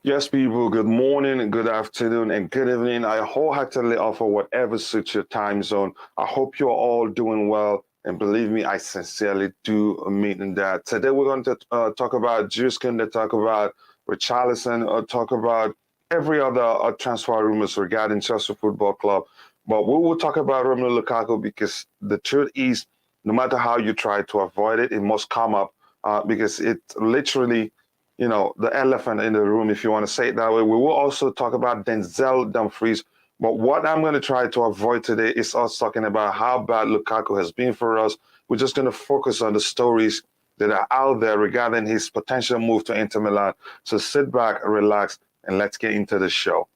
Yes, people, good morning, good afternoon, and good evening. I wholeheartedly offer whatever suits your time zone. I hope you're all doing well. And believe me, I sincerely do mean that. Today, we're going to talk about Jules, talk about Richarlison, talk about every other transfer rumors regarding Chelsea Football Club. But we will talk about Romelu Lukaku because the truth is, no matter how you try to avoid it, it must come up because it literally the elephant in the room, if you want to say it that way. We will also talk about Denzel Dumfries. But what I'm going to try to avoid today is us talking about how bad Lukaku has been for us. We're just going to focus on the stories that are out there regarding his potential move to Inter Milan. So sit back, relax, and let's get into the show.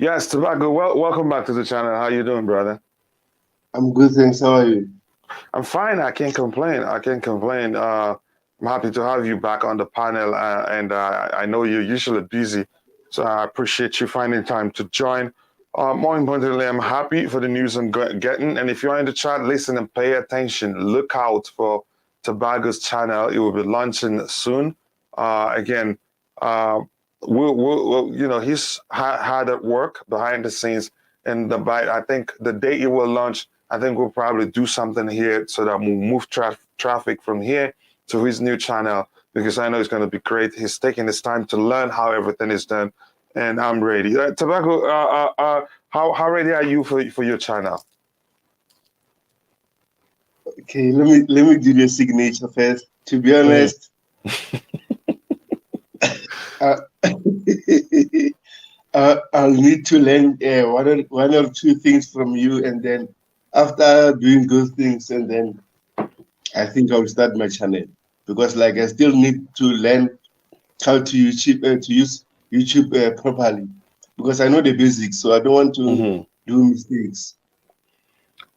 Yes, Tobacco, welcome back to the channel. How you doing, brother? I'm good, thanks. How are you? I'm fine. I can't complain. I can't complain. I'm happy to have you back on the panel, and I know you're usually busy, so I appreciate you finding time to join. More importantly, I'm happy for the news I'm getting. And if you're in the chat, listen and pay attention. Look out for Tobago's channel. It will be launching soon. Again, uh, he's hard at work behind the scenes, and I think the day it will launch, I think we'll probably do something here so that we'll move traffic from here to his new channel because I know it's going to be great. He's taking his time to learn how everything is done, and I'm ready. Tobacco, how ready are you for your channel? Okay, let me do the signature first. To be honest, uh, I'll need to learn one or two things from you, and then after doing those things, and then I think I'll start my channel because, like, I still need to learn how to use YouTube properly because I know the basics, so I don't want to Mm-hmm. do mistakes.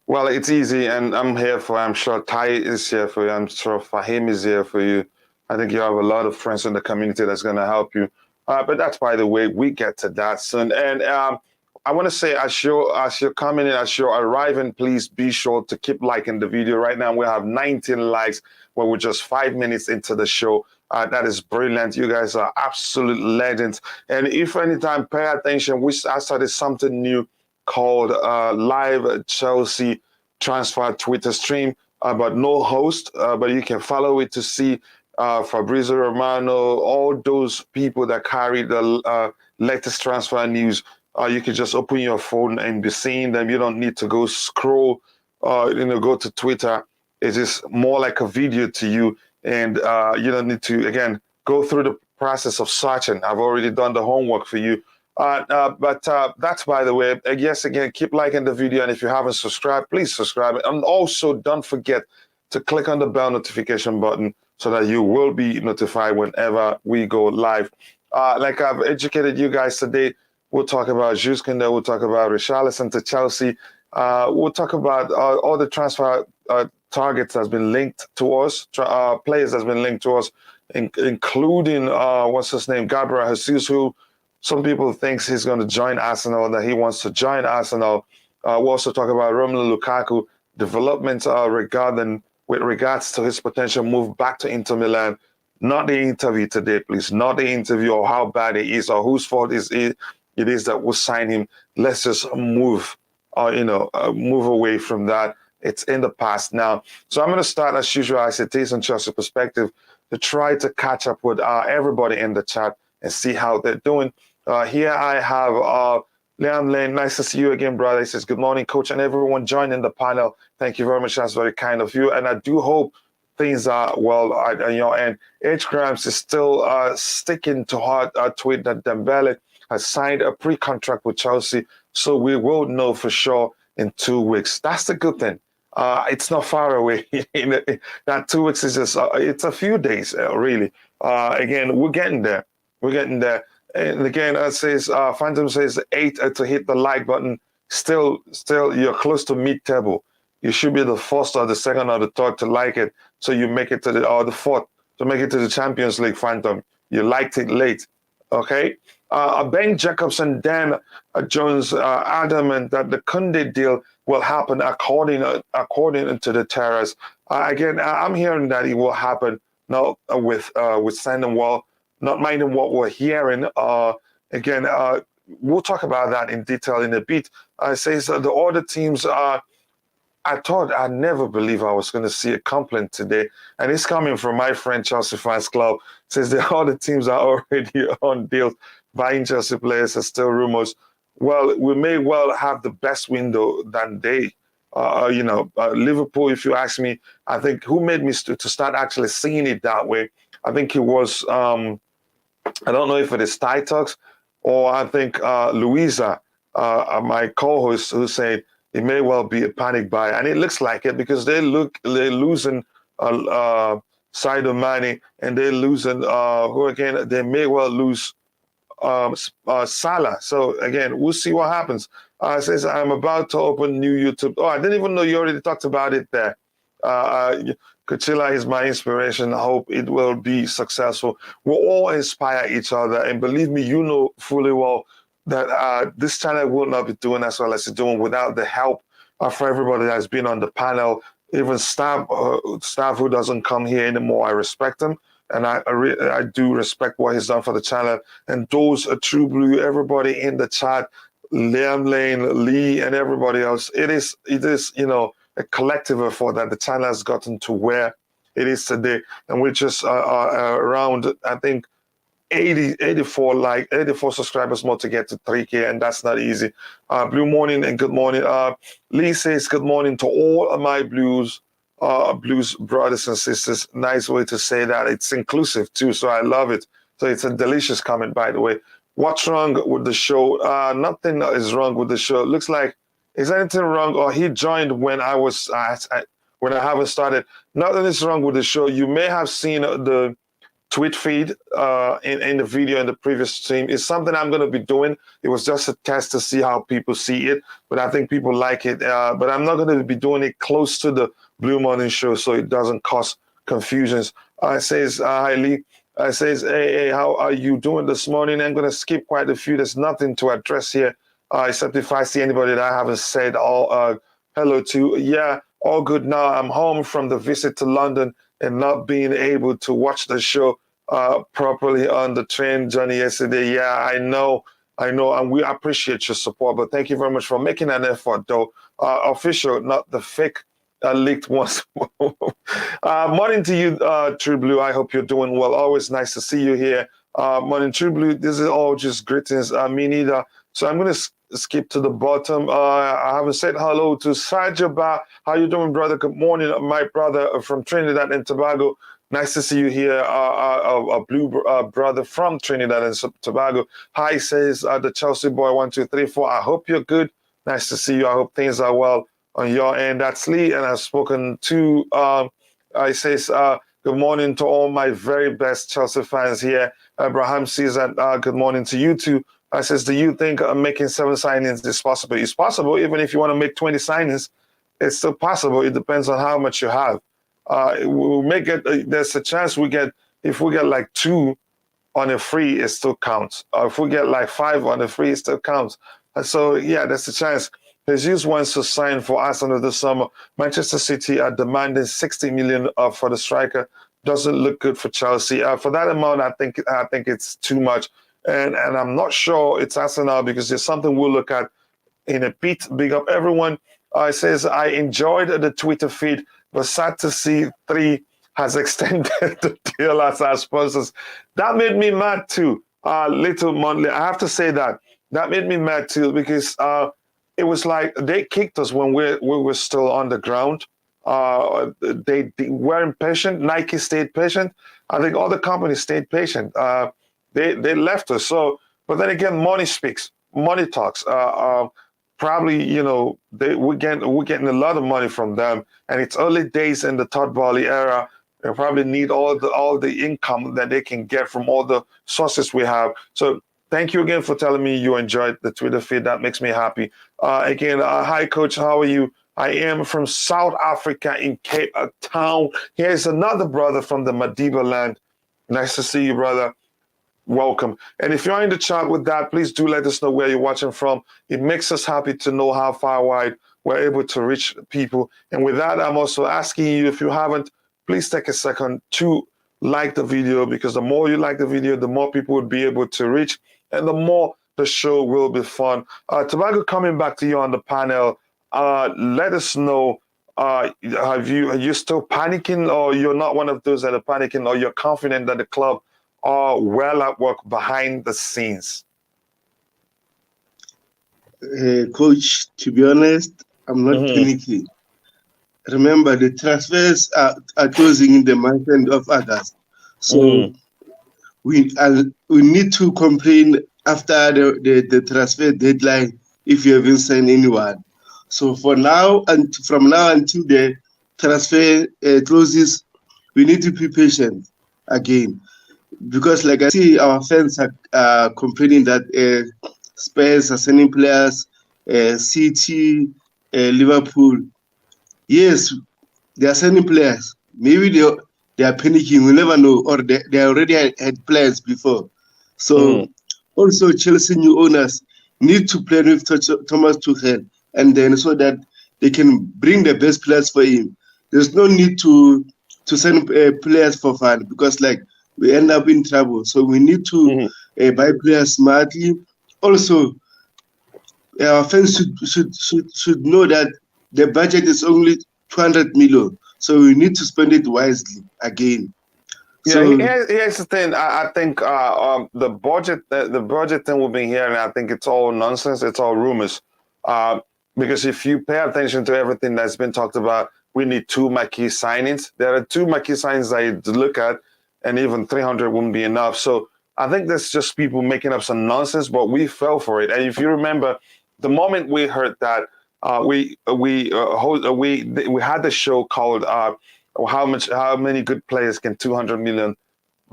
Well, it's easy, and I'm here for you. I'm sure Ty is here for you. I'm sure Fahim is here for you. I think you have a lot of friends in the community that's going to help you. But that's by the way, we get to that soon. And I want to say, as you're coming in, as you're arriving, please be sure to keep liking the video. Right now, we have 19 likes. When we're just 5 minutes into the show. That is brilliant. You guys are absolute legends. And if anytime, pay attention. I started something new called Live Chelsea Transfer Twitter stream, but no host. But you can follow it to see Fabrizio Romano, all those people that carry the latest transfer news. You can just open your phone and be seeing them. You don't need to go scroll, go to Twitter. It's just more like a video to you, and you don't need to again go through the process of searching. I've already done the homework for you. But that's by the way. Yes, again, keep liking the video, and if you haven't subscribed, please subscribe. And also, don't forget to click on the bell notification button so that you will be notified whenever we go live. Like I've educated you guys today, we'll talk about Jules, we'll talk about Richarlison to Chelsea. We'll talk about all the transfer targets that's been linked to us, players that's been linked to us, including what's his name, Gabriel Jesus, who some people think he's going to join Arsenal, that he wants to join Arsenal. We'll also talk about Romelu Lukaku, developments with regards to his potential move back to Inter Milan. Not the interview today, please. Not the interview or how bad it is or whose fault it is that will sign him. Let's just move, move away from that. It's in the past now. So I'm going to start as usual, as it is on Chelsea Perspective, to try to catch up with everybody in the chat and see how they're doing. Here I have Liam Lane. Nice to see you again, brother. He says, good morning, coach, and everyone joining the panel. Thank you very much. That's very kind of you. And I do hope things are well on your end. H. Grams is still sticking to hard tweet that Dembele has signed a pre-contract with Chelsea, so we will know for sure in 2 weeks. That's the good thing. It's not far away. That 2 weeks is just, it's a few days, really. Again, we're getting there. We're getting there. And again, Phantom says 8 to hit the like button. Still, you're close to mid-table. You should be the first or the second or the third to like it, so you make it to the fourth to make it to the Champions League. Phantom, you liked it late, okay? Ben Jacobson, Dan Jones, adamant that the Kounde deal will happen according to the terrace. Again, I'm hearing that it will happen now with standing well, not minding what we're hearing. Again, we'll talk about that in detail in a bit. It says the other teams are. I thought I'd never believe I was going to see a complaint today. And it's coming from my friend Chelsea Fans Club. It says the other teams are already on deals. Buying Chelsea players are still rumors. Well, we may well have the best window than they. Liverpool, if you ask me, I think who made me to start actually seeing it that way? I think it was, I don't know if it is Titus or I think Louisa, my co-host, who said, it may well be a panic buy, and it looks like it because they're losing Sadio Mane, and they're losing who again? They may well lose Salah. So again, we'll see what happens. It says I'm about to open new YouTube. Oh, I didn't even know you already talked about it there. Kuchila is my inspiration. I hope it will be successful. We'll all inspire each other, and believe me, you know fully well that this channel will not be doing as well as it's doing without the help for everybody that's been on the panel, even staff who doesn't come here anymore. I respect them, and I do respect what he's done for the channel. And those are True Blue, everybody in the chat, Liam Lane, Lee, and everybody else. It is a collective effort that the channel has gotten to where it is today, and we're just around, I think, 84 subscribers more to get to 3K, and that's not easy. Blue morning and good morning. Lee says good morning to all of my blues brothers and sisters. Nice way to say that. It's inclusive too, so I love it. So it's a delicious comment, by the way. What's wrong with the show? Nothing is wrong with the show. It looks like, is anything wrong? Or he joined when I was when I haven't started. Nothing is wrong with the show. You may have seen the tweet feed in the video in the previous stream. Is something I'm going to be doing. It was just a test to see how people see it, but I think people like it. But I'm not going to be doing it close to the Blue Morning Show so it doesn't cause confusions. It says, hi Lee. It says, hey, how are you doing this morning? I'm going to skip quite a few. There's nothing to address here, except if I see anybody that I haven't said hello to. Yeah, all good now. I'm home from the visit to London and not being able to watch the show properly on the train journey yesterday. Yeah, I know, and we appreciate your support, but thank you very much for making an effort, though. Official, not the fake leaked ones. Morning to you, True Blue. I hope you're doing well. Always nice to see you here. Morning, True Blue. This is all just greetings. Me neither. So I'm going to skip to the bottom. I haven't said hello to Sajaba. How you doing, brother? Good morning, my brother from Trinidad and Tobago. Nice to see you here, a blue brother from Trinidad and Tobago. Hi, says the Chelsea boy 1234. I hope you're good. Nice to see you. I hope things are well on your end. That's Lee, and I've spoken to. I says good morning to all my very best Chelsea fans here. Abraham says that good morning to you too. I says, do you think making 7 signings is possible? It's possible. Even if you want to make 20 signings, it's still possible. It depends on how much you have. We may get, there's a chance if we get like 2 on a free, it still counts. If we get like 5 on a free, it still counts. And so, yeah, there's a chance. Jesus wants to sign for Arsenal this summer. Manchester City are demanding 60 million for the striker. Doesn't look good for Chelsea. For that amount, I think it's too much. And I'm not sure it's Arsenal because there's something we'll look at in a bit. Big up everyone. It says, I enjoyed the Twitter feed, but sad to see 3 has extended the deal as our sponsors. That made me mad too. Little Monthly, I have to say that. That made me mad too because it was like they kicked us when we were still on the ground. They weren't patient. Nike stayed patient. I think all the companies stayed patient. They left us. So, but then again, money speaks. Money talks. Probably, we're getting a lot of money from them, and it's early days in the Todd Boehly era. They probably need all the income that they can get from all the sources we have. So thank you again for telling me you enjoyed the Twitter feed. That makes me happy. Again, hi, Coach. How are you? I am from South Africa in Cape Town. Here's another brother from the Madiba land. Nice to see you, brother. Welcome. And if you're in the chat with that, please do let us know where you're watching from. It makes us happy to know how far wide we're able to reach people. And with that, I'm also asking you, if you haven't, please take a second to like the video, because the more you like the video, the more people would be able to reach, and the more the show will be fun. Tobago, coming back to you on the panel, let us know, are you still panicking, or you're not one of those that are panicking, or you're confident that the club are well at work behind the scenes? Coach, to be honest, I'm not panicking. Remember, the transfers are closing in the month end of August. So we need to complain after the transfer deadline if you haven't signed anyone. So for now, and from now until the transfer closes, we need to be patient again. Because like I see our fans are complaining that Spurs are sending players, City, Liverpool. Yes, they are sending players. Maybe they are panicking. We never know, or they already had plans before. So also Chelsea new owners need to plan with Thomas Tuchel, and then so that they can bring the best players for him. There's no need to send players for fun, because like we end up in trouble. So we need to buy players smartly. Also, our fans should know that the budget is only 200 million. So we need to spend it wisely again. So here's the thing. I think the budget thing we've been hearing, I think it's all nonsense. It's all rumors. Because if you pay attention to everything that's been talked about, we need two marquee signings. There are two marquee signings that you look at, and even 300 wouldn't be enough. So I think that's just people making up some nonsense, but we fell for it. And if you remember, the moment we heard that, we had the show called how many good players can 200 million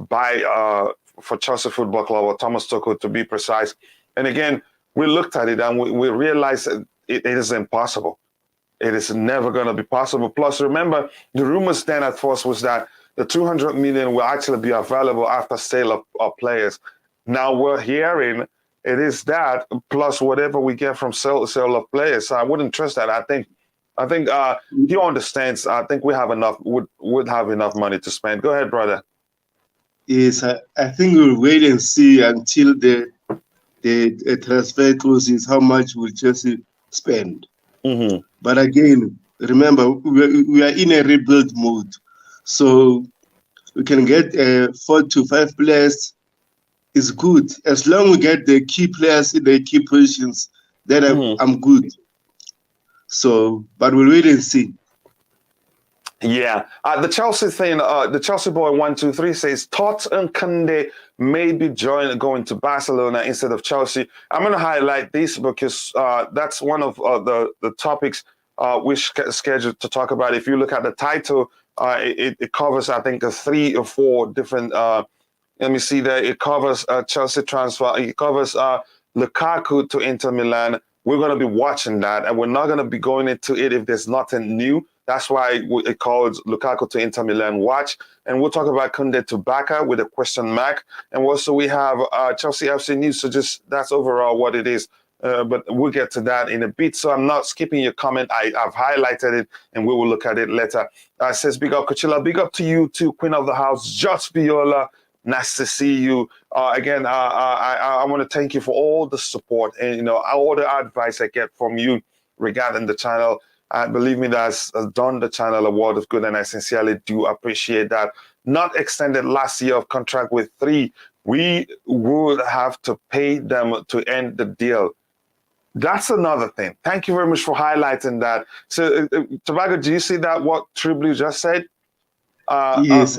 buy for Chelsea Football Club, or Thomas Tuchel to be precise. And again, we looked at it and we realized that it is impossible. It is never going to be possible. Plus, remember, the rumors then at first was that the 200 million will actually be available after sale of players. Now we're hearing it is that plus whatever we get from sale of players. So I wouldn't trust that. I think he understands. I think we have enough. Would have enough money to spend. Go ahead, brother. Yes, I think we'll wait and see until the transfer closes. How much will Chelsea spend? But again, remember, we are in a rebuild mode, so we can get 4 to 5 players. Is good as long as we get the key players in the key positions. Then I'm good. So, but we'll wait and see. Yeah, the Chelsea thing. The Chelsea boy 123 says Todd and Kounde may be going to Barcelona instead of Chelsea. I'm going to highlight this because that's one of the topics we're scheduled to talk about. If you look at the title, it covers, I think, 3 or 4 different. Let me see there. It covers Chelsea transfer. It covers Lukaku to Inter Milan. We're going to be watching that, and we're not going to be going into it if there's nothing new. That's why it calls Lukaku to Inter Milan watch. And we'll talk about Kounde to Barca with a question mark. And also we have Chelsea FC news. So just that's overall what it is. But we'll get to that in a bit. So I'm not skipping your comment. I've highlighted it, and we will look at it later. Says big up, Coachella. Big up to you too, Queen of the House, Just Viola. Nice to see you. Again, I want to thank you for all the support and, all the advice I get from you regarding the channel. Believe me, that's done the channel a world of good, and I sincerely do appreciate that. Not extended last year of contract with 3. We would have to pay them to end the deal. That's another thing. Thank you very much for highlighting that. So, Tobago, do you see that what True Blue just said? Yes,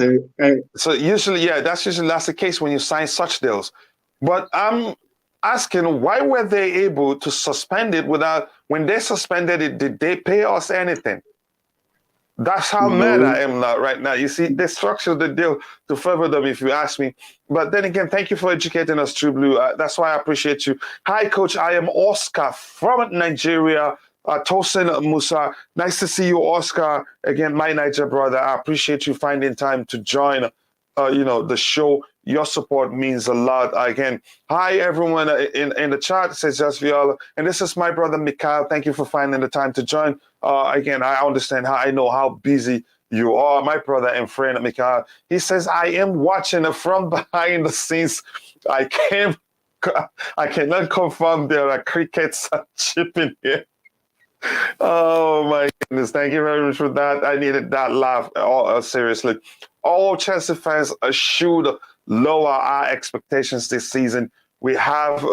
So usually, that's the case when you sign such deals. But I'm asking, why were they able to suspend it without? When they suspended it, did they pay us anything? That's how mad no. I am now, right now. You see, they structured the deal to favor them, if you ask me. But then again, thank you for educating us, True Blue. That's why I appreciate you. Hi, Coach. I am Oscar from Nigeria. Tosin Musa. Nice to see you, Oscar. Again, my Niger brother. I appreciate you finding time to join, the show. Your support means a lot. Again, hi, everyone in the chat, says Just Viola. And this is my brother, Mikhail. Thank you for finding the time to join. Again, I understand I know how busy you are. My brother and friend, Mikhail, he says, I am watching from behind the scenes. I cannot confirm there are crickets chipping here. Oh my goodness! Thank you very much for that. I needed that laugh. Seriously, all Chelsea fans should lower our expectations this season. We have,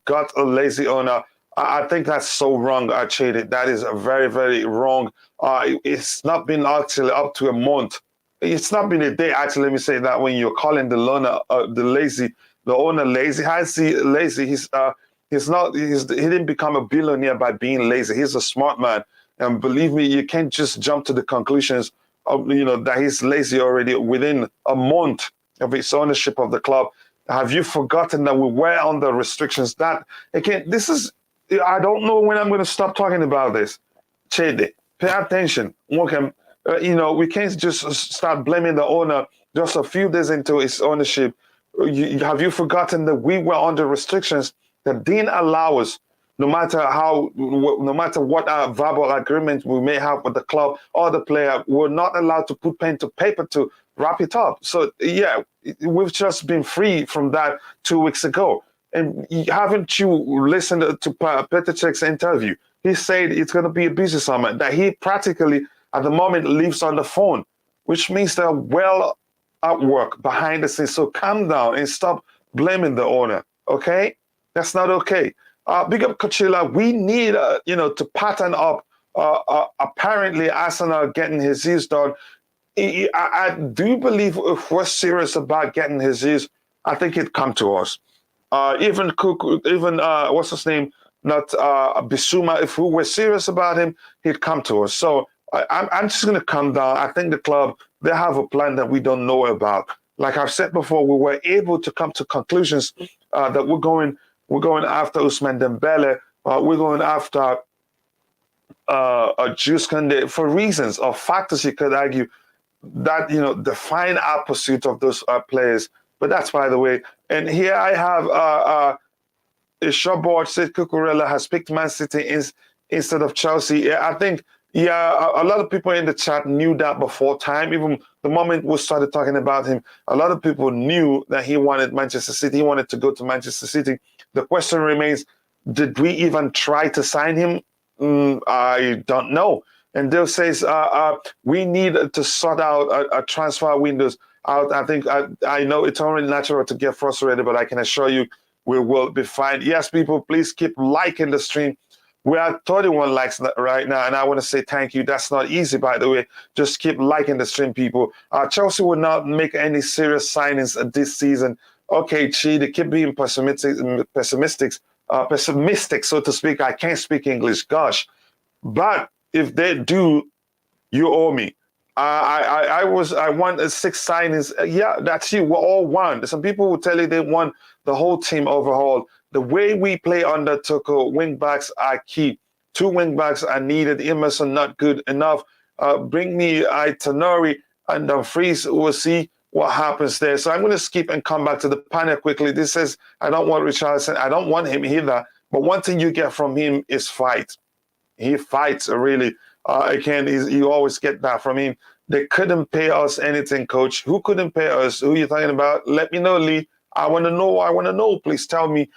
got a lazy owner. I think that's so wrong, Chidi. That is very, very wrong. It's not been actually up to a month. It's not been a day. Actually, let me say that when you're calling the owner, the owner lazy. How is he lazy? He's not. He didn't become a billionaire by being lazy. He's a smart man, and believe me, you can't just jump to the conclusions of that he's lazy already within a month of his ownership of the club. Have you forgotten that we were under restrictions? That again, this is. I don't know when I'm going to stop talking about this. Chede, pay attention. Welcome. We can't just start blaming the owner just a few days into his ownership. Have you forgotten that we were under restrictions that didn't allow us, no matter what verbal agreement we may have with the club or the player, we're not allowed to put pen to paper to wrap it up. So yeah, we've just been free from that 2 weeks ago. And haven't you listened to Petr Cech's interview? He said it's going to be a busy summer, that he practically at the moment lives on the phone, which means they're well at work behind the scenes. So calm down and stop blaming the owner, okay? That's not okay. Big up Coachella. We need, to pattern up. Apparently, Arsenal getting Jesus done. I do believe if we're serious about getting Jesus, I think it'd come to us. Even what's his name? Not Bissouma. If we were serious about him, he'd come to us. So I'm just going to calm down. I think the club, they have a plan that we don't know about. Like I've said before, we were able to come to conclusions that we're going after Ousmane Dembele. We're going after Jules Kounde for reasons or factors you could argue that define our pursuit of those players. But that's by the way. And here I have a short board said Cucurella has picked Man City instead of Chelsea. I think a lot of people in the chat knew that before time. Even the moment we started talking about him, a lot of people knew that he wanted Manchester City. He wanted to go to Manchester City. The question remains, did we even try to sign him? I don't know. And Dale says, we need to sort out a transfer windows out. I think I know it's only natural to get frustrated, but I can assure you we will be fine. Yes, people, please keep liking the stream. We are 31 likes right now, and I want to say thank you. That's not easy, by the way. Just keep liking the stream, people. Chelsea will not make any serious signings this season. Okay, Chi, they keep being pessimistic, so to speak. I can't speak English, gosh. But if they do, you owe me. I won 6 signings. Yeah, that's you. We're all one. Some people will tell you they won the whole team overhaul. The way we play under Tuchel, wing backs are key. 2 wing backs are needed. Emerson not good enough. Bring me Tonori and Dumfries. We'll see what happens there. So I'm going to skip and come back to the panel quickly. This says, I don't want Richarlison. I don't want him either. But one thing you get from him is fight. He fights really. Again, you always get that from him. They couldn't pay us anything, coach. Who couldn't pay us? Who are you talking about? Let me know, Lee. I want to know. Please tell me.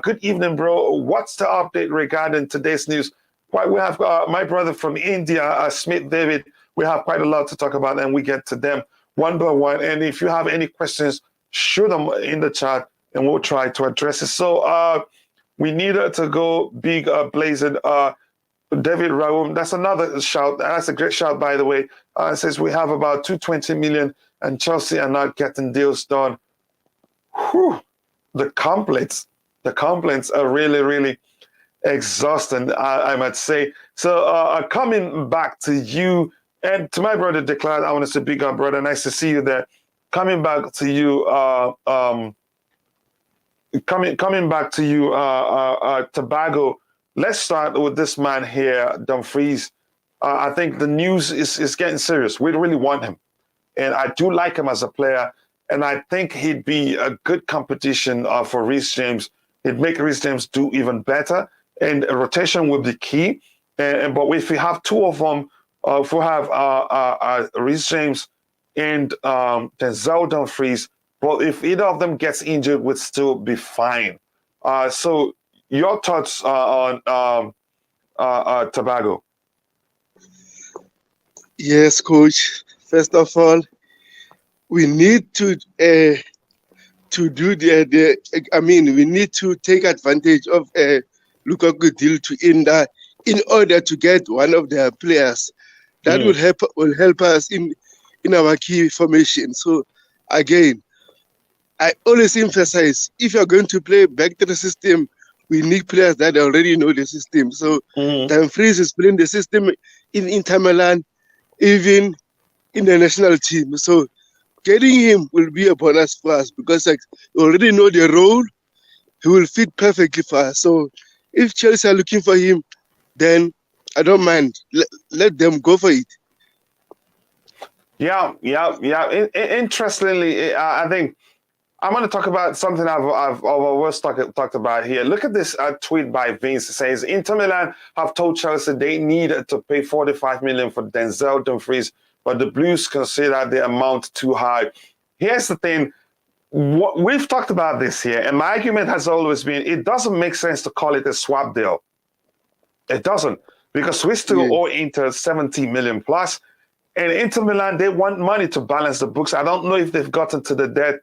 Good evening, bro. What's the update regarding today's news? Why we have my brother from India, Smith David. We have quite a lot to talk about, and we get to them one by one. And if you have any questions, shoot them in the chat, and we'll try to address it. So We needed to go big blazing. David Raum, that's another shout. That's a great shout, by the way. It says we have about 220 million and Chelsea are not getting deals done. Whew. The complaints, the complaints are really, really exhausting, I might say. So coming back to you and to my brother Declan, I want to say big up, brother. Nice to see you there. Coming back to you, coming back to you, Tobago. Let's start with this man here, Dumfries. I think the news is getting serious. We really want him, and I do like him as a player. And I think he'd be a good competition for Reece James. He'd make Reece James do even better, and a rotation would be key. But if we have two of them, if we have Reece James and Denzel Dumfries, well, if either of them gets injured, would still be fine. So your thoughts on Tobago? Yes, coach. First of all, we need to do the. I mean, we need to take advantage of Lukaku deal to Inter in order to get one of their players that will help us in our key formation. So again, I always emphasize if you're going to play back to the system, we need players that already know the system. So Dumfries is playing the system in Inter Milan, even in the national team. So getting him will be a bonus for us because like we already know the role. He will fit perfectly for us. So if Chelsea are looking for him, then I don't mind. Let them go for it. Yeah. Interestingly, I think I'm going to talk about something I've always talked about here. Look at this tweet by Vince. It says Inter Milan have told Chelsea they need to pay 45 million for Denzel Dumfries, but the Blues consider the amount too high. Here's the thing. We've talked about this here, and my argument has always been it doesn't make sense to call it a swap deal. It doesn't, because we still owe Inter 70 million plus. And Inter Milan, they want money to balance the books. I don't know if they've gotten to the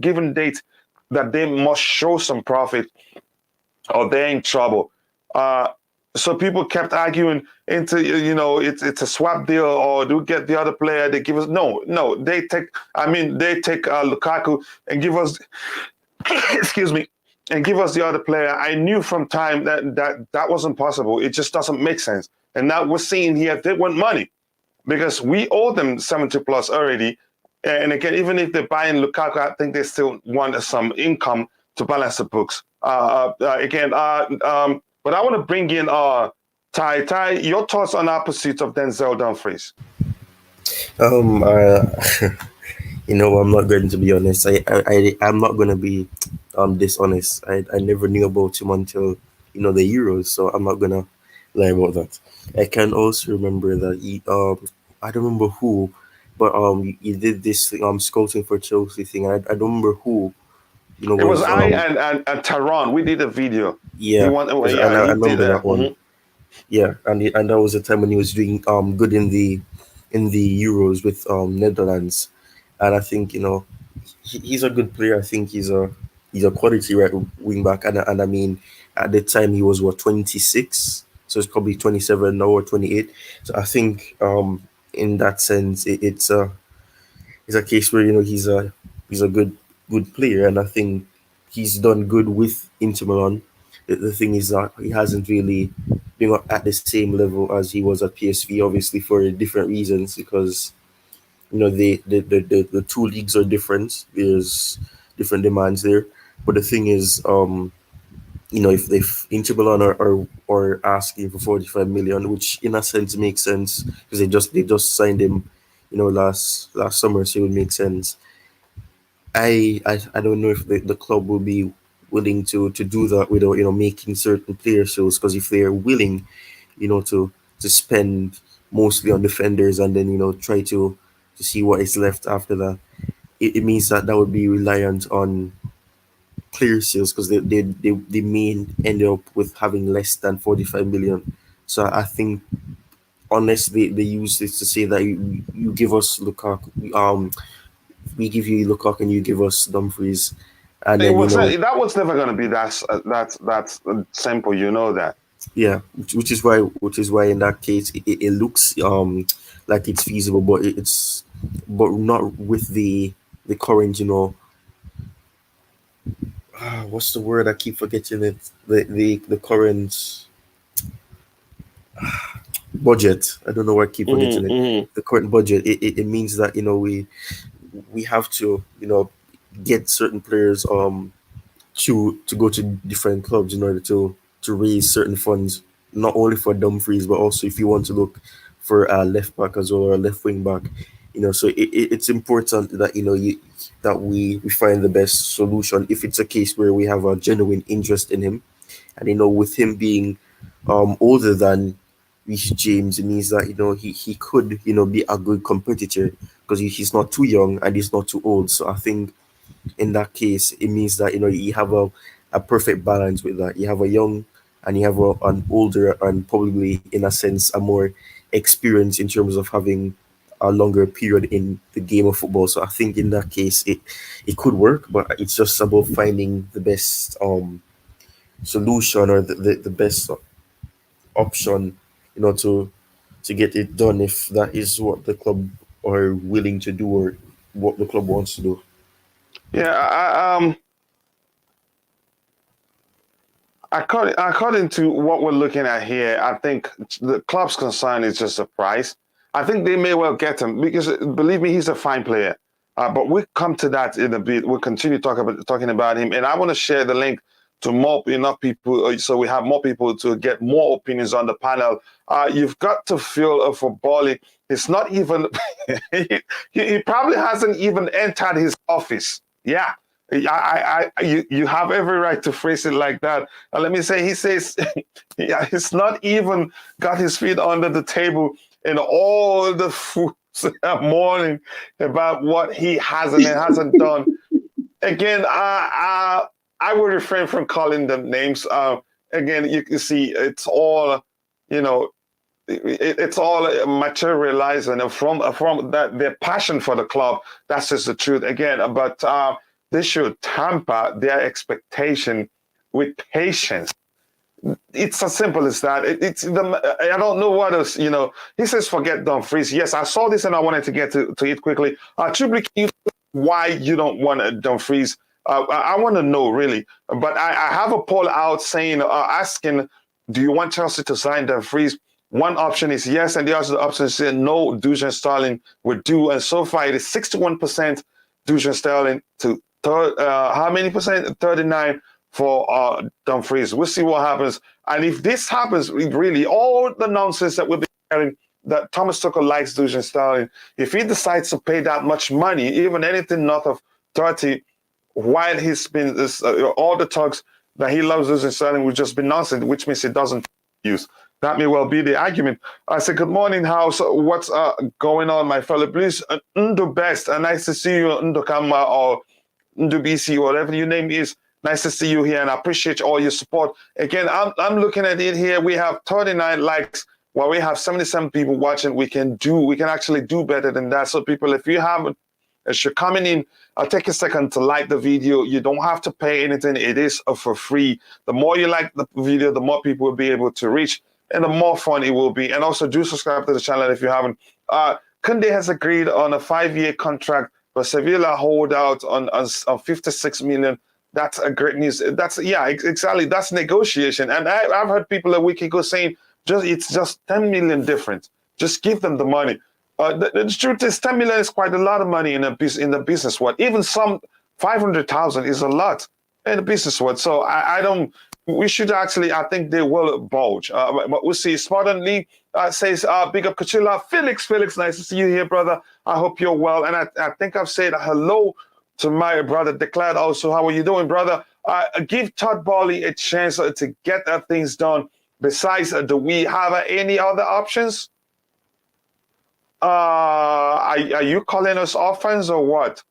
given date that they must show some profit or they're in trouble. So people kept arguing into, it's a swap deal or do we get the other player? They give us, no, they take Lukaku and give us, excuse me, and give us the other player. I knew from time that wasn't possible. It just doesn't make sense. And now we're seeing here, they want money, because we owe them 70 plus already. And again, even if they're buying Lukaku, I think they still want some income to balance the books. But I want to bring in Ty. Ty, your thoughts on our pursuit of Denzel Dumfries? Um, uh, I'm not going to be honest. I'm not going to be dishonest. I never knew about him until the Euros, so I'm not gonna lie about that. I can also remember that I don't remember who, but he did this scouting for Chelsea thing. I don't remember who It was was I and Taron. We did a video. yeah, and I He did remember that. that one. Yeah, and that was the time when he was doing good in the Euros with Netherlands, and I think he's a good player. I think he's a quality right wing back, and I mean at the time he was what 26, so it's probably 27 now or 28. So I think in that sense it's a case where he's a good player, and I think he's done good with Inter Milan. The thing is that he hasn't really been at the same level as he was at PSV, obviously for different reasons, because the two leagues are different. There's different demands there, but the thing is, if Inter Milan are asking for 45 million, which in a sense makes sense because they just signed him, last summer, so it would make sense. I don't know if the club will be willing to do that without making certain player sales, because if they're willing, to spend mostly on defenders and then try to see what is left after that, it means that would be reliant on clear sales, because they may end up with having less than 45 million. So I think unless they use this to say that you give us Lukaku, we give you Lukaku and you give us Dumfries, And It then was that was never going to be that simple. You know that. yeah, which is why in that case it looks like it's feasible, but but not with the current, what's the word, I keep forgetting it, the current budget. I don't know why I keep forgetting it. Mm-hmm, The current budget, it means that we have to get certain players to go to different clubs in order to raise certain funds, not only for Dumfries, but also if you want to look for a left back as well, or a left wing back. So it's important that that we find the best solution if it's a case where we have a genuine interest in him. And with him being older than Reece James, it means that he could be a good competitor, because he's not too young and he's not too old. So I think in that case, it means that you have a perfect balance with that. You have a young and you have an older, and probably in a sense a more experience in terms of having a longer period in the game of football. So I think in that case it could work, but it's just about finding the best solution, or the best option, to get it done, if that is what the club are willing to do, or what the club wants to do. Yeah. According to what we're looking at here, I think the club's concern is just the price. I think they may well get him because, believe me, he's a fine player. But we'll come to that in a bit. We'll continue talking about him, and I want to share the link to enough people, so we have more people to get more opinions on the panel. You've got to feel for Boehly. It's not even. he probably hasn't even entered his office. Yeah. You have every right to phrase it like that. Let me say, he says, yeah, he's not even got his feet under the table in all the foods morning about what he hasn't and hasn't done. Again, I will refrain from calling them names. Again, you can see it's all, it's all materializing from that their passion for the club. That's just the truth. Again, but they should temper their expectation with patience. It's as simple as that. I don't know what else. He says forget Dumfries. Yes, I saw this and I wanted to get to it quickly. Triply, why you don't want Dumfries? I want to know really. But I have a poll out saying, asking, do you want Chelsea to sign Dumfries? One option is yes, and the other option is no. Dujan Sterling would do, and so far it is 61% Dujan Sterling to how many percent? 39 for Dumfries. We'll see what happens. And if this happens, really, all the nonsense that we've been hearing, that Thomas Tuchel likes Dujan Sterling, if he decides to pay that much money, even anything north of 30, while he's been all the talks that he loves Dujan Sterling would just be nonsense, which means he doesn't use. That may well be the argument. I said, good morning, house. What's going on, my fellow? Please, Ndo Best. Nice to see you, Ndo Kama, or BC, whatever your name is. Nice to see you here, and I appreciate all your support. Again, I'm looking at it here. We have 39 likes, while we have 77 people watching. We can actually do better than that. So people, if you're coming in, I'll take a second to like the video. You don't have to pay anything. It is for free. The more you like the video, the more people will be able to reach, and the more fun it will be. And also do subscribe to the channel if you haven't. Kounde has agreed on a 5-year contract, but Sevilla hold out on 56 million. That's a great news. Exactly. That's negotiation. And I've heard people a week ago saying it's just 10 million difference. Just give them the money. The truth is 10 million is quite a lot of money in the business world. Even some 500,000 is a lot in the business world. So we should actually, I think they will bulge. But we'll see. Smarten Lee says, big up Kachila. Felix, nice to see you here, brother. I hope you're well. And I think I've said hello to my brother Declan also. How are you doing, brother? Give Todd Boehly a chance to get things done. Besides, do we have any other options? Are you calling us orphans or what?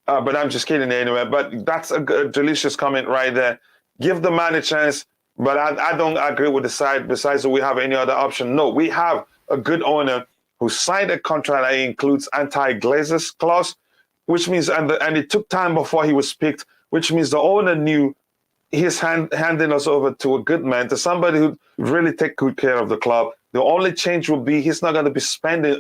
But I'm just kidding anyway. But that's a good, delicious comment right there. Give the man a chance. But I don't agree with the side. Besides, do we have any other option? No, we have a good owner who signed a contract that includes anti-glazers clause, which means, and it took time before he was picked, which means the owner knew he's handing us over to a good man, to somebody who really take good care of the club. The only change will be he's not going to be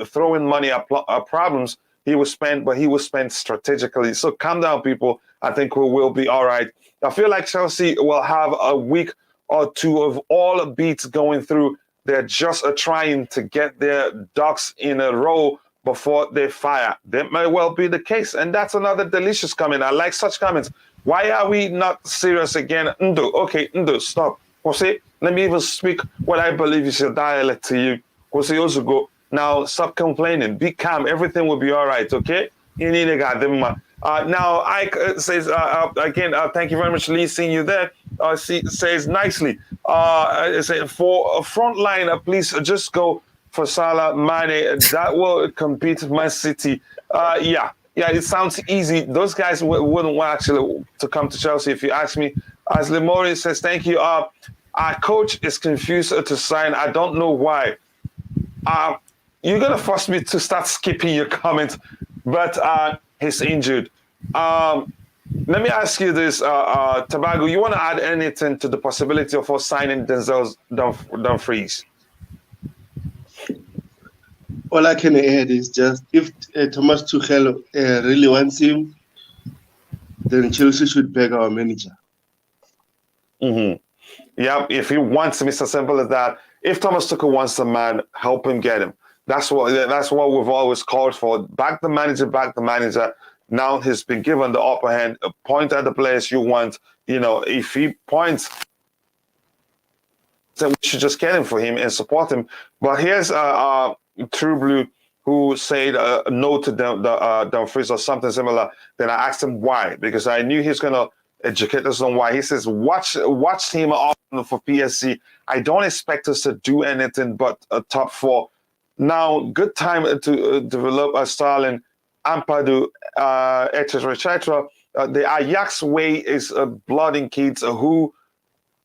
throwing money at problems. He will spend strategically. So calm down, people. I think we will be all right. I feel like Chelsea will have a week or two of all beats going through. They're just trying to get their ducks in a row before they fire. That may well be the case. And that's another delicious comment. I like such comments. Why are we not serious again? Ndo, okay, Ndo, stop. Jose, let me even speak what I believe is your dialect to you. Jose Ozugo, now stop complaining. Be calm. Everything will be all right, okay? Now, Ike says, again, thank you very much, Lee, seeing you there. Says nicely, for a front line, please just go for Salah, Mane. That will compete Man City. Yeah, it sounds easy. Those guys wouldn't want actually to come to Chelsea, if you ask me. As Lemori says, thank you. Our coach is confused to sign. I don't know why. You're going to force me to start skipping your comments, but he's injured. Let me ask you this, Tobago. You want to add anything to the possibility of us signing Denzel Dumfries? All I can add is just if Thomas Tuchel really wants him, then Chelsea should beg our manager. Mm-hmm. Yeah, if he wants him, it's as simple as that. If Thomas Tuchel wants the man, help him get him. That's what we've always called for. Back the manager. Now he's been given the upper hand. Point at the players you want. If he points, then we should just get him for him and support him. But here's True Blue, who said no to Dumfries or something similar. Then I asked him why, because I knew he's going to educate us on why. He says, watch him often for PSG. I don't expect us to do anything but a top four. Now, good time to develop a Starling, Ampadu, etc. The Ajax way is blooding kids who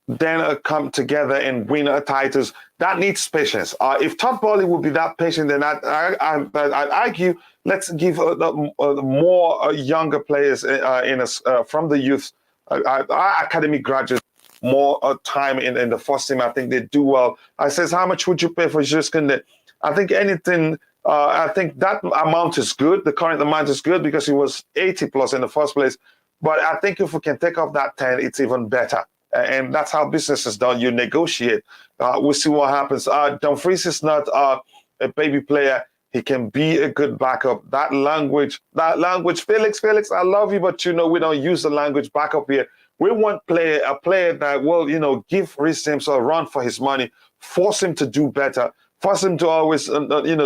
then come together and win titles. That needs patience. If Todd Boehly would be that patient, then I'd argue let's give more younger players from the youth, our academy graduates, more time in the first team. I think they do well. I says, how much would you pay for Jules Kounde? I think anything. I think that amount is good. The current amount is good because he was 80 plus in the first place. But I think if we can take off that 10, it's even better. And that's how business is done. You negotiate. We'll see what happens. Dumfries is not a baby player. He can be a good backup. That language, Felix, I love you, but we don't use the language backup here. We want a player that will, give Reece James a run for his money, force him to do better, force him to always,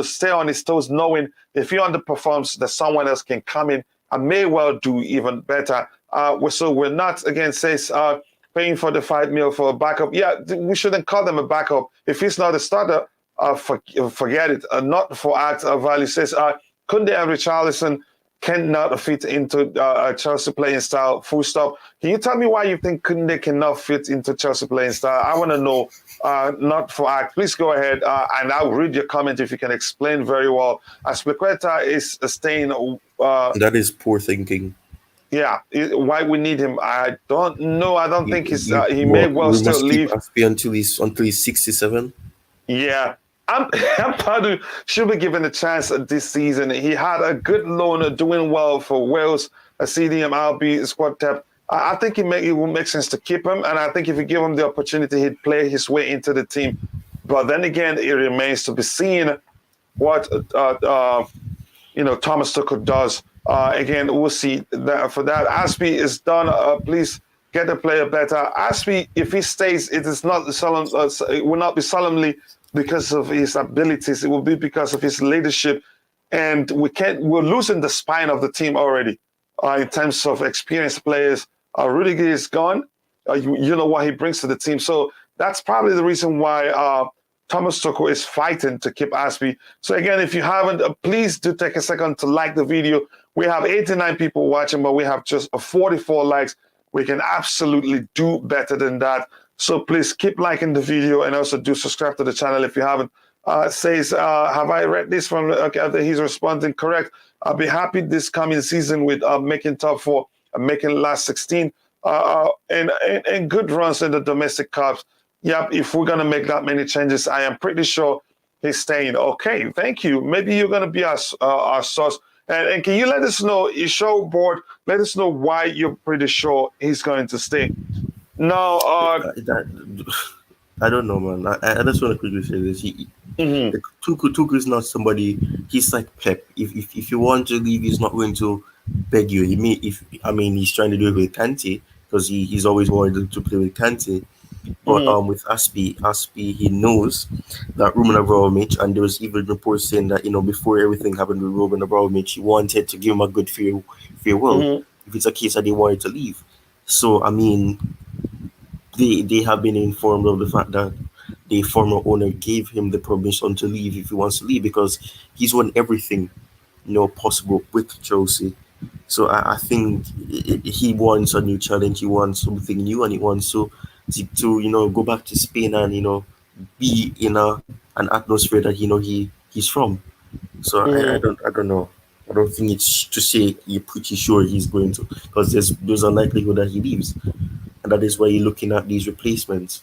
stay on his toes, knowing if he underperforms, that someone else can come in and may well do even better. So we're not, again, says, paying for the $5 million for a backup. Yeah, we shouldn't call them a backup. If he's not a starter, forget it. Not for act value. Says, Kounde and Richarlison cannot fit into Chelsea playing style, full stop. Can you tell me why you think Kounde cannot fit into Chelsea playing style? I want to know, not for act. Please go ahead, and I'll read your comment if you can explain very well. Aspilicueta is staying. That is poor thinking. Yeah, why we need him, I don't know. I don't think he may well still leave until he's 67. Yeah, Ampadu should be given a chance this season. He had a good loan, doing well for Wales, a CDM RB squad depth. I think it will make sense to keep him, and I think if you give him the opportunity, he'd play his way into the team. But then again, it remains to be seen what Thomas Tuchel does. Again, we'll see that for that. Aspie is done. Please get the player better. Aspie, if he stays, it is not solemn. It will not be solemnly because of his abilities. It will be because of his leadership. And we're losing the spine of the team already in terms of experienced players. Rudiger is gone. You know what he brings to the team. So that's probably the reason why Thomas Tuchel is fighting to keep Aspie. So again, if you haven't, please do take a second to like the video. We have 89 people watching, but we have just 44 likes. We can absolutely do better than that. So please keep liking the video and also do subscribe to the channel if you haven't. Says, have I read this from, okay, he's responding correct. I'll be happy this coming season with making top four. making last 16, and good runs in the domestic cups. Yep, if we're gonna make that many changes, I am pretty sure he's staying. Okay, thank you. Maybe you're gonna be our source. And can you let us know, you show board, let us know why you're pretty sure he's going to stay. Now, That, I don't know, man. I just want to quickly say this. mhm, Tuchel is not somebody. He's like Pep. If you want to leave, he's not going to beg you. He may if I mean he's trying to do it with Kante because he's always wanted to play with Kante. But mhm, with Aspi, he knows that Roman Abramovich, and there was even reports saying that before everything happened with Roman Abramovich, he wanted to give him a good farewell mhm, if it's a case that they wanted to leave. So I mean, they have been informed of the fact that the former owner gave him the permission to leave if he wants to leave because he's won everything possible with Chelsea. So I think he wants a new challenge. He wants something new, and he wants to go back to Spain and be in an atmosphere that he's from. So I mhm. don't know. I don't think it's to say you're pretty sure he's going to, because there's a likelihood that he leaves, and that is why you're looking at these replacements.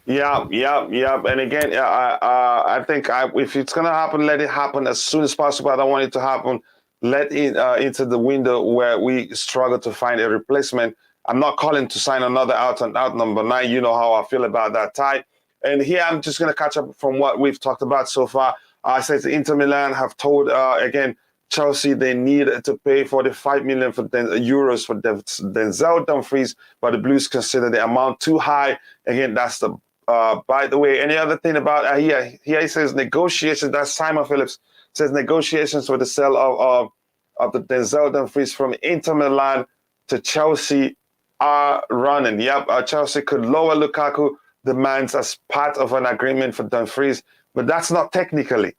Yeah, yeah, yeah. And again, yeah, I think if it's gonna happen, let it happen as soon as possible. I don't want it to happen. Let it into the window where we struggle to find a replacement. I'm not calling to sign another out and out number 9. You know how I feel about that tie. And here I'm just gonna catch up from what we've talked about so far. I said the Inter Milan have told again Chelsea they need to pay 45 million for euros for Denzel Dumfries, but the Blues consider the amount too high. Again, that's the by the way, any other thing about here he says negotiations. That's Simon Phillips says negotiations for the sale of the Denzel Dumfries from Inter Milan to Chelsea are running. Yep, Chelsea could lower Lukaku demands as part of an agreement for Dumfries, but that's not technically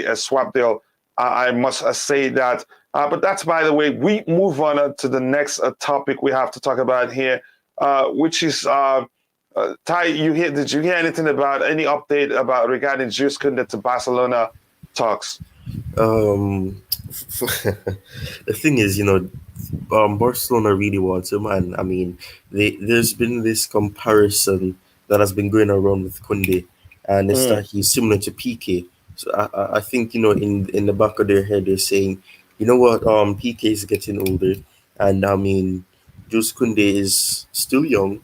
a swap deal. I must say that. But that's by the way. We move on to the next topic we have to talk about here, which is Ty, did you hear anything about any update about regarding Jules Kounde to Barcelona talks? Um, the thing is, Barcelona really wants him, and I mean, there's been this comparison that has been going around with Kunde, and it's Mm, that he's similar to PK. So I think in the back of their head they're saying, you know what, PK is getting older, and I mean, Jules Kunde is still young,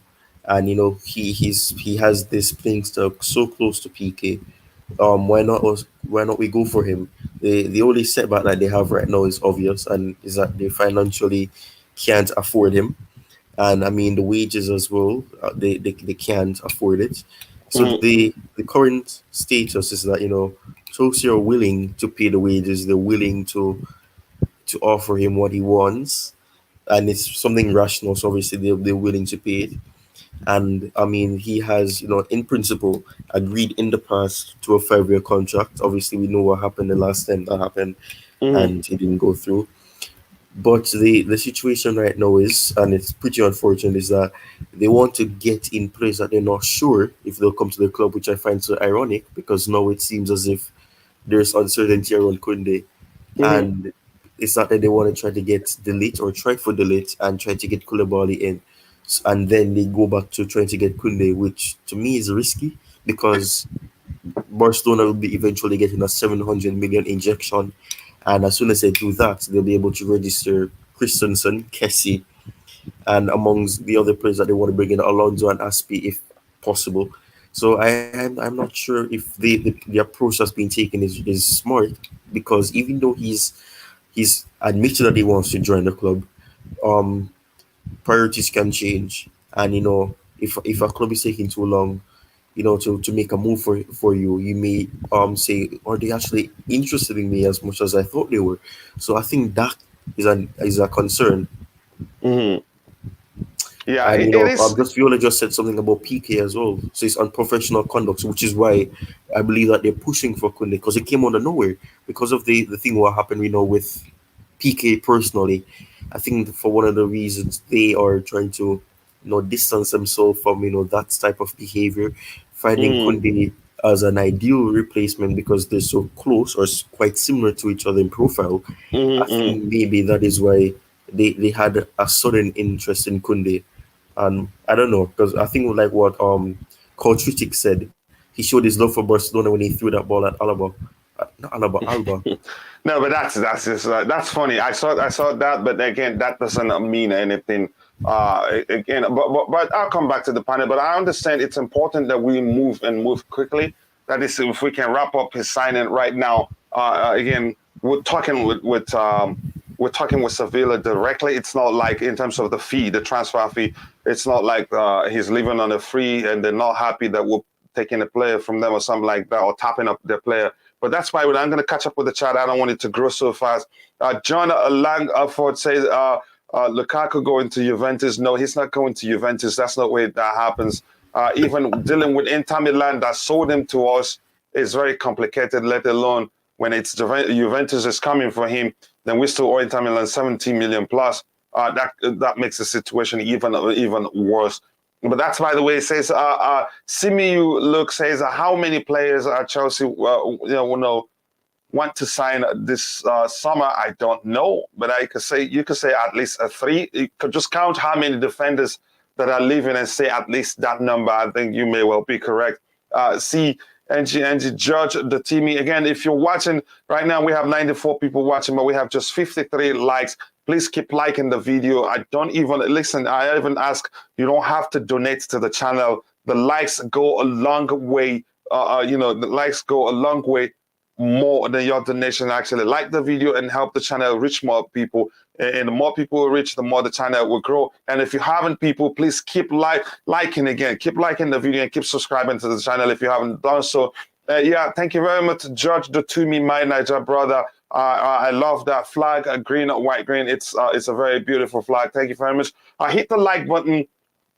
and he has this playing style so close to PK. Why not we go for him? The only setback that they have right now is obvious, and is that they financially can't afford him, and I mean the wages as well. They can't afford it. So mm, the current status is that Chelsea are willing to pay the wages. They're willing to offer him what he wants, and it's something rational. So obviously they're willing to pay it. And I mean, he has, in principle, agreed in the past to a 5-year contract. Obviously, we know what happened the last time that happened, mm, and he didn't go through. But the situation right now is, and it's pretty unfortunate, is that they want to get in place that they're not sure if they'll come to the club, which I find so ironic because now it seems as if there's uncertainty around Kunde, mm, and it's not that they want to try to get delete or try for delete and try to get Koulibaly in, and then they go back to trying to get Kunde, which to me is risky because Barcelona will be eventually getting a 700 million injection, and as soon as they do that, they'll be able to register Christensen, Kessie, and amongst the other players that they want to bring in, Alonso and Aspi if possible. So I'm not sure if the approach that's being taken is smart, because even though he's admitted that he wants to join the club, um priorities can change, and if a club is taking too long to make a move for you, you may say, are they actually interested in me as much as I thought they were? So I think that is a concern. mm. Yeah, And it is. just Viola just said something about PK as well. So it's unprofessional conduct, which is why I believe that they're pushing for Kunde, because it came out of nowhere because of the thing what happened, with PK personally. I think for one of the reasons they are trying to, distance themselves from that type of behavior. Finding Mm, Kunde as an ideal replacement because they're so close or quite similar to each other in profile. I Mm-hmm. think maybe that is why they had a sudden interest in Kounde. And I don't know, because I think like what Coach Ritic said, he showed his love for Barcelona when he threw that ball at Alaba. Not Alaba, Alba. No, but that's just that's funny. I saw that, but again, that doesn't mean anything. Again, but I'll come back to the panel. But I understand it's important that we move and move quickly. That is, if we can wrap up his signing right now. Again, we're talking with Sevilla directly. It's not like in terms of the fee, the transfer fee. It's not like he's living on a free and they're not happy that we're taking a player from them or something like that, or tapping up their player. But that's why I'm going to catch up with the chat. I don't want it to grow so fast. John Langford says Lukaku going to Juventus. No, he's not going to Juventus. That's not the way that happens. Even dealing with Inter Milan that sold him to us is very complicated, let alone when it's Juventus is coming for him, then we still owe Inter Milan 17 million plus. That makes the situation even worse. But that's, by the way, it says, Simiu Luke says, how many players are Chelsea want to sign this summer? I don't know, but you could say at least 3. You could just count how many defenders that are leaving and say at least that number. I think you may well be correct. Angie, Judge the team. Again, if you're watching right now, we have 94 people watching, but we have just 53 likes. Please keep liking the video. I even ask, you don't have to donate to the channel. The likes go a long way. The likes go a long way more than your donation. Actually, like the video and help the channel reach more people. And the more people reach, the more the channel will grow. And if you haven't, people, please keep liking again. Keep liking the video and keep subscribing to the channel if you haven't done so. Thank you very much, Judge the To Me, my Niger brother. I love that flag, green, white, green. It's a very beautiful flag. Thank you very much. Hit the like button,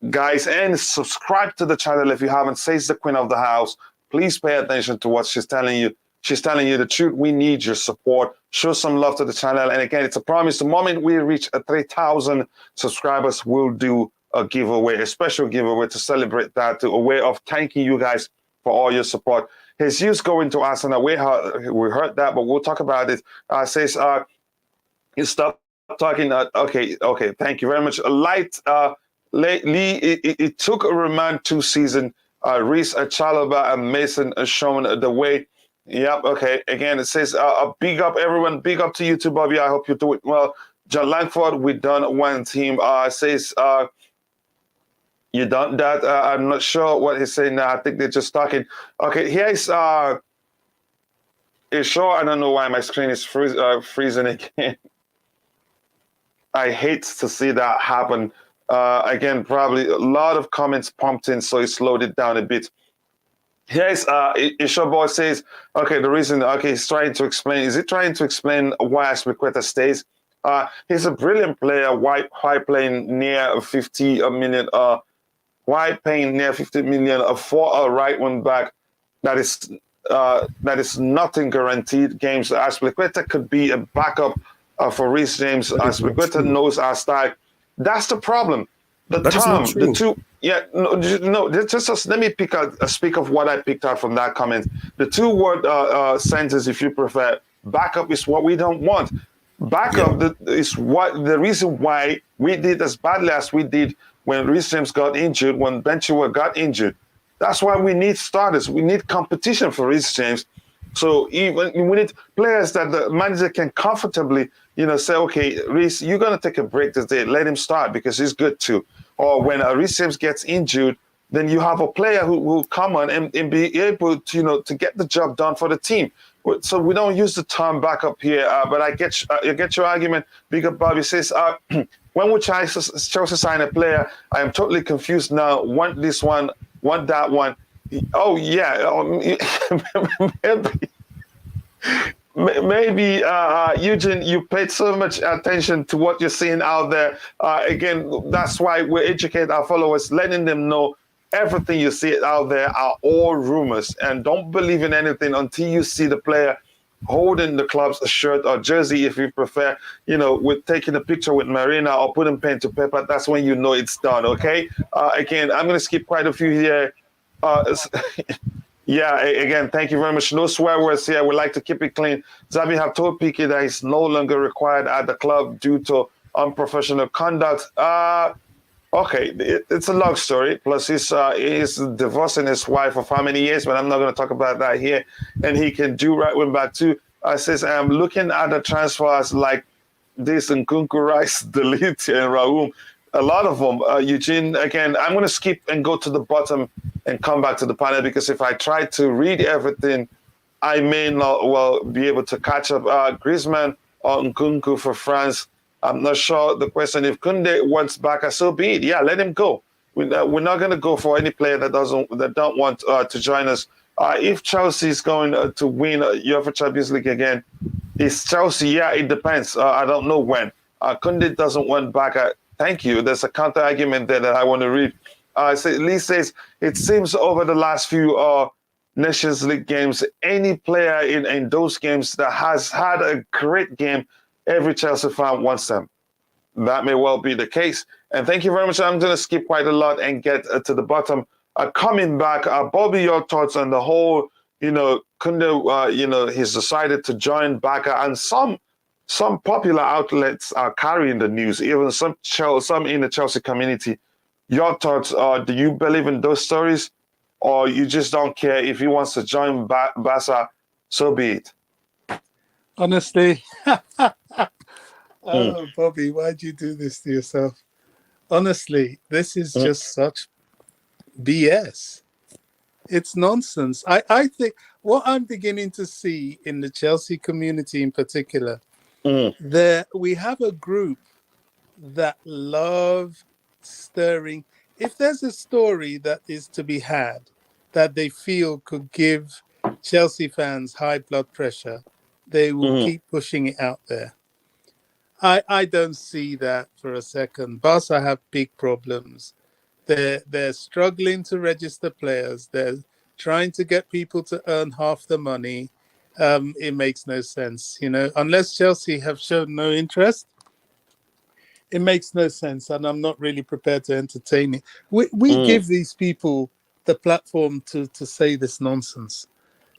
guys, and subscribe to the channel if you haven't. Says the Queen of the House. Please pay attention to what she's telling you. She's telling you the truth. We need your support. Show some love to the channel. And again, it's a promise. The moment we reach 3,000 subscribers, we'll do a giveaway, a special giveaway to celebrate that, a way of thanking you guys for all your support. Jesus going to Arsenal. We heard that, but we'll talk about it. Says, you stop talking. Okay. Thank you very much. Lee, it took a remand 2 seasons. Reece, Chalobah, and Mason are shown the way. Yep. Okay. Again, it says, big up everyone. Big up to you too, Bobby. I hope you do it well. John Langford, we done one team. Says, you done that? I'm not sure what he's saying now. I think they're just talking. Okay. Here's, sure. I don't know why my screen is freezing again. I hate to see that happen. Again, probably a lot of comments pumped in, so it slowed it down a bit. Here's Ishoboy says, okay, the reason, he's trying to explain. Is he trying to explain why Aspilicueta stays? He's a brilliant player, why playing near 50 million, why paying near 50 million for a right wing back that is nothing guaranteed games. Aspilicueta could be a backup for Reece James. Aspilicueta knows our style. That's the problem. Just let me speak of what I picked out from that comment. The 2-word sentence, if you prefer, backup is what we don't want. Backup is what the reason why we did as badly as we did when Reece James got injured, when Ben Chilwell got injured. That's why we need starters. We need competition for Reece James. So even we need players that the manager can comfortably, say, okay, Reece, you're going to take a break today. Let him start because he's good too. Or when Reece James gets injured, then you have a player who will come on and be able to, to get the job done for the team. So we don't use the term backup here, but I get your argument. Big up Bobby says, when we Chelsea sign a player, I am totally confused now. Want this one, want that one. Oh yeah, maybe Eugene, you paid so much attention to what you're seeing out there. Again, that's why we educate our followers, letting them know everything you see out there are all rumors, and don't believe in anything until you see the player holding the club's shirt or jersey, if you prefer, with taking a picture with Marina or putting pen to paper. That's when you know it's done. Okay. Again, I'm going to skip quite a few here. Yeah, again, thank you very much. No swear words here. We like to keep it clean. Zabi have told Piqué that he's no longer required at the club due to unprofessional conduct. Okay, it's a long story. Plus, he's divorcing his wife for how many years? But I'm not going to talk about that here. And he can do right wing back too. Says I'm looking at the transfers like this and Kunku Rice, Delete, and Raheem. A lot of them. Eugene, again, I'm going to skip and go to the bottom and come back to the panel because if I try to read everything, I may not well be able to catch up. Griezmann or Nkunku for France. I'm not sure the question. If Kounde wants Barca, so be it. Yeah, let him go. We're not going to go for any player that don't want to join us. If Chelsea is going to win UEFA Champions League again, is Chelsea? Yeah, it depends. I don't know when. Kounde doesn't want Barca. Thank you. There's a counter argument there that I want to read. Lee says it seems over the last few Nations League games, any player in those games that has had a great game, every Chelsea fan wants them. That may well be the case. And thank you very much. I'm going to skip quite a lot and get to the bottom. Coming back, Bobby, your thoughts on the whole, Kounde, he's decided to join Barca, and some popular outlets are carrying the news, even some in the Chelsea community. Your thoughts are, do you believe in those stories, or you just don't care? If he wants to join Barca, so be it. Honestly, oh, Bobby, why'd you do this to yourself? Honestly, this is just such BS. It's nonsense. I think what I'm beginning to see in the Chelsea community in particular, there we have a group that love stirring. If there's a story that is to be had that they feel could give Chelsea fans high blood pressure, they will keep pushing it out there. I don't see that for a second. Barca have big problems. They're struggling to register players. They're trying to get people to earn half the money. It makes no sense, unless Chelsea have shown no interest. It makes no sense, and I'm not really prepared to entertain it. We give these people the platform to say this nonsense.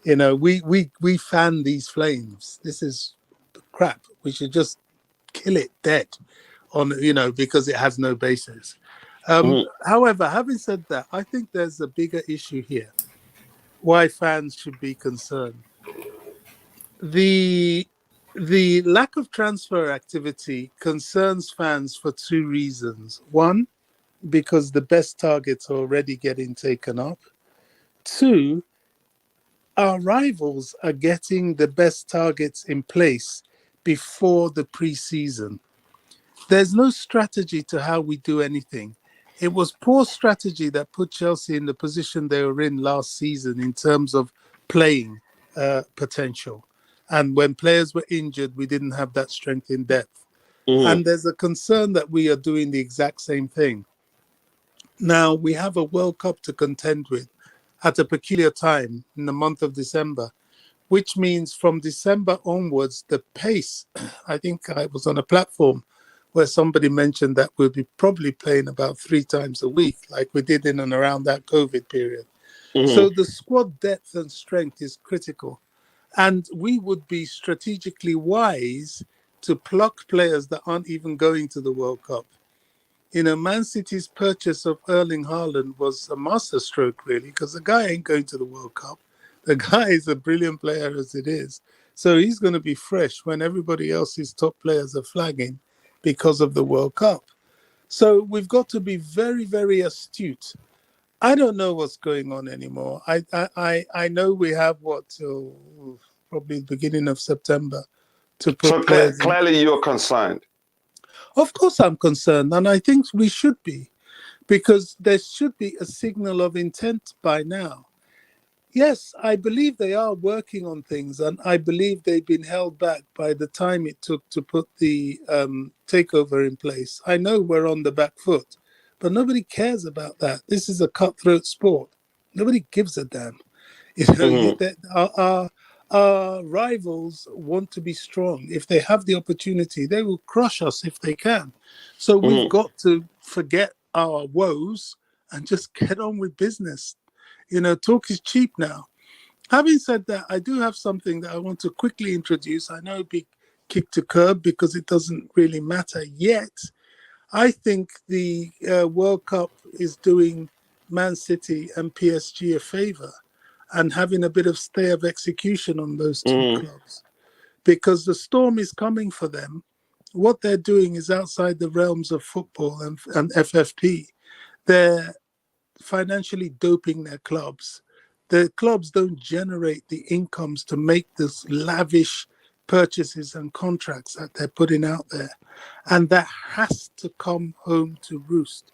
We fan these flames. This is crap. We should just kill it dead because it has no basis. However, having said that, I think there's a bigger issue here. Why fans should be concerned. The lack of transfer activity concerns fans for two reasons. One, because the best targets are already getting taken up. Two, our rivals are getting the best targets in place before the pre-season. There's no strategy to how we do anything. It was poor strategy that put Chelsea in the position they were in last season in terms of playing potential. And when players were injured, we didn't have that strength in depth. And there's a concern that we are doing the exact same thing. Now, we have a World Cup to contend with at a peculiar time in the month of December, which means from December onwards, the pace, I think I was on a platform where somebody mentioned that we'll be probably playing about 3 times a week, like we did in and around that COVID period. So the squad depth and strength is critical. And we would be strategically wise to pluck players that aren't even going to the World Cup. Man City's purchase of Erling Haaland was a masterstroke, really, because the guy ain't going to the World Cup. The guy is a brilliant player as it is. So he's going to be fresh when everybody else's top players are flagging because of the World Cup. So we've got to be very, very astute. I don't know what's going on anymore. I know we have till probably the beginning of September to put So players in. clearly you're concerned. Of course I'm concerned, and I think we should be, because there should be a signal of intent by now. Yes, I believe they are working on things, and I believe they've been held back by the time it took to put the takeover in place. I know we're on the back foot, but nobody cares about that. This is a cutthroat sport. Nobody gives a damn. Our rivals want to be strong. If they have the opportunity, they will crush us if they can. So we've got to forget our woes and just get on with business. Talk is cheap now. Having said that, I do have something that I want to quickly introduce. I know it'd be kicked to curb because it doesn't really matter yet. I think the World Cup is doing Man City and PSG a favour and having a bit of stay of execution on those two clubs because the storm is coming for them. What they're doing is outside the realms of football and FFP. They're financially doping their clubs. The clubs don't generate the incomes to make this lavish purchases and contracts that they're putting out there. And that has to come home to roost.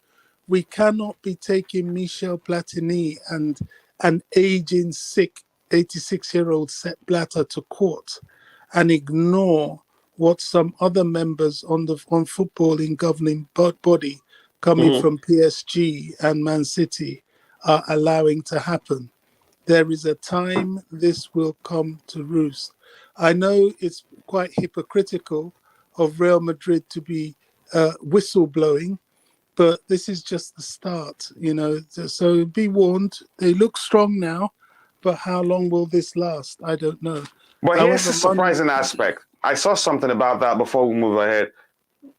We cannot be taking Michel Platini and an aging, sick 86-year-old Sepp Blatter to court and ignore what some other members on footballing governing body coming from PSG and Man City are allowing to happen. There is a time this will come to roost. I know it's quite hypocritical of Real Madrid to be whistleblowing, but this is just the start, you know. So be warned. They look strong now, but how long will this last? I don't know. But here's However, the surprising aspect. I saw something about that before we move ahead.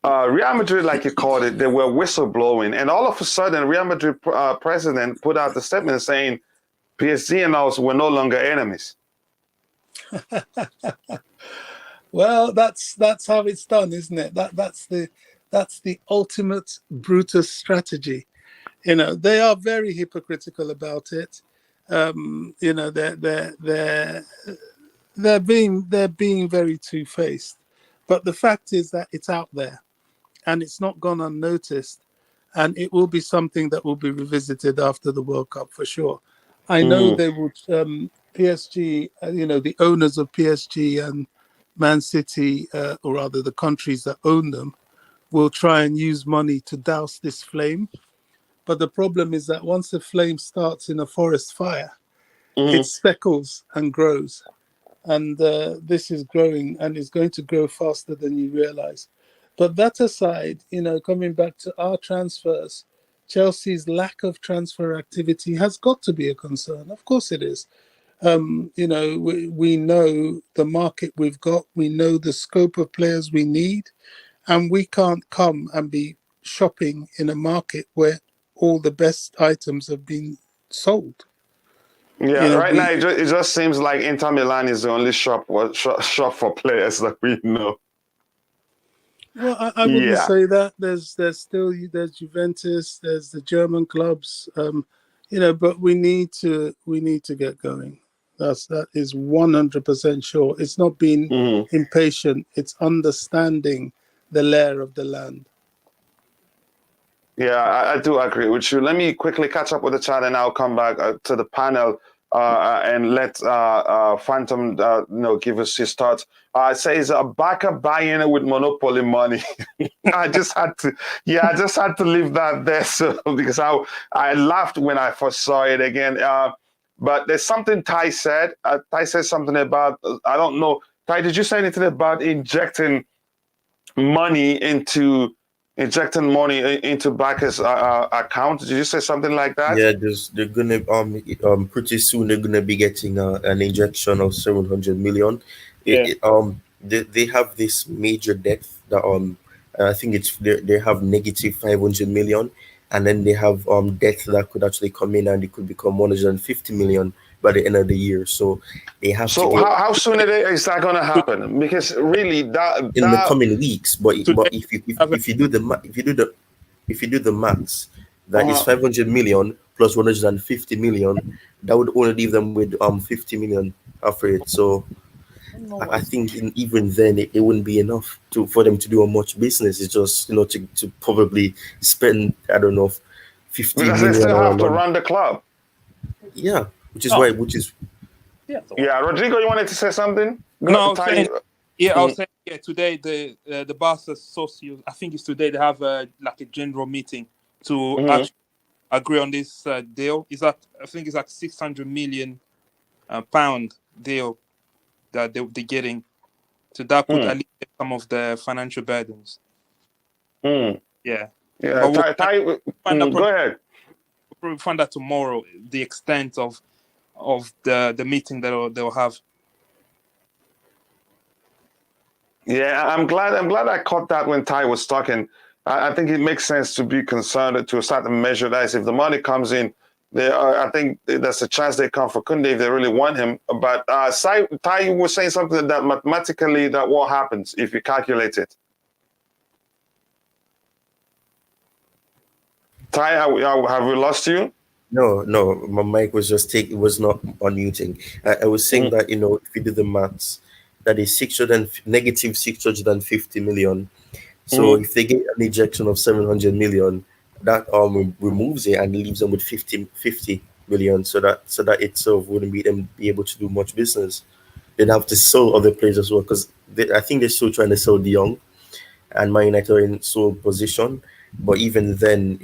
Real Madrid, like you called it, they were whistleblowing, and all of a sudden, Real Madrid president put out the statement saying PSG and us were no longer enemies. Well, that's how it's done, isn't it? That's the ultimate Brutus strategy. You know, they are very hypocritical about it. You know, they're being very two-faced. But the fact is that it's out there and it's not gone unnoticed, and it will be something that will be revisited after the World Cup for sure. I know they would PSG, you know, the owners of PSG and Man City, or rather the countries that own them, will try and use money to douse this flame. But the problem is that once the flame starts in a forest fire, it speckles and grows. And this is growing and is going to grow faster than you realize. But that aside, you know, coming back to our transfers, Chelsea's lack of transfer activity has got to be a concern. Of course it is. You know, we know the market we've got, we know the scope of players we need, and we can't come and be shopping in a market where all the best items have been sold. Yeah, You know, right now it just seems like Inter Milan is the only shop for players that we know. well, I wouldn't Yeah. say that. There's Juventus, there's the German clubs, you know, but we need to get going. That is 100% sure. It's not being impatient. It's understanding the layer of the land. Yeah, I do agree with you. Let me quickly catch up with the chat, and I'll come back to the panel and let Phantom, you know, give us his thoughts. It says Barca buying it with monopoly money. I just had to leave that there, so because I laughed when I first saw it again. But there's something Ty said. Ty said something about I don't know. Ty, did you say anything about injecting money into Barca's account? Did you say something like that? Yeah, they're gonna pretty soon they're gonna be getting an injection of 700 million. They have this major debt that I think they have negative 500 million, and then they have debt that could actually come in and it could become 150 million by the end of the year. So they have to So get how soon is that going to happen? Because really, in the coming weeks. But Today, if you do the maths, that is Uh-huh. 500 million plus 150 million. That would only leave them with 50 million after it. So I think even then it wouldn't be enough for them to do a much business. It's just to probably spend, I don't know, 50 Because they million still or have to run the club. yeah, which is Oh. why which is Yeah, Rodrigo, you wanted to say something? No, I was Ty, saying, I was saying, today the Barca socios, I think it's today, they have like a general meeting to actually agree on this deal. I think it's like 600 million pound deal that they're getting. So that could alleviate some of the financial burdens. Yeah. Yeah, But Ty, find out go ahead. we'll find out tomorrow the extent of the meeting that they'll have. Yeah, I'm glad I caught that when Ty was talking. I think it makes sense to be concerned to start to measure that. If the money comes in, I think there's a chance they come for Kounde if they really want him. But Ty was saying something that mathematically that what happens if you calculate it. Ty, have we lost you? No, my mic was it was not unmuting. I was saying that, if you do the maths, that is negative 650 million. So if they get an ejection of 700 million, that removes it and leaves them with 50 million. So that itself wouldn't be able to do much business. They'd have to sell other players as well, because I think they're still trying to sell De Jong, and Man United are in sole position. But even then,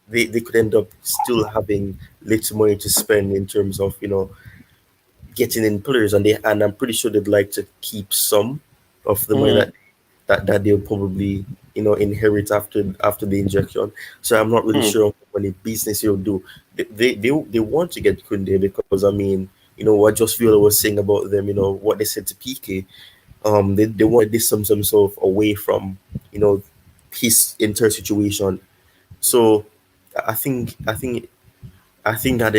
they could end up still having little money to spend in terms of getting in players, and I'm pretty sure they'd like to keep some of the money that they'll probably inherit after the injection. So I'm not really sure what any business he'll do. They want to get Kounde because what Just Viola was saying about them, what they said to PK, they want to distance themselves away from his entire situation. So I think at the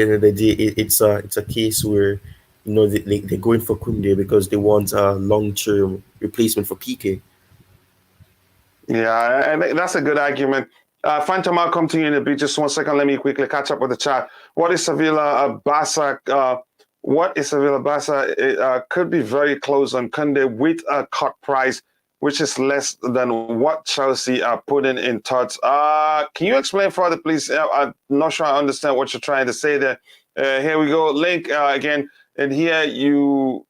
end of the day, it's a case where they're going for Kounde because they want a long-term replacement for PK. Yeah, I think that's a good argument. Phantom, I'll come to you in a bit. Just 1 second. Let me quickly catch up with the chat. What is Sevilla Barca? What is Sevilla Barca? It could be very close on Kounde with a cut price, which is less than what Chelsea are putting in Todd's. Can you explain further, please? I'm not sure I understand what you're trying to say there. Here we go. Link again. And here you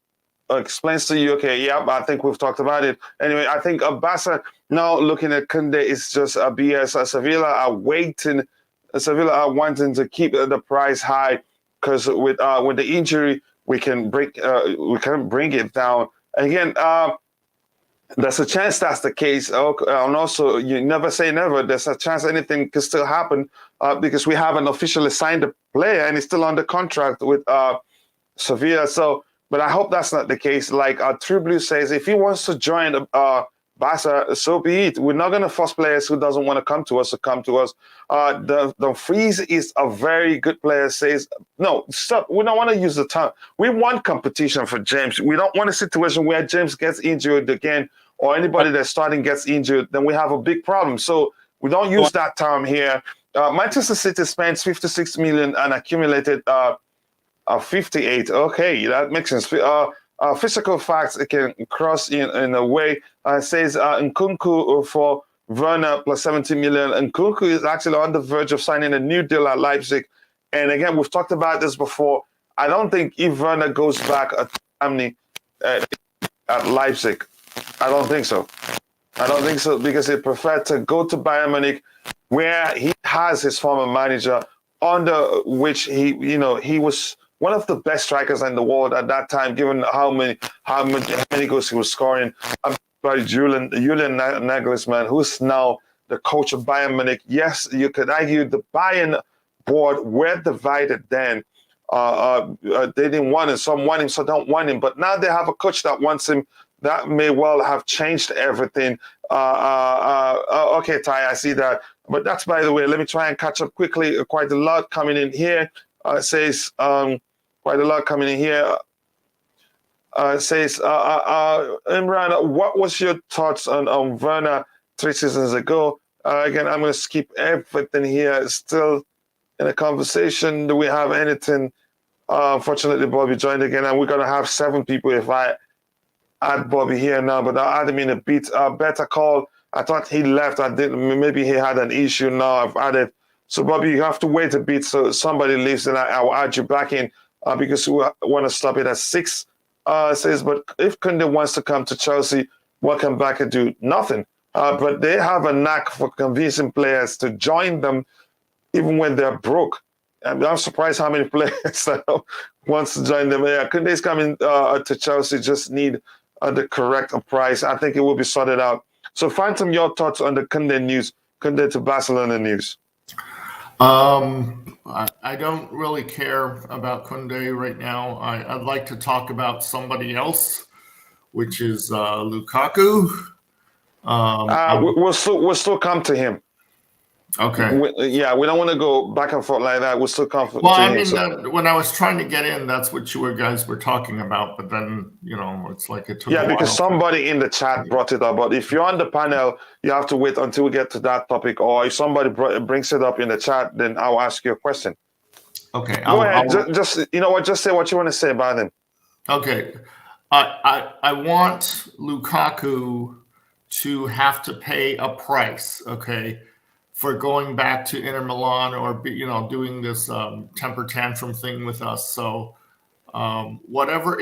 explains to you, okay, yeah, I think we've talked about it. Anyway, I think Barca now looking at Kounde is just a BS. Sevilla are wanting to keep the price high because with the injury, we can bring it down. Again, there's a chance that's the case. And also, you never say never. There's a chance anything could still happen because we haven't officially signed the player and he's still under contract with Sevilla. So, but I hope that's not the case. Like True Blue says, if he wants to join Barca, so be it. We're not going to force players who doesn't want to come to us to come to us. Dumfries is a very good player. Says no, stop. We don't want to use the term. We want competition for James. We don't want a situation where James gets injured again, or anybody that's starting gets injured. Then we have a big problem. So we don't use that term here. Manchester City spends 56 million and accumulated 58. Okay, that makes sense. Physical facts it can cross in a way. Says Nkunku for Werner plus 70 million. Nkunku is actually on the verge of signing a new deal at Leipzig. And again, we've talked about this before. I don't think if Werner goes back at Germany at Leipzig, I don't think so. I don't think so because he preferred to go to Bayern Munich, where he has his former manager, under which he was one of the best strikers in the world at that time, given how many goals he was scoring. I'm by Julian Nagelsmann, who's now the coach of Bayern Munich. Yes, you could argue the Bayern board were divided then. They didn't want him. Some want him, some don't want him. But now they have a coach that wants him. That may well have changed everything. Okay, Ty, I see that. But that's, by the way, let me try and catch up quickly. Quite a lot coming in here. Says quite a lot coming in here. Says Imran, what was your thoughts on Werner 3 seasons ago? Again, I'm going to skip everything here. Still in a conversation. Do we have anything? Unfortunately, Bobby joined again, and we're going to have 7 people if I add Bobby here now, but I'll add him in a bit. Better call. I thought he left. I didn't. Maybe he had an issue. Now I've added. So, Bobby, you have to wait a bit so somebody leaves, and I'll add you back in because we want to stop it at 6. Says, but if Kounde wants to come to Chelsea, what can Barca do? Nothing. But they have a knack for convincing players to join them even when they're broke. And I'm surprised how many players wants to join them. Yeah, Kounde's coming to Chelsea, just need the correct price. I think it will be sorted out. So, Phantom, your thoughts on the Kounde news, Kounde to Barcelona news. I don't really care about Kounde right now. I'd like to talk about somebody else, which is Lukaku. We'll still come to him. Okay. We don't want to go back and forth like that. We'll still come to Well, I him. mean, when I was trying to get in, that's what you guys were talking about. But then, it's like it took a while. Because somebody in the chat brought it up. But if you're on the panel, you have to wait until we get to that topic. Or if somebody brings it up in the chat, then I'll ask you a question. Okay. Go ahead. Just you know what? Just say what you want to say about him. Okay. I want Lukaku to have to pay a price, okay, for going back to Inter Milan or doing this temper tantrum thing with us. So whatever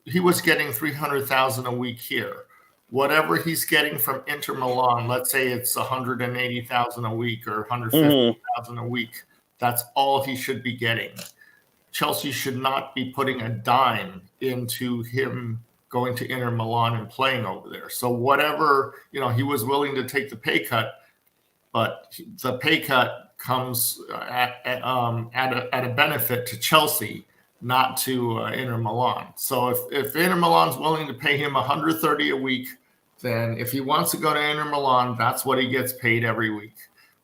he was getting 300,000 a week here. Whatever he's getting from Inter Milan, let's say it's 180,000 a week or 150,000 a week. That's all he should be getting. Chelsea should not be putting a dime into him going to Inter Milan and playing over there. So whatever, he was willing to take the pay cut, but the pay cut comes at a benefit to Chelsea, not to Inter Milan. So if Inter Milan's willing to pay him 130 a week, then if he wants to go to Inter Milan, that's what he gets paid every week,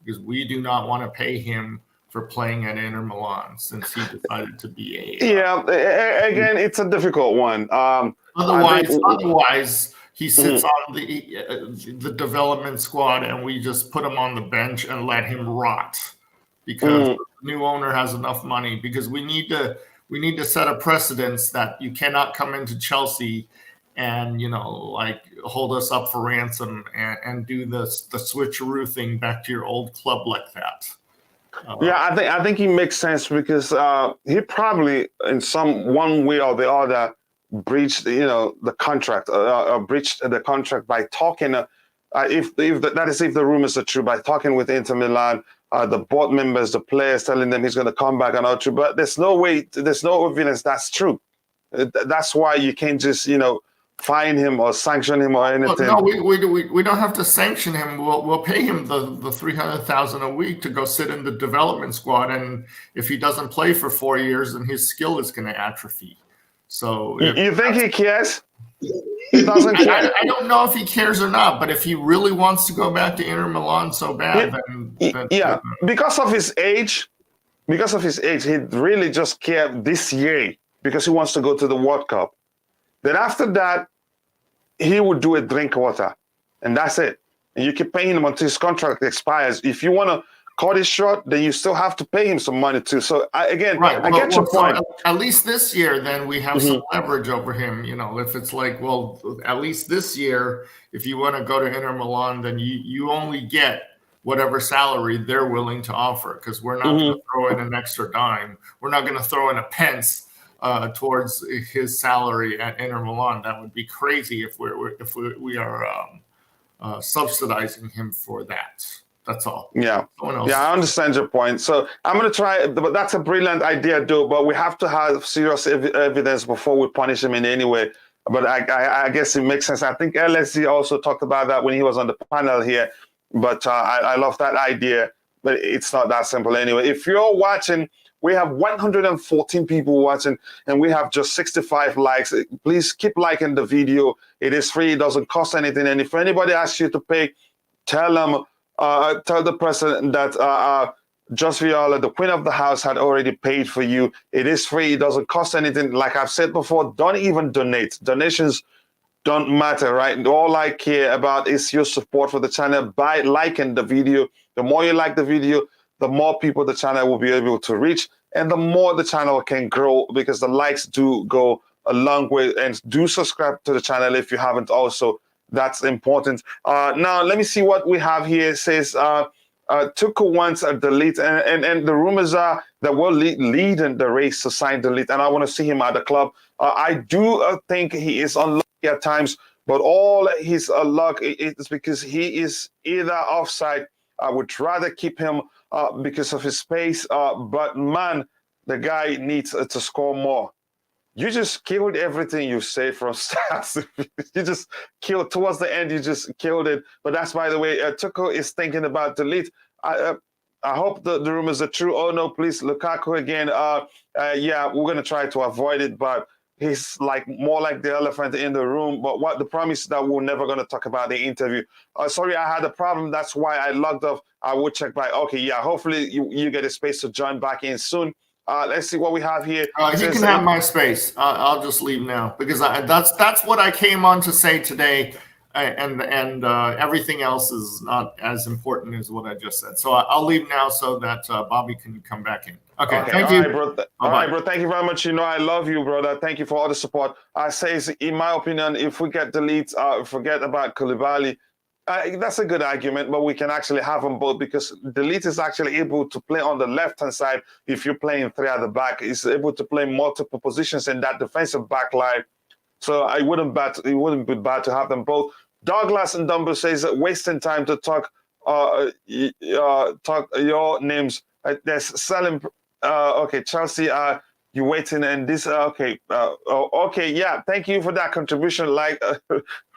because we do not want to pay him for playing at Inter Milan since he decided to be again, it's a difficult one. Otherwise, he sits on the development squad, and we just put him on the bench and let him rot because the new owner has enough money. Because we need to set a precedence that you cannot come into Chelsea and hold us up for ransom and do the switcheroo thing back to your old club like that. I think he makes sense because he probably in one way or the other breached the contract, breached the contract by talking. If the rumors are true, by talking with Inter Milan, the board members, the players, telling them he's going to come back and all true. But there's no evidence that's true. That's why you can't just fine him or sanction him or anything. No, we don't have to sanction him. We'll pay him the 300,000 a week to go sit in the development squad, and if he doesn't play for 4 years, then his skill is going to atrophy. So you think he cares? He doesn't care. I don't know if he cares or not, but if he really wants to go back to Inter Milan so bad, then because of his age, he'd really just care this year because he wants to go to the World Cup. Then after that, he would do a drink water, and that's it. And you keep paying him until his contract expires. If you want to cut it short, then you still have to pay him some money too. So I get your point. At least this year, then we have some leverage over him. If it's like, well, at least this year, if you want to go to Inter Milan, then you only get whatever salary they're willing to offer, because we're not going to throw in an extra dime. We're not going to throw in a pence towards his salary at Inter Milan. That would be crazy if we are subsidizing him for that. That's all. Yeah, I understand your point. So I'm going to try, but that's a brilliant idea, though. But we have to have serious evidence before we punish him in any way. But I guess it makes sense. I think LSD also talked about that when he was on the panel here. But I love that idea. But it's not that simple anyway. If you're watching, we have 114 people watching, and we have just 65 likes. Please keep liking the video. It is free. It doesn't cost anything. And if anybody asks you to pay, tell them. Tell the person that Just Viola, the queen of the house, had already paid for you. It is free. It doesn't cost anything. Like I've said before, don't even donate. Donations don't matter, right? All I care about is your support for the channel by liking the video. The more you like the video, the more people the channel will be able to reach, and the more the channel can grow, because the likes do go a long way. And do subscribe to the channel if you haven't also. That's important. Now, let me see what we have here. It says Tuchel wants a Ligt, and the rumors are that we're leading the race to sign Ligt, and I want to see him at the club. I do think he is unlucky at times, but all his luck is because he is either offside. I would rather keep him because of his pace, but man, the guy needs to score more. You just killed everything you say from stats. You just killed towards the end. You just killed it. But that's, by the way, Tuchel is thinking about Ligt. I I hope the rumors are true. Oh no, please, Lukaku again. Yeah, we're gonna try to avoid it, but he's like more like the elephant in the room. But what the promise is that we're never gonna talk about the interview. Sorry, I had a problem. That's why I logged off. I will check back. Okay, yeah. Hopefully you get a space to join back in soon. Let's see what we have here. You can have my space. I'll just leave now because that's what I came on to say today, and everything else is not as important as what I just said. So I'll leave now so that Bobby can come back in. Okay, thank you. All right, bro. All right, bro. Thank you very much. You know, I love you, brother. Thank you for all the support. I say, in my opinion, if we get the leads, forget about Koulibaly. That's a good argument, but we can actually have them both because the lead is actually able to play on the left-hand side. If you're playing three at the back, he's able to play multiple positions in that defensive back line. So it wouldn't be bad to have them both. Douglas and Dumbo says wasting time to talk your names. There's selling. Okay, Chelsea. You waiting and this. Okay. Okay. Yeah. Thank you for that contribution. Like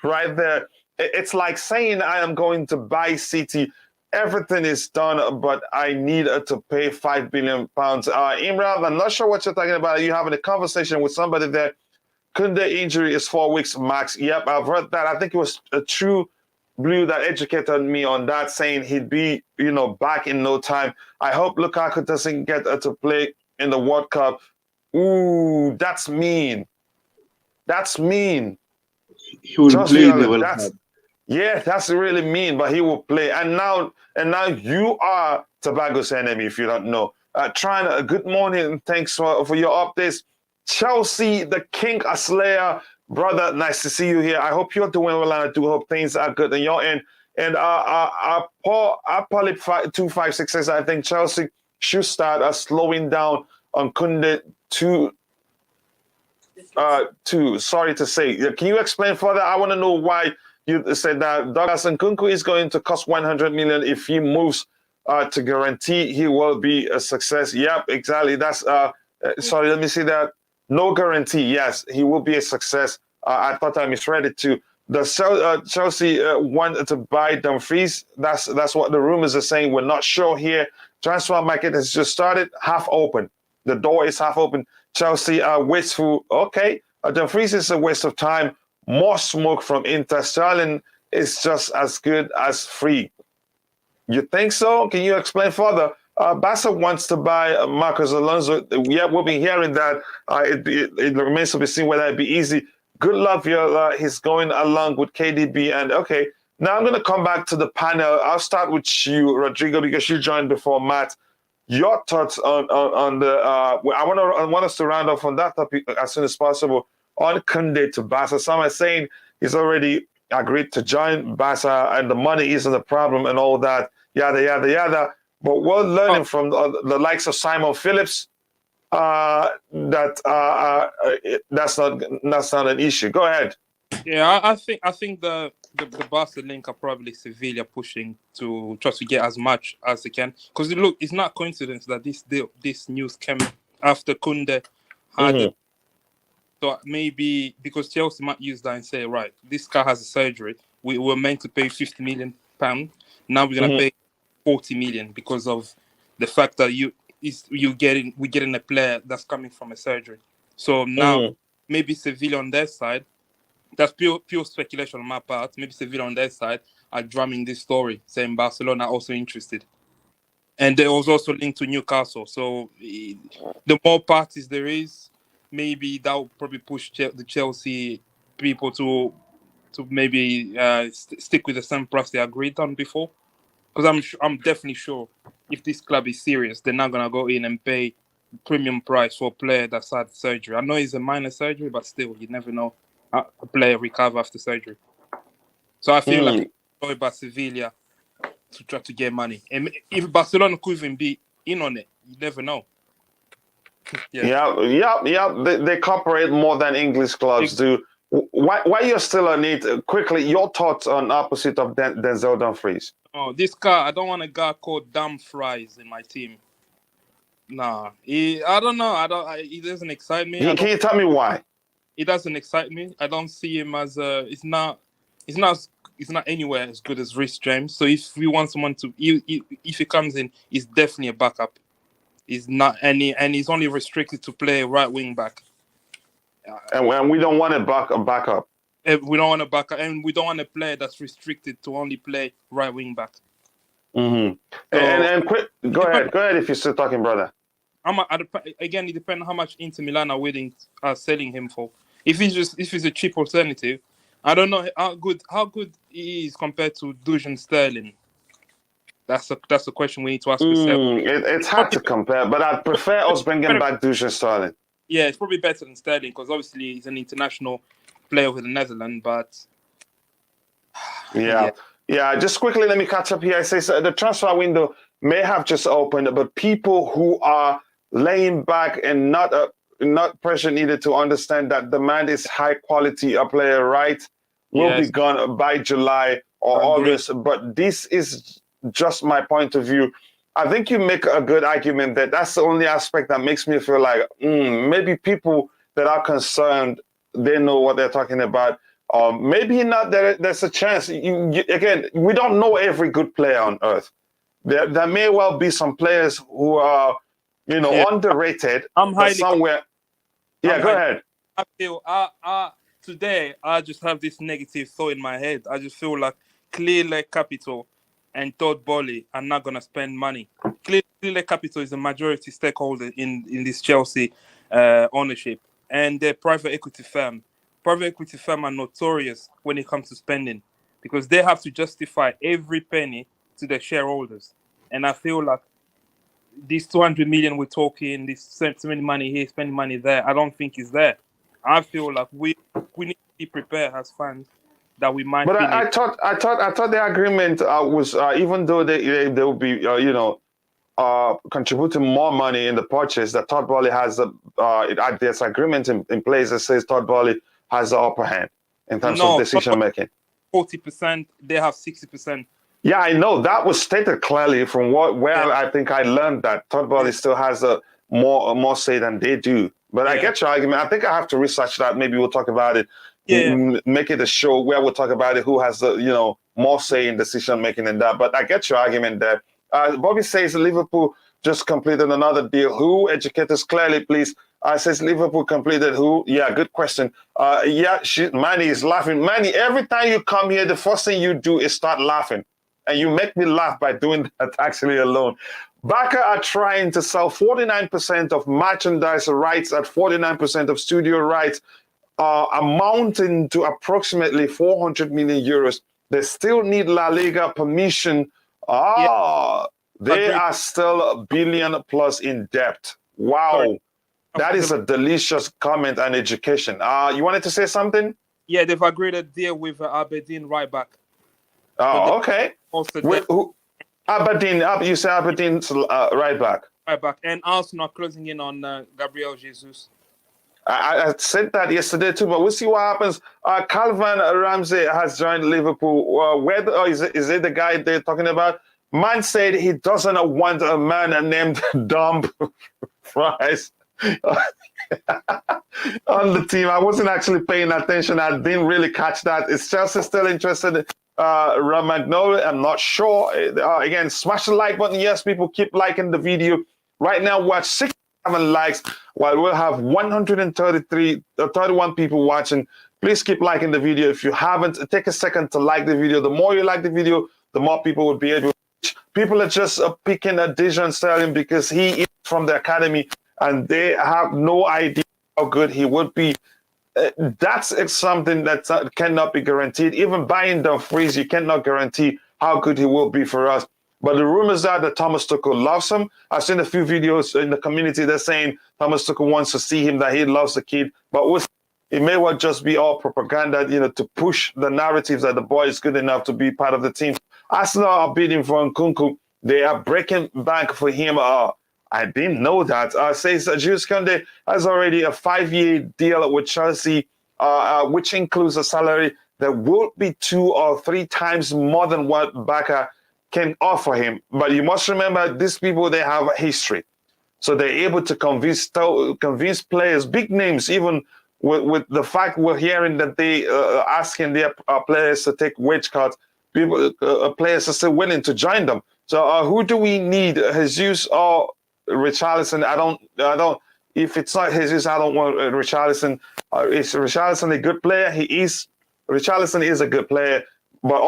right there. It's like saying I am going to buy City. Everything is done, but I need to pay £5 billion. Imran, I'm not sure what you're talking about. Are you having a conversation with somebody there? Kounde injury is 4 weeks max. Yep, I've heard that. I think it was a True Blue that educated me on that, saying he'd be, back in no time. I hope Lukaku doesn't get to play in the World Cup. Ooh, that's mean. That's mean. He will play in the World Cup. Yeah, that's really mean, but he will play. And now you are Tobago's enemy, if you don't know. Good morning and thanks for your updates. Chelsea, the King Slayer, brother, nice to see you here. I hope you're doing well, and I do hope things are good on your end. And Paul 2566 says, I think Chelsea should start slowing down on Kounde too. Sorry to say. Can you explain further? I want to know why you said that Douglas Nkunku is going to cost 100 million if he moves to guarantee he will be a success. Yep, exactly. That's sorry, let me see that. No guarantee. Yes, he will be a success. I thought I misread it too. The Chelsea wanted to buy Dumfries. That's what the rumors are saying. We're not sure here. Transfer market has just started, half open. The door is half open. Chelsea wasteful. Okay, Dumfries is a waste of time. More smoke from Inter. Sterling is just as good as free. You think so? Can you explain further? Barca wants to buy Marcos Alonso. Yeah, we've been hearing that. It remains to be seen whether it'd be easy. Good luck, Viola. He's going along with KDB. And okay, now I'm going to come back to the panel. I'll start with you, Rodrigo, because you joined before Matt. Your thoughts on the I want us to round off on that topic as soon as possible on Kounde to Barca. Some are saying he's already agreed to join Barca and the money isn't a problem and all that, yada yada yada. But we're learning from the likes of Simon Phillips that's not an issue. Go ahead. Yeah, I think the Barca link are probably Sevilla pushing to try to get as much as they can. Because look, it's not coincidence that this news came after Kounde had. So maybe because Chelsea might use that and say, right, this guy has a surgery. We were meant to pay £50 million. Now we're gonna pay 40 million because of the fact that we're getting a player that's coming from a surgery. So now maybe Sevilla on their side. That's pure speculation on my part. Maybe Sevilla on their side are drumming this story, saying Barcelona are also interested. And they was also linked to Newcastle. So the more parties there is, maybe that will probably push the Chelsea people to maybe stick with the same price they agreed on before. Because I'm definitely sure if this club is serious, they're not going to go in and pay premium price for a player that's had surgery. I know it's a minor surgery, but still, you never know a player recover after surgery. So I feel like it's by Sevilla to try to get money. And if Barcelona could even be in on it, you never know. Yeah. They cooperate more than English clubs do. Why you're still on it? Quickly, your thoughts on opposite of Denzel Dumfries. Oh, this guy, I don't want a guy called Dumfries in my team. Nah, I don't know. He doesn't excite me. Can you tell me why? It doesn't excite me. I don't see him as it's not anywhere as good as Rhys James. So if we want someone to, if he comes in, he's definitely a backup. He's not any, and he's only restricted to play right wing back. And we don't want a backup. We don't want a backup, and we don't want a player that's restricted to only play right wing back. Mm-hmm. And quick, go ahead if you're still talking, brother. Again, it depends how much Inter Milan are selling him for. If he's a cheap alternative, I don't know how good he is compared to Dujan Sterling. That's a question we need to ask ourselves. It's hard to compare, but I'd prefer us bringing back Dujan Sterling. Yeah, it's probably better than Sterling because obviously he's an international player with the Netherlands. But yeah. Just quickly, let me catch up here. I say so the transfer window may have just opened, but people who are laying back and not pressure needed to understand that demand is high quality. A player, right, will be gone by July or August. But this is just my point of view. I think you make a good argument that that's the only aspect that makes me feel like maybe people that are concerned, they know what they're talking about. Maybe not. There's a chance. Again, we don't know every good player on earth. There may well be some players who are, underrated. I'm highly somewhere. Yeah, go ahead. I feel today I just have this negative thought in my head. I just feel like Clearlake Capital and Todd Boehly are not going to spend money. Clearlake Capital is a majority stakeholder in this Chelsea ownership, and they're private equity firm. Private equity firms are notorious when it comes to spending because they have to justify every penny to their shareholders. And I feel like this 200 million we're talking, this spending money here, spending money there, I don't think is there. I feel like we need to be prepared as fans that we might. But I thought the agreement was even though they will be contributing more money in the purchase, that Todd Boehly has there's agreement in place that says Todd Boehly has the upper hand in terms of decision making. 40%, they have 60%. Yeah, I know that was stated clearly from I think I learned that Todd Boehly still has a more say than they do. But I get your argument. I think I have to research that. Maybe we'll talk about it. Make it a show where we'll talk about it. Who has the more say in decision making than that? But I get your argument there. Bobby says Liverpool just completed another deal. Who? Educate us clearly, please. Says Liverpool completed who? Yeah, good question. Manny is laughing. Manny, every time you come here, the first thing you do is start laughing. And you make me laugh by doing that actually alone. Barca are trying to sell 49% of merchandise rights at 49% of studio rights, amounting to approximately 400 million euros. They still need La Liga permission. They are still $1 billion plus in debt. Wow. Sorry. That is a delicious comment and education. You wanted to say something? Yeah, they've agreed a deal with Aberdeen right back. Oh, okay. Who? Aberdeen, you say Aberdeen's right back. Right back. And Arsenal closing in on Gabriel Jesus. I said that yesterday too, but we'll see what happens. Calvin Ramsey has joined Liverpool. Is it the guy they're talking about? Man said he doesn't want a man named Dumfries on the team. I wasn't actually paying attention. I didn't really catch that. Is Chelsea still interested in Romelu? I'm not sure. Again, smash the like button. Yes, people keep liking the video. Right now, we're at 67 likes, while we'll have 131 people watching. Please keep liking the video. If you haven't, take a second to like the video. The more you like the video, the more people will be able to reach. People are just picking a Dejan Sterling because he is from the academy and they have no idea how good he would be. That's something that cannot be guaranteed. Even buying Dumfries, you cannot guarantee how good he will be for us. But the rumors are that Thomas Tuchel loves him. I've seen a few videos in the community that saying Thomas Tuchel wants to see him, that he loves the kid. But it may well just be all propaganda, to push the narratives that the boy is good enough to be part of the team. Arsenal are bidding for Nkunku. They are breaking bank for him. I didn't know that. Says Jules Kounde has already a 5-year deal with Chelsea, which includes a salary that will be 2 or 3 times more than what Barca can offer him. But you must remember, these people, they have a history. So they're able to convince players, big names, even with the fact we're hearing that they asking their players to take wage cuts, people players are still willing to join them. So who do we need? Jesus or Richarlison? I don't. If it's not Jesus, I don't want Richarlison. Is Richarlison a good player? He is. Richarlison is a good player, but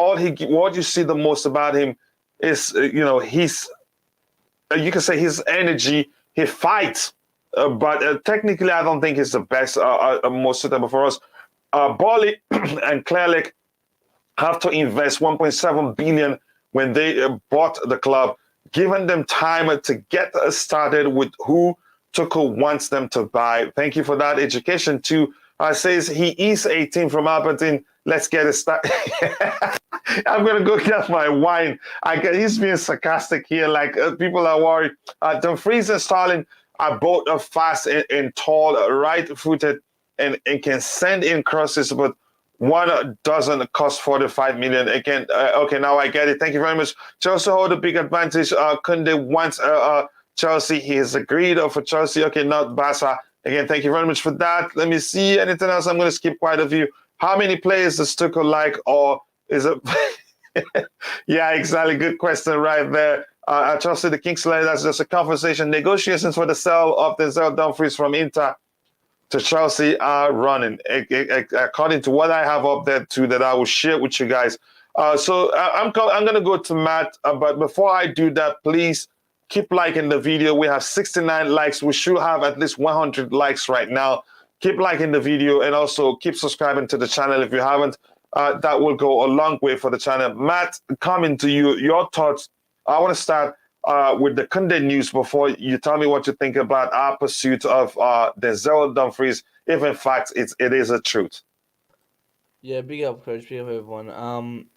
what you see the most about him is he's you can say his energy. He fights, but technically, I don't think he's the best, most suitable for us. Boehly and Ligt have to invest 1.7 billion when they bought the club, giving them time to get started with who Tuchel wants them to buy. Thank you for that education too. Says he is 18 from Albertine. Let's get it started. I'm gonna go get my wine. He's being sarcastic here. Like people are worried. Dumfries and Sterling are both fast and tall, right-footed, and can send in crosses, but one doesn't cost 45 million. Again, okay, now I get it. Thank you very much. Chelsea hold a big advantage. Kounde wants Chelsea. He has agreed for Chelsea. Okay, not Barca. Again, thank you very much for that. Let me see anything else. I'm going to skip quite a few. How many players does Tuchel like, or is it? Yeah, exactly. Good question right there. Chelsea, the Kingslayer, that's just a conversation. Negotiations for the sale of Denzel Dumfries from Inter to Chelsea are running, according to what I have up there too, that I will share with you guys. So I'm going to go to Matt, but before I do that, please keep liking the video. We have 69 likes. We should have at least 100 likes right now. Keep liking the video and also keep subscribing to the channel if you haven't. That will go a long way for the channel. Matt, coming to you, your thoughts. I want to start with the Kounde news before you tell me what you think about our pursuit of Denzel Dumfries, if in fact it is a truth. Yeah, big up, coach. Big up, everyone.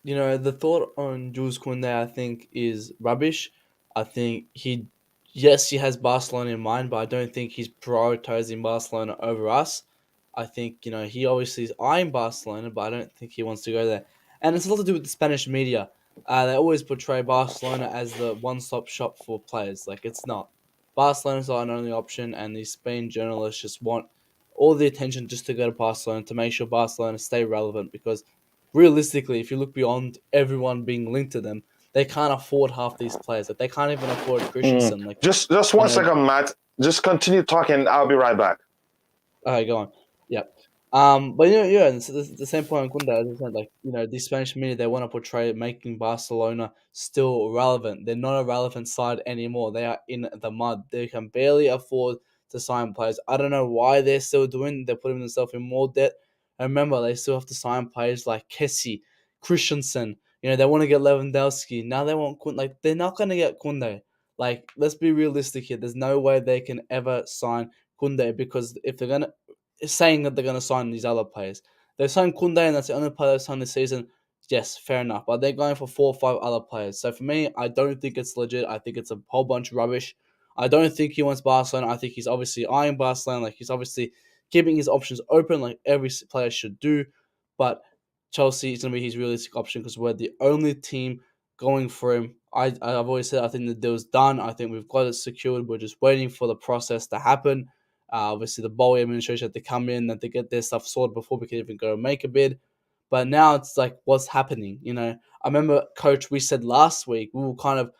The thought on Jules Kounde, I think, is rubbish. I think he has Barcelona in mind, but I don't think he's prioritizing Barcelona over us. I think, he obviously is eyeing Barcelona, but I don't think he wants to go there. And it's a lot to do with the Spanish media. They always portray Barcelona as the one-stop shop for players. Like, it's not. Barcelona's not an only option, and these Spain journalists just want all the attention just to go to Barcelona to make sure Barcelona stay relevant, because realistically, if you look beyond everyone being linked to them, they can't afford half these players. Like, they can't even afford Christensen. Like, just 1 second, Matt. Just continue talking. I'll be right back. Okay, go on. Yep. But it's the same point on Kounde. As I said, like, the Spanish media, they want to portray making Barcelona still relevant. They're not a relevant side anymore. They are in the mud. They can barely afford to sign players. I don't know why they're still doing. They're putting themselves in more debt. And remember, they still have to sign players like Kessie, Christensen. They want to get Lewandowski. Now they want Kounde. Like, they're not going to get Kounde. Like, let's be realistic here. There's no way they can ever sign Kounde, because if they're gonna saying that they're gonna sign these other players, they signed Kounde and that's the only player they signed this season. Yes, fair enough, but they're going for 4 or 5 other players. So for me, I don't think it's legit. I think it's a whole bunch of rubbish. I don't think he wants Barcelona. I think he's obviously eyeing Barcelona. Like, he's obviously keeping his options open, like every player should do. But Chelsea is gonna be his realistic option, because we're the only team going for him. I've always said I think the deal's done. I think we've got it secured. We're just waiting for the process to happen. Obviously, the Boehly administration had to come in and to get their stuff sorted before we could even go and make a bid. But now it's like, what's happening? I remember, Coach, we said last week we were kind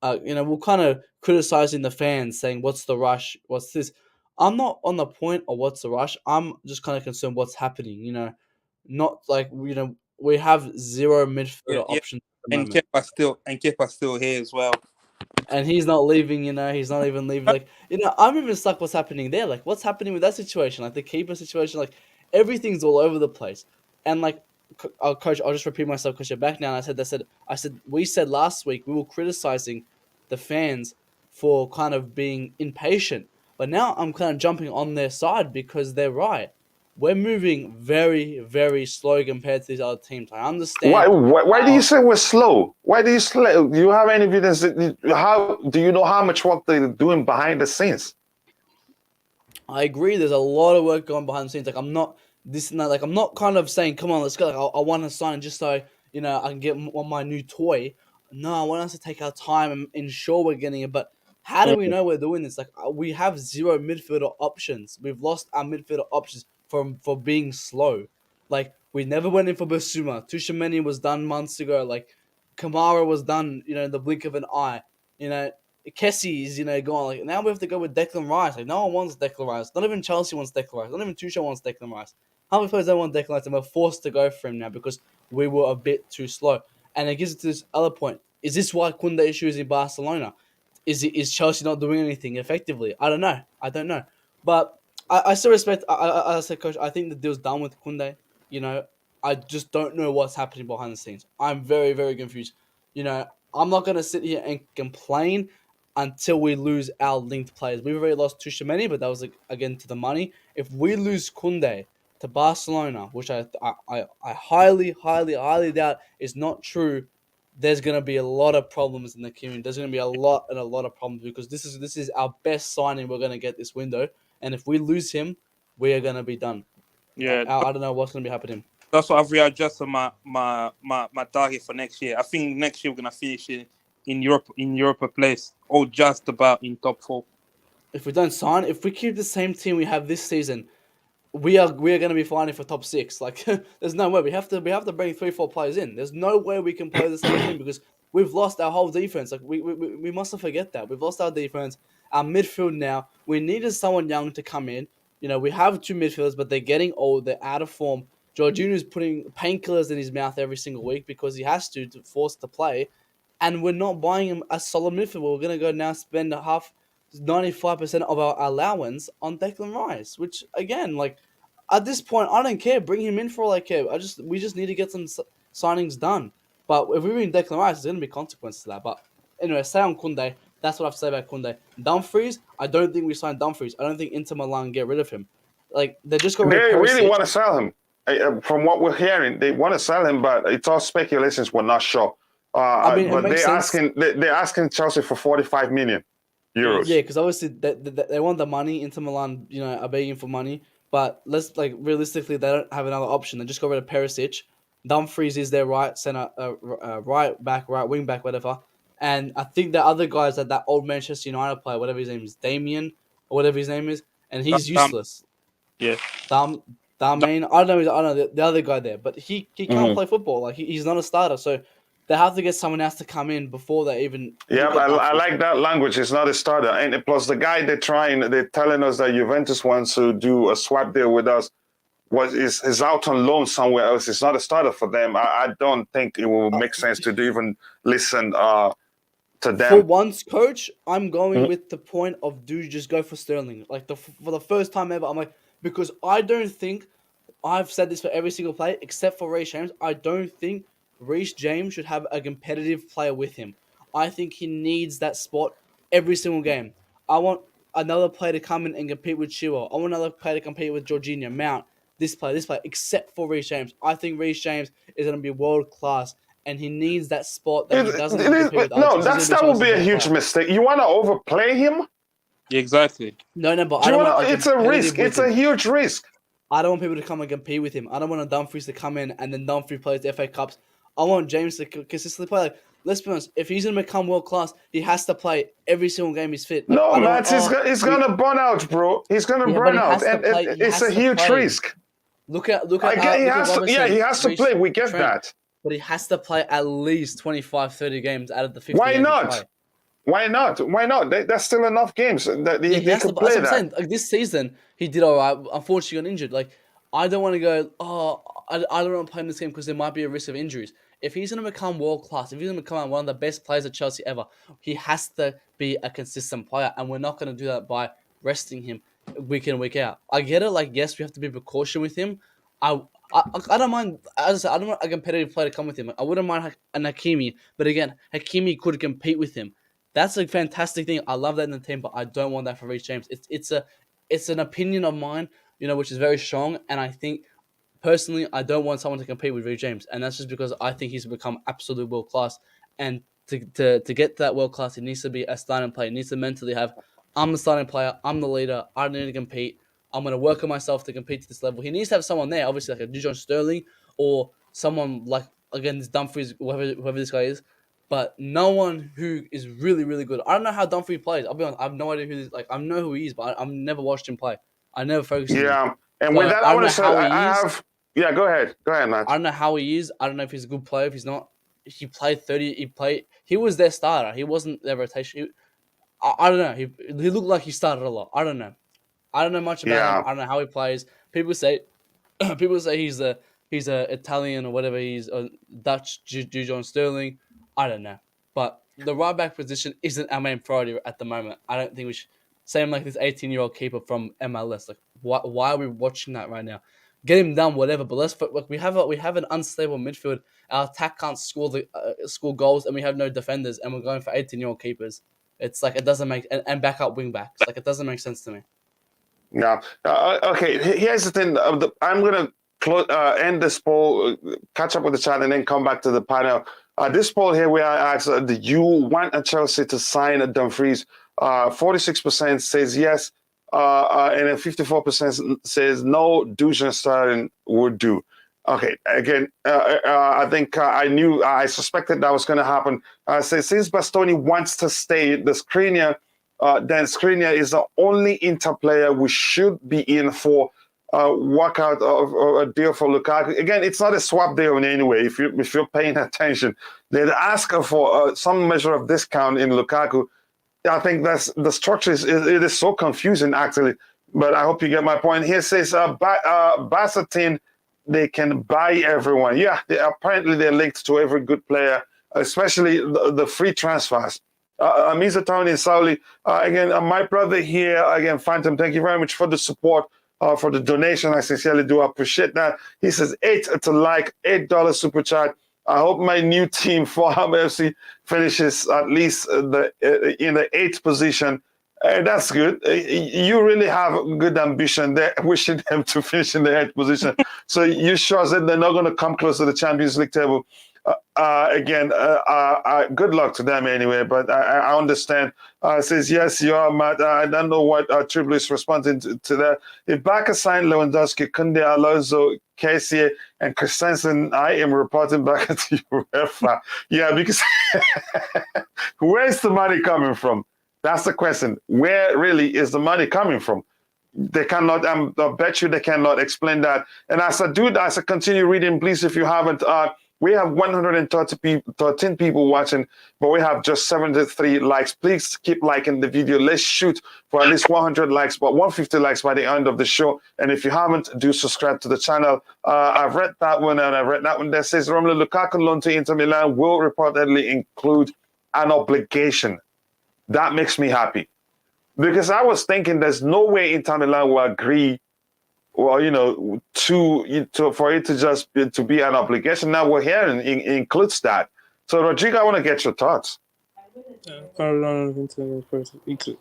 of, criticizing the fans, saying, "What's the rush? What's this?" I'm not on the point of what's the rush. I'm just kind of concerned what's happening. Not like we have zero midfielder Yeah. options at the And moment. Kepa's still here as well. And he's not leaving, he's not even leaving. Like, I'm even stuck what's happening there. Like, what's happening with that situation? Like, the keeper situation, like, everything's all over the place. And, like, Coach, I'll just repeat myself because you're back now. And we said last week we were criticizing the fans for kind of being impatient. But now I'm kind of jumping on their side, because they're right. We're moving very, very slow compared to these other teams. I understand. Why do you say we're slow? Why do you slow? Do you have any evidence? How do you know how much work they're doing behind the scenes? I agree. There's a lot of work going behind the scenes. Like, I'm not this and that. Like, I'm not kind of saying, "Come on, let's go." Like, I want to sign just so I can get my new toy. No, I want us to take our time and ensure we're getting it. But how do we know we're doing this? Like, we have zero midfielder options. We've lost our midfielder options for being slow. Like, we never went in for Basuma. Tuchel was done months ago. Like, Kamara was done, in the blink of an eye. Kessie's, gone. Like, now we have to go with Declan Rice. Like, no one wants Declan Rice. Not even Chelsea wants Declan Rice. Not even Tuchel wants Declan Rice. How many players don't want Declan Rice? And we're forced to go for him now because we were a bit too slow. And it gives it to this other point. Is this why Kounde issues in Barcelona? Is Chelsea not doing anything effectively? I don't know. But I still respect. I said, Coach, I think the deal's done with Kounde. I just don't know what's happening behind the scenes. I'm very, very confused. I'm not going to sit here and complain until we lose our linked players. We've already lost Tuchel, but that was, again, to the money. If we lose Kounde to Barcelona, which I highly, highly, highly doubt is not true, there's going to be a lot of problems in the community. There's going to be a lot of problems because this is our best signing we're going to get this window. And if we lose him, we are going to be done. Yeah, I don't know what's going to be happening. That's what I've readjusted my target for next year. I think next year we're gonna finish in Europa place or just about in top 4. If we don't sign, if we keep the same team we have this season, we are going to be fighting for top 6. Like, there's no way. We have to bring 3-4 players in. There's no way we can play the same team because we've lost our whole defense. Like, we mustn't forget that we've lost our defense, our midfield now. We needed someone young to come in. We have 2 midfielders, but they're getting old. They're out of form. Jorginho's putting painkillers in his mouth every single week because he has to force to play, and we're not buying him a solid midfielder. We're going to go now spend 95% of our allowance on Declan Rice, which, again, like, at this point, I don't care. Bring him in for all I care. We just need to get some signings done. But if we bring Declan Rice, there's going to be consequences to that. But anyway, stay on Kounde. That's what I have to say about Kounde. Dumfries, I don't think we signed Dumfries. I don't think Inter Milan get rid of him. Like, they just got rid of Perisic. They really want to sell him. From what we're hearing, they want to sell him, but it's all speculations. We're not sure. But they're asking Chelsea for 45 million euros. Yeah, because obviously they want the money. Inter Milan, are begging for money. But realistically, they don't have another option. They just got rid of Perisic. Dumfries is their right center, right back, right wing back, whatever. And I think the other guys that old Manchester United player, whatever his name is, Damien or whatever his name is, and he's useless. Yeah. Darmain, I don't know the other guy there, but he can't play football. Like, he's not a starter, so they have to get someone else to come in before they even. Yeah, I like that language. It's not a starter, and plus the guy they're telling us that Juventus wants to do a swap deal with us. Is out on loan somewhere else. It's not a starter for them. I don't think it will make sense to even listen to them. For once, Coach, I'm going with the point of just go for Sterling. Like, for the first time ever, I'm like, because I don't think, I've said this for every single player except for Reece James, I don't think Reece James should have a competitive player with him. I think he needs that spot every single game. I want another player to come in and compete with Chilwell. I want another player to compete with Jorginho, Mount, this player, except for Reece James. I think Reece James is going to be world class, and he needs that spot that he doesn't compete with. No, that would be a huge mistake. You want to overplay him? Yeah, exactly. No, but it's a risk. It's a huge risk. I don't want people to come and compete with him. I don't want a Dumfries to come in and then Dumfries plays the FA Cups. I want James to consistently play. Like, let's be honest, if he's going to become world class, he has to play every single game he's fit. Like, no, Matt, he's going to burn out, bro. He's going to burn out. And it's a huge risk. Look at he has to play. We get that. But he has to play at least 25, 30 games out of the 50. Why not? Why not? There's still enough games that he can play that. Saying. Like, this season, he did all right. Unfortunately, got injured. Like, I don't want to go, I don't want to play in this game because there might be a risk of injuries. If he's going to become world-class, if he's going to become one of the best players at Chelsea ever, he has to be a consistent player, and we're not going to do that by resting him week in, week out. I get it. Like, yes, we have to be precaution with him. I don't mind. As I said, I don't want a competitive player to come with him. I wouldn't mind an Hakimi, but again, Hakimi could compete with him. That's a fantastic thing. I love that in the team, but I don't want that for Reece James. It's an opinion of mine, which is very strong, and I think personally, I don't want someone to compete with Reece James, and that's just because I think he's become absolute world class. And to get to that world class, he needs to be a starting player. He needs to mentally have, I'm the starting player, I'm the leader, I don't need to compete. I'm going to work on myself to compete to this level. He needs to have someone there, obviously, like a Dijon Sterling or someone like, again, this Dumfries, whoever this guy is, but no one who is really, really good. I don't know how Dumfries plays. I'll be honest, I have no idea who this, like, I know who he is, but I've never watched him play. I never focused on him. And So with that, I I don't want know to say how he I is. have. Yeah, go ahead, Matt. I don't know how he is. I don't know if he's a good player. If he's not, he played 30. He was their starter. He wasn't their rotation. I don't know. He looked like he started a lot. I don't know. I don't know much about him. Yeah, I don't know how he plays. People say he's a Italian or whatever. He's a Dutch John Sterling. I don't know. But the right back position isn't our main priority at the moment. I don't think we should. Same like this 18-year-old keeper from MLS. Like why are we watching that right now? Get him done, whatever. But look, we have an unstable midfield. Our attack can't score goals, and we have no defenders, and we're going for 18-year-old keepers. It's like it doesn't make and backup wing backs. Like it doesn't make sense to me. yeah. Okay, here's the thing. I'm gonna end this poll, catch up with the chat, and then come back to the panel. This poll here, where I asked, do you want a Chelsea to sign a Dumfries? 46% says yes, and then 54% says no. Dujan Sterling would do. Okay, again, I think I suspected that was going to happen. Since Bastoni wants to stay, the Skriniar, then Skriniar is the only Inter player we should be in for work out of a deal for Lukaku. Again, it's not a swap deal in any way. If you're paying attention, they'd ask for some measure of discount in Lukaku. I think that's the structure it is so confusing actually. But I hope you get my point. Here says Barca team, they can buy everyone. Yeah, apparently they're linked to every good player, especially the free transfers. Misa Tony Sauli, again, my brother here, again, Phantom, thank you very much for the support, for the donation. I sincerely do appreciate that. He says $8 super chat. I hope my new team, Fulham FC, finishes at least in the 8th position. That's good. You really have good ambition there, wishing them to finish in the 8th position. So you sure that they're not going to come close to the Champions League table? Good luck to them anyway, but I understand. Says, yes, you are, Matt. I don't know what Triple is responding to that. If Barca signed Lewandowski, Kounde, Alonso, Kessie, and Christensen, I am reporting back to UEFA. Yeah, because where's the money coming from? That's the question. Where really is the money coming from? They cannot, I bet you they cannot explain that. And as I continue reading, please, if you haven't, we have 113 people watching, but we have just 73 likes. Please keep liking the video. Let's shoot for at least 100 likes, but 150 likes by the end of the show. And if you haven't, do subscribe to the channel. I've read that one, and I've read that one that says Romelu Lukaku loan to Inter Milan will reportedly include an obligation. That makes me happy, because I was thinking there's no way Inter Milan will agree, well, for it to just be an obligation. Now we're hearing includes that. So Rodrigo, I want to get your thoughts.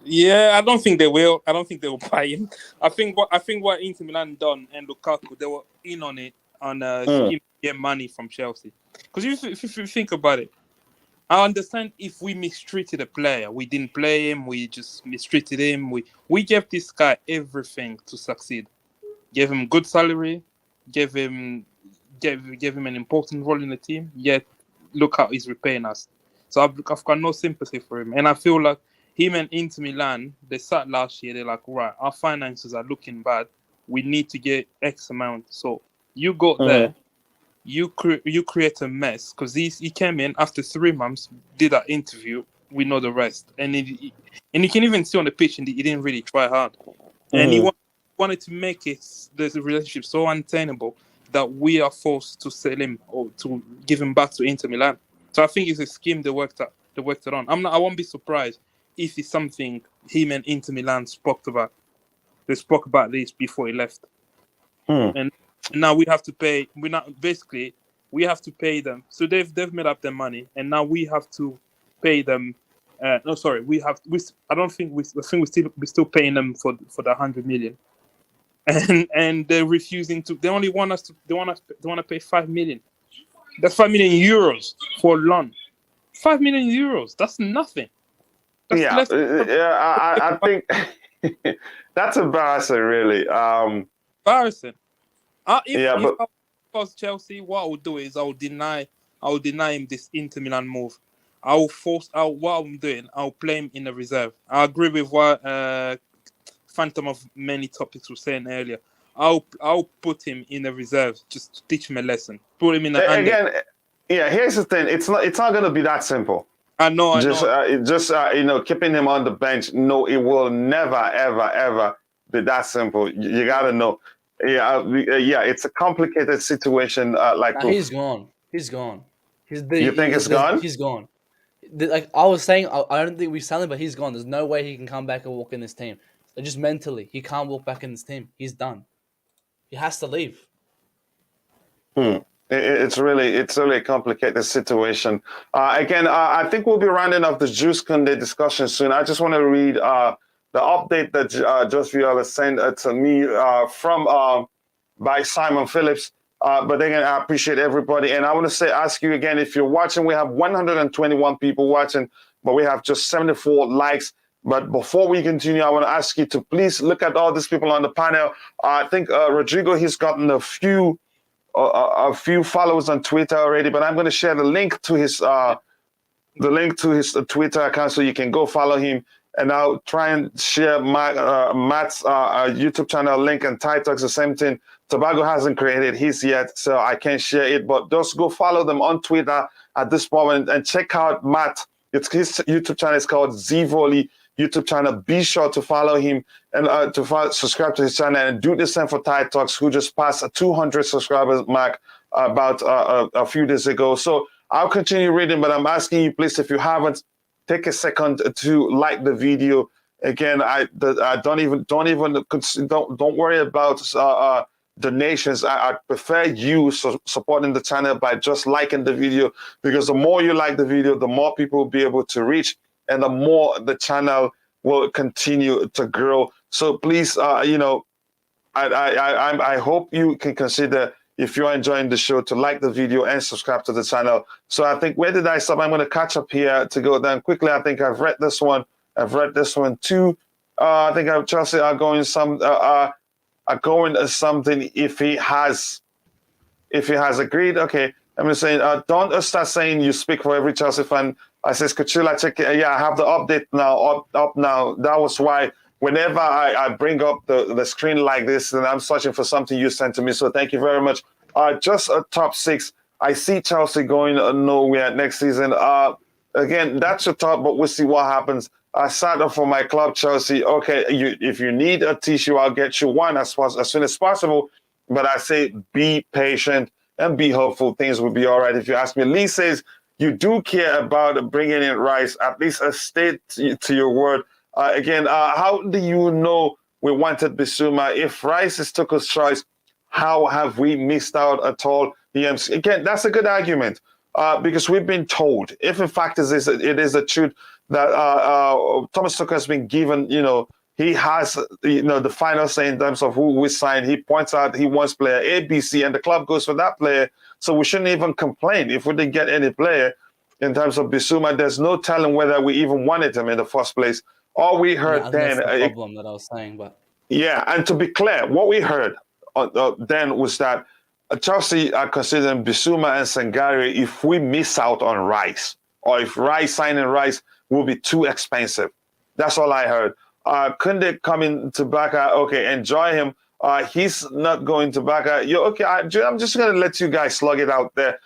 Yeah, I don't think they will. I don't think they will buy him. I think what Inter Milan done and Lukaku, they were in on it on get money from Chelsea. Because if you think about it, I understand if we mistreated a player, we didn't play him, we just mistreated him. We gave this guy everything to succeed. Gave him good salary, gave him an important role in the team. Yet look how he's repaying us. So I've got no sympathy for him, and I feel like him and Inter Milan, they sat last year. They're like, right, our finances are looking bad. We need to get X amount. So you go there. You create a mess, because he came in after 3 months, did that interview. We know the rest, and you can even see on the pitch, and he didn't really try hard, and he wanted to make the relationship so untenable that we are forced to sell him or to give him back to Inter Milan. So I think it's a scheme they worked it on. I won't be surprised if it's something him and Inter Milan spoke about. They spoke about this before he left, and now we have to pay. We have to pay them. So they've made up their money, and now we have to pay them. I think we're still paying them for the 100 million, and they're refusing to. They only want us to. They want to pay 5 million. That's 5 million euros for loan. 5 million euros. That's nothing. That's I think that's embarrassing, really. Embarrassing. If I was Chelsea, what I would do is I would deny him this Inter Milan move. What I'm doing, I'll play him in the reserve. I agree with what Phantom of Many Topics was saying earlier. I'll put him in the reserve just to teach him a lesson. Put him in the under. Again, yeah. Here's the thing: it's not going to be that simple. I know. Keeping him on the bench. No, it will never, ever, ever be that simple. You got to know. Yeah. It's a complicated situation. He's gone. He's gone. You think it's gone? He's gone. Like I was saying, I don't think we sell him, but he's gone. There's no way he can come back and walk in this team. Just mentally, he can't walk back in this team. He's done. He has to leave. It's really a complicated situation. Again, I think we'll be rounding off the Jules Kounde discussion soon. I just want to read the update that Just Viola sent to me by Simon Phillips. But again, I appreciate everybody. And I want to ask you again, if you're watching, we have 121 people watching, but we have just 74 likes. But before we continue, I want to ask you to please look at all these people on the panel. I think Rodrigo, he's gotten a few followers on Twitter already, but I'm going to share the link to his Twitter account so you can go follow him. And I'll try and share Matt's YouTube channel link, and Ty Talks the same thing. Tobago hasn't created his yet, so I can't share it. But just go follow them on Twitter at this moment and check out Matt. His YouTube channel is called Zvolley YouTube channel. Be sure to follow him and subscribe to his channel, and do the same for Ty Talks, who just passed a 200 subscribers mark about a few days ago. So I'll continue reading, but I'm asking you, please, if you haven't, take a second to like the video. Again, don't worry about donations. I prefer you supporting the channel by just liking the video, because the more you like the video, the more people will be able to reach, and the more the channel will continue to grow. So please, I hope you can consider, if you're enjoying the show, to like the video and subscribe to the channel. So I think, where did I stop? I'm going to catch up here to go down quickly. I think I've read this one. I've read this one too. I think Chelsea are going something if he has agreed. Okay, I'm just saying, don't start saying you speak for every Chelsea fan. I says, Kachula, check it. Yeah, I have the update now, up now. That was why whenever I bring up the screen like this, and I'm searching for something you sent to me. So thank you very much. Just a top 6. I see Chelsea going nowhere next season. Again, that's your top, but we'll see what happens. I signed up for my club, Chelsea. Okay, if you need a tissue, I'll get you one as soon as possible. But I say be patient and be hopeful. Things will be all right. If you ask me, Lee says you do care about bringing in Rice. At least stay to your word. Again, how do you know we wanted Bissouma? If Rice is Tuchel's choice, how have we missed out at all? Again, that's a good argument because we've been told, if in fact it is the truth, that Thomas Tuchel has been given, he has, the final say in terms of who we sign. He points out he wants player A, B, C, and the club goes for that player. So we shouldn't even complain if we didn't get any player. In terms of Bissouma, there's no telling whether we even wanted him in the first place. All we heard then, that's the problem that I was saying, but yeah, and to be clear, what we heard then was that Chelsea are considering Bissouma and Sangare if we miss out on Rice, or if signing Rice will be too expensive. That's all I heard. Kounde coming to Barca, okay, enjoy him. He's not going to Barca. Okay, I'm just going to let you guys slug it out there.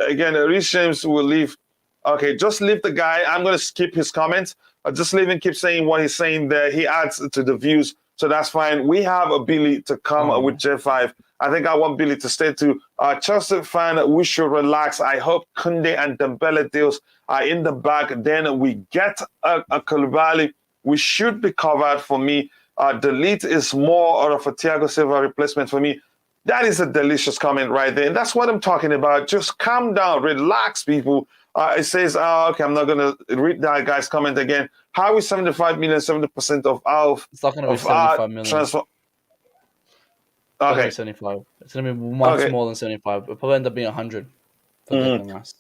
Again, Reece James will leave. Okay, just leave the guy. I'm going to skip his comments. Just leave him, keep saying what he's saying there. He adds to the views, so that's fine. We have a Billy to come with J5. I think I want Billy to stay too. Chelsea fan, we should relax. I hope Kounde and Dembele deals are in the bag. Then we get a Koulibaly. We should be covered for me. The Ligt is more of a Thiago Silva replacement for me. That is a delicious comment right there. And that's what I'm talking about. Just calm down, relax, people. It says, okay, I'm not going to read that guy's comment again. How is 75 million, 70% of our it's not going to be 75 million. Transfer? Okay. 75. It's going to be much more than 75. It'll probably end up being 100 for Declan Rice.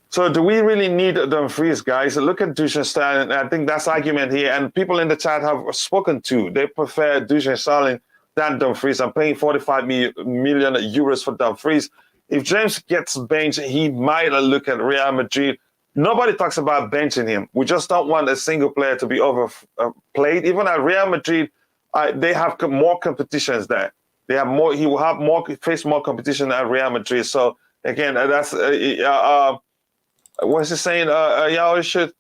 So do we really need Dumfries, guys? Look at Duchenstein, and I think that's argument here. And people in the chat have spoken to. They prefer Duchenstein than Dumfries. I'm paying 45 million euros for Dumfries. If James gets benched, he might look at Real Madrid. Nobody talks about benching him. We just don't want a single player to be overplayed. Even at Real Madrid, they have more competitions there. They have more. He will have more face more competition at Real Madrid. So again, that's what's he saying? Yeah, it should.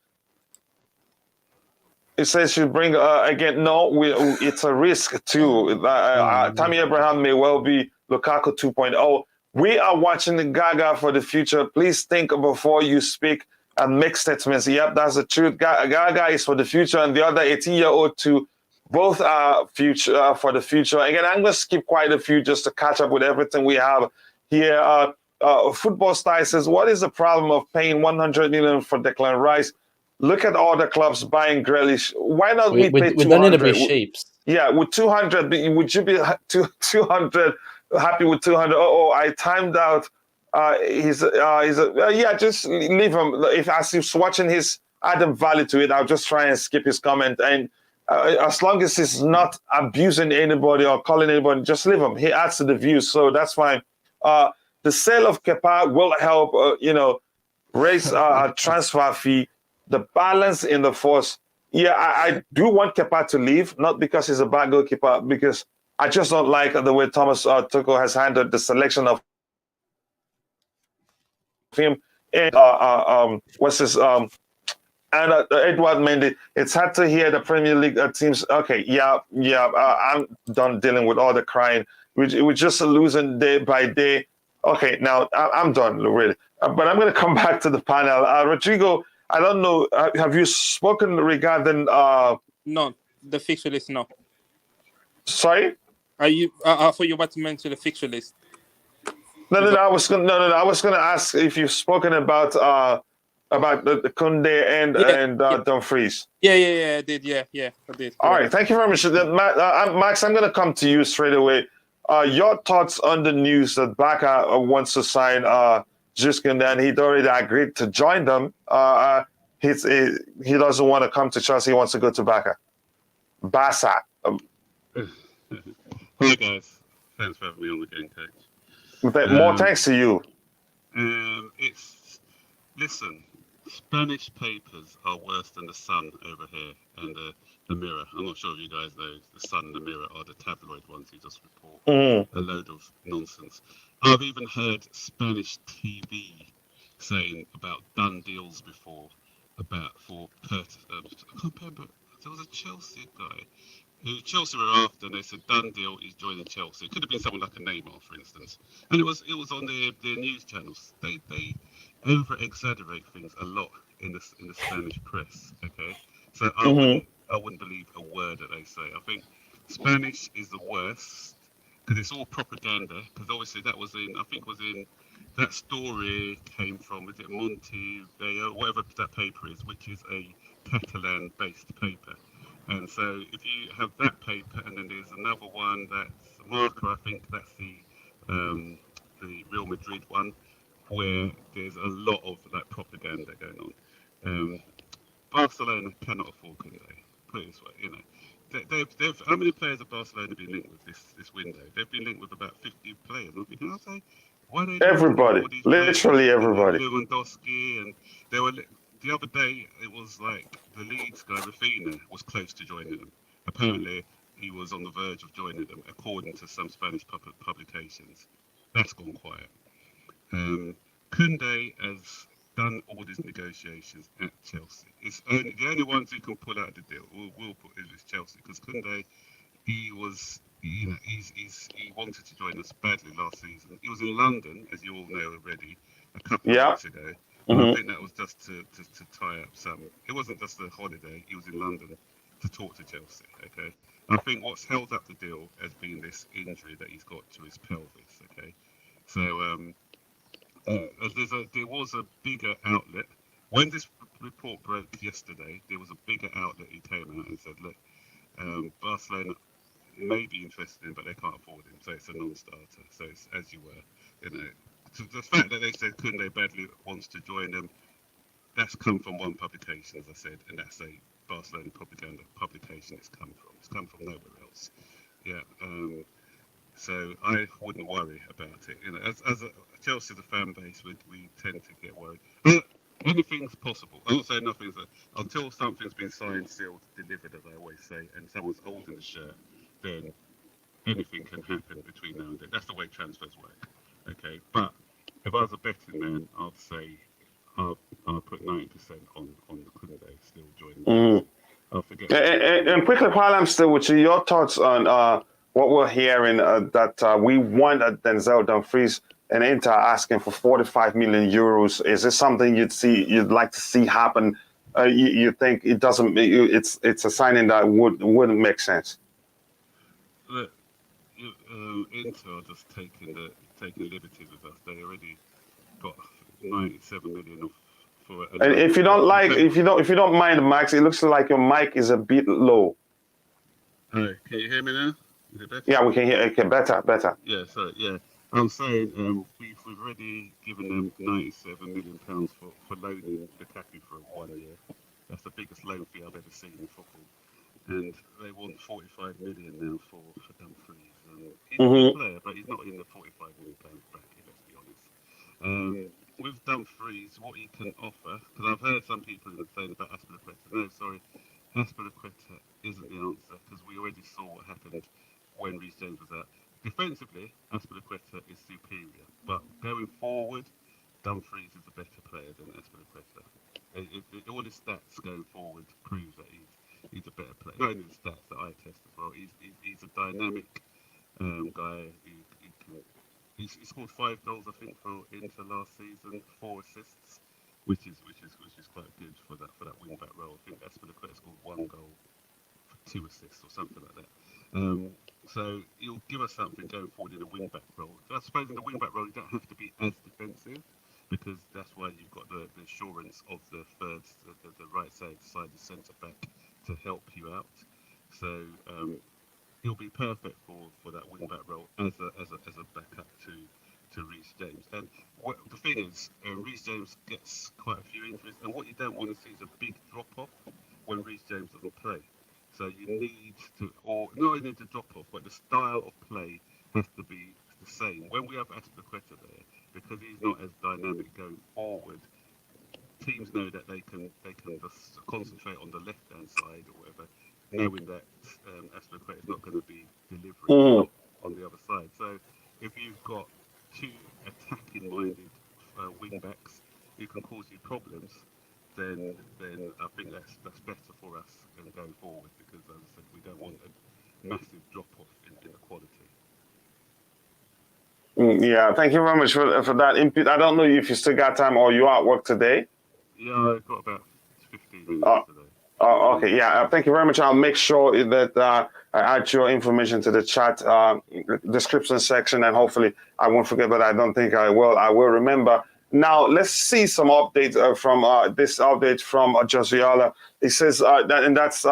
It says should bring again. No, it's a risk too. Tammy Abraham may well be Lukaku 2.0. We are watching the Gaga for the future. Please think before you speak and make statements. Yep, that's the truth. Gaga is for the future, and the other 18-year-old too. Both are future for the future. Again, I'm going to skip quite a few just to catch up with everything we have here. Football Style says, what is the problem of paying 100 million for Declan Rice? Look at all the clubs buying Grealish. Why not we pay 200? We don't need to be sheeps. Yeah, with 200, would you be 200 happy with 200? I timed out. Just leave him. If as he's watching his add value to it, I'll just try and skip his comment. And as long as he's not abusing anybody or calling anybody, just leave him. He adds to the views, so that's fine. The sale of Kepa will help, raise a transfer fee. The balance in the force. Yeah, I do want Kepa to leave, not because he's a bad goalkeeper, because I just don't like the way Thomas Tuchel has handled the selection of him and Edward Mendy. It's hard to hear the Premier League teams. Okay, I'm done dealing with all the crying. We're just losing day by day. Okay, now I'm done, really. But I'm going to come back to the panel. Rodrigo, I don't know. Have you spoken regarding? No, the fixture list. No. Sorry. Are you? I thought you were about to mention the fixture list. No. I was going to ask if you've spoken about the Kounde and Dumfries. Yeah, I did. Yeah, I did. All right, thank you very much. Max, I'm going to come to you straight away. Your thoughts on the news that Barca wants to sign Jules, and he'd already agreed to join them. He doesn't want to come to Chelsea. He wants to go to Barca. Barca. Hi guys, thanks for having me on the game, Coach. More thanks to you. Listen, Spanish papers are worse than the Sun over here and the Mirror. I'm not sure if you guys know the Sun and the Mirror are the tabloid ones who just report a load of nonsense. I've even heard Spanish TV saying about done deals before I can't remember. There was a Chelsea guy who Chelsea were after, and they said done deal, he's joining Chelsea. It could have been someone like a Neymar, for instance, and it was on their news channels. They over exaggerate things a lot in the Spanish press. Okay, so I wouldn't believe a word that they say. I think Spanish is the worst because it's all propaganda. Because obviously that story came from, is it Montevideo, whatever that paper is, which is a Catalan-based paper. And so if you have that paper, and then there's another one that's Marca, I think that's the Real Madrid one, where there's a lot of like propaganda going on. Barcelona cannot afford Kounde. Put it this way, they've how many players have Barcelona been linked with this window? They've been linked with about 50 players. Can I say? Why they everybody, literally players? everybody. Lewandowski, and they were. The other day, it was like the Leeds guy, Rafinha, was close to joining them. Apparently, he was on the verge of joining them, according to some Spanish publications. That's gone quiet. Kounde has done all these negotiations at Chelsea. The only ones who can pull out the deal will put it is Chelsea, because Kounde, he wanted to join us badly last season. He was in London, as you all know already, a couple of weeks ago. I think that was just to tie up some. It wasn't just a holiday. He was in London to talk to Chelsea. Okay, I think what's held up the deal has been this injury that he's got to his pelvis. Okay, so there was a bigger outlet when this report broke yesterday. There was a bigger outlet who came out and said, "Look, Barcelona may be interested in, but they can't afford him, so it's a non-starter." So it's as you were, So the fact that they said Kounde badly wants to join them, that's come from one publication, as I said, and that's a Barcelona propaganda publication it's come from. It's come from nowhere else. Yeah. So I wouldn't worry about it. As Chelsea, the fan base, we tend to get worried. Anything's possible. I'm not saying nothing's until something's been signed, sealed, delivered, as I always say, and someone's holding the shirt, then anything can happen between now and then. That's the way transfers work. Okay, but if I was a betting man, I'd say I'll put 90% on Kounde still joining Chelsea. I'll forget. And quickly, while I'm still with you, your thoughts on what we're hearing that we want Denzel Dumfries and Inter asking for 45 million euros. Is this something you'd like to see happen? You think it doesn't? It's a signing that wouldn't make sense. Look, Inter are just taking liberties with us. They already got 97 million for it. And if you don't mind, Max, it looks like your mic is a bit low. Hi, can you hear me now? Is it better? Yeah, we can hear. Okay, better. Yeah, so yeah, I'm saying we've already given them 97 million pounds for loaning Lukaku for 1 year. That's the biggest loan fee I've ever seen in football, and they want 45 million now for Dumfries. He's a good player, but he's not in the 45 million pounds bracket. Let's be honest. With Dumfries, what he can offer, because I've heard some people saying about Azpilicueta. No, sorry, Azpilicueta isn't the answer, because we already saw what happened when Reece James was out. Defensively, Azpilicueta is superior, but going forward, Dumfries is a better player than Azpilicueta. All his stats going forward proves that he's a better player. Not only the stats that I test as well. He's a dynamic guy. He scored 5 goals, I think, for Inter last season, 4 assists, which is quite good for that wing back role. I think Azpilicueta scored 1 goal for 2 assists or something like that. So he'll give us something going forward in the wing back role. I suppose in the wing back role you don't have to be as defensive, because that's why you've got the assurance of the third, the right side, the centre back to help you out. So he'll be perfect for that wing back role as a backup to Reece James. And the thing is, Reece James gets quite a few injuries, and what you don't want to see is a big drop off when Reece James doesn't play. So you need to, or not only to drop off, but the style of play has to be the same. When we have Azpilicueta there, because he's not as dynamic going forward, teams know that they can just concentrate on the left hand side or whatever, knowing that Azpilicueta is not going to be delivering on the other side. So if you've got 2 attacking minded wing backs who can cause you problems, then I think that's better for us going forward, because as I said, we don't want a massive drop off in the quality. Yeah, thank you very much for that input. I don't know if you still got time or you are at work today. Yeah, I've got about 15 minutes today. Oh, okay. Yeah, thank you very much. I'll make sure that I add your information to the chat description section, and hopefully I won't forget, but I don't think I will. I will remember. Now, let's see some updates from this update from Josiola. It says that's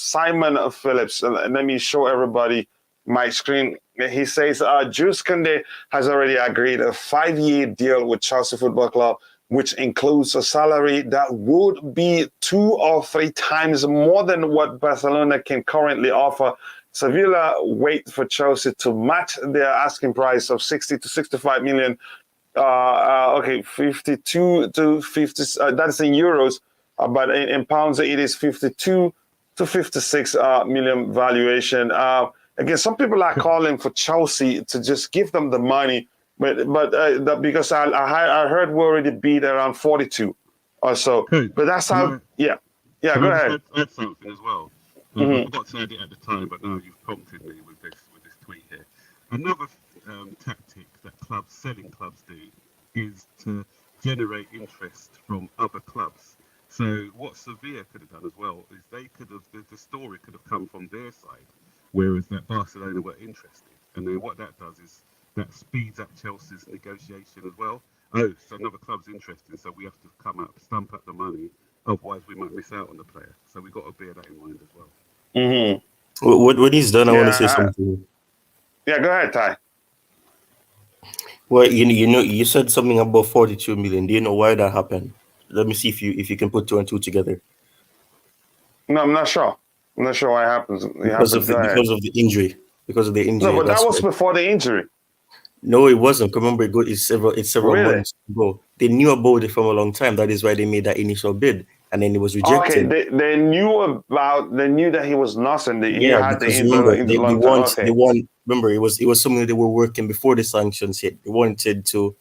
Simon Phillips. Let me show everybody my screen. He says Jules Kounde has already agreed a 5-year deal with Chelsea Football Club, which includes a salary that would be 2 or 3 times more than what Barcelona can currently offer. Sevilla wait for Chelsea to match their asking price of 60 to 65 million. 52 to 50. That's in euros, but in pounds it is 52 to 56 million valuation. Again, some people are calling for Chelsea to just give them the money, but because I heard we already beat around 42 or so. Hey, but that's how. Yeah. Go ahead. Add something as well. I forgot to add it at the time, but now you've prompted me with this tweet here. Another tactic that selling clubs do is to generate interest from other clubs. So what Sevilla could have done as well is the story could have come from their side, whereas that Barcelona were interested. And then what that does is that speeds up Chelsea's negotiation as well. Oh, so another club's interested, so we have to stump up the money, otherwise we might miss out on the player. So we've got to bear that in mind as well. When he's done, I want to say something. Yeah, go ahead, Ty. Well, you said something about 42 million. Do you know why that happened? Let me see if you can put 2 and 2 together. No, I'm not sure. I'm not sure what happens. Because of the injury. Because of the injury. No, but that was before the injury. No, it wasn't. Remember, it's several Really? months ago. They knew about it from a long time. That is why they made that initial bid. and then it was Okay, rejected. they knew that he was Nothing. He Yeah, had the because Inter remember Inter they long term. want they Okay. want remember it was something they were working before the sanctions hit. They wanted to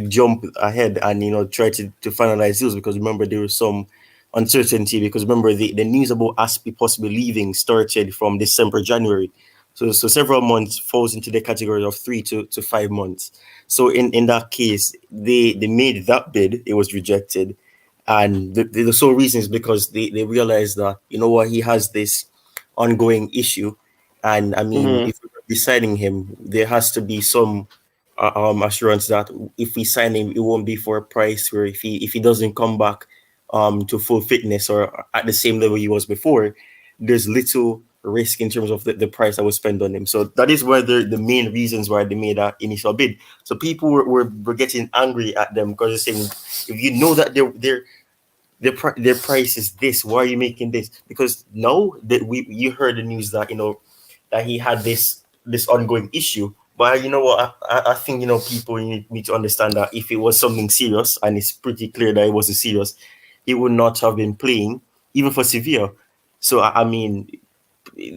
jump ahead and try to finalize deals, because remember there was some uncertainty, because remember the news about Aspi possibly leaving started from December, January. So several months falls into the category of 3 to 5 months. So in that case, they made that bid, it was rejected. And the sole reason is because they realized that, what, he has this ongoing issue. And I mean, Mm-hmm. if we're deciding him, there has to be some assurance that if we sign him, it won't be for a price where if he doesn't come back to full fitness or at the same level he was before, there's little risk in terms of the price that was spent on him. So that is why the main reasons why they made that initial bid. So people were getting angry at them because they're saying, if you know that their price is this, why are you making this? Because no, that you heard the news that that he had this ongoing issue. But you know what? I think people need to understand that if it was something serious, and it's pretty clear that it wasn't serious, he would not have been playing even for Sevilla. So I mean,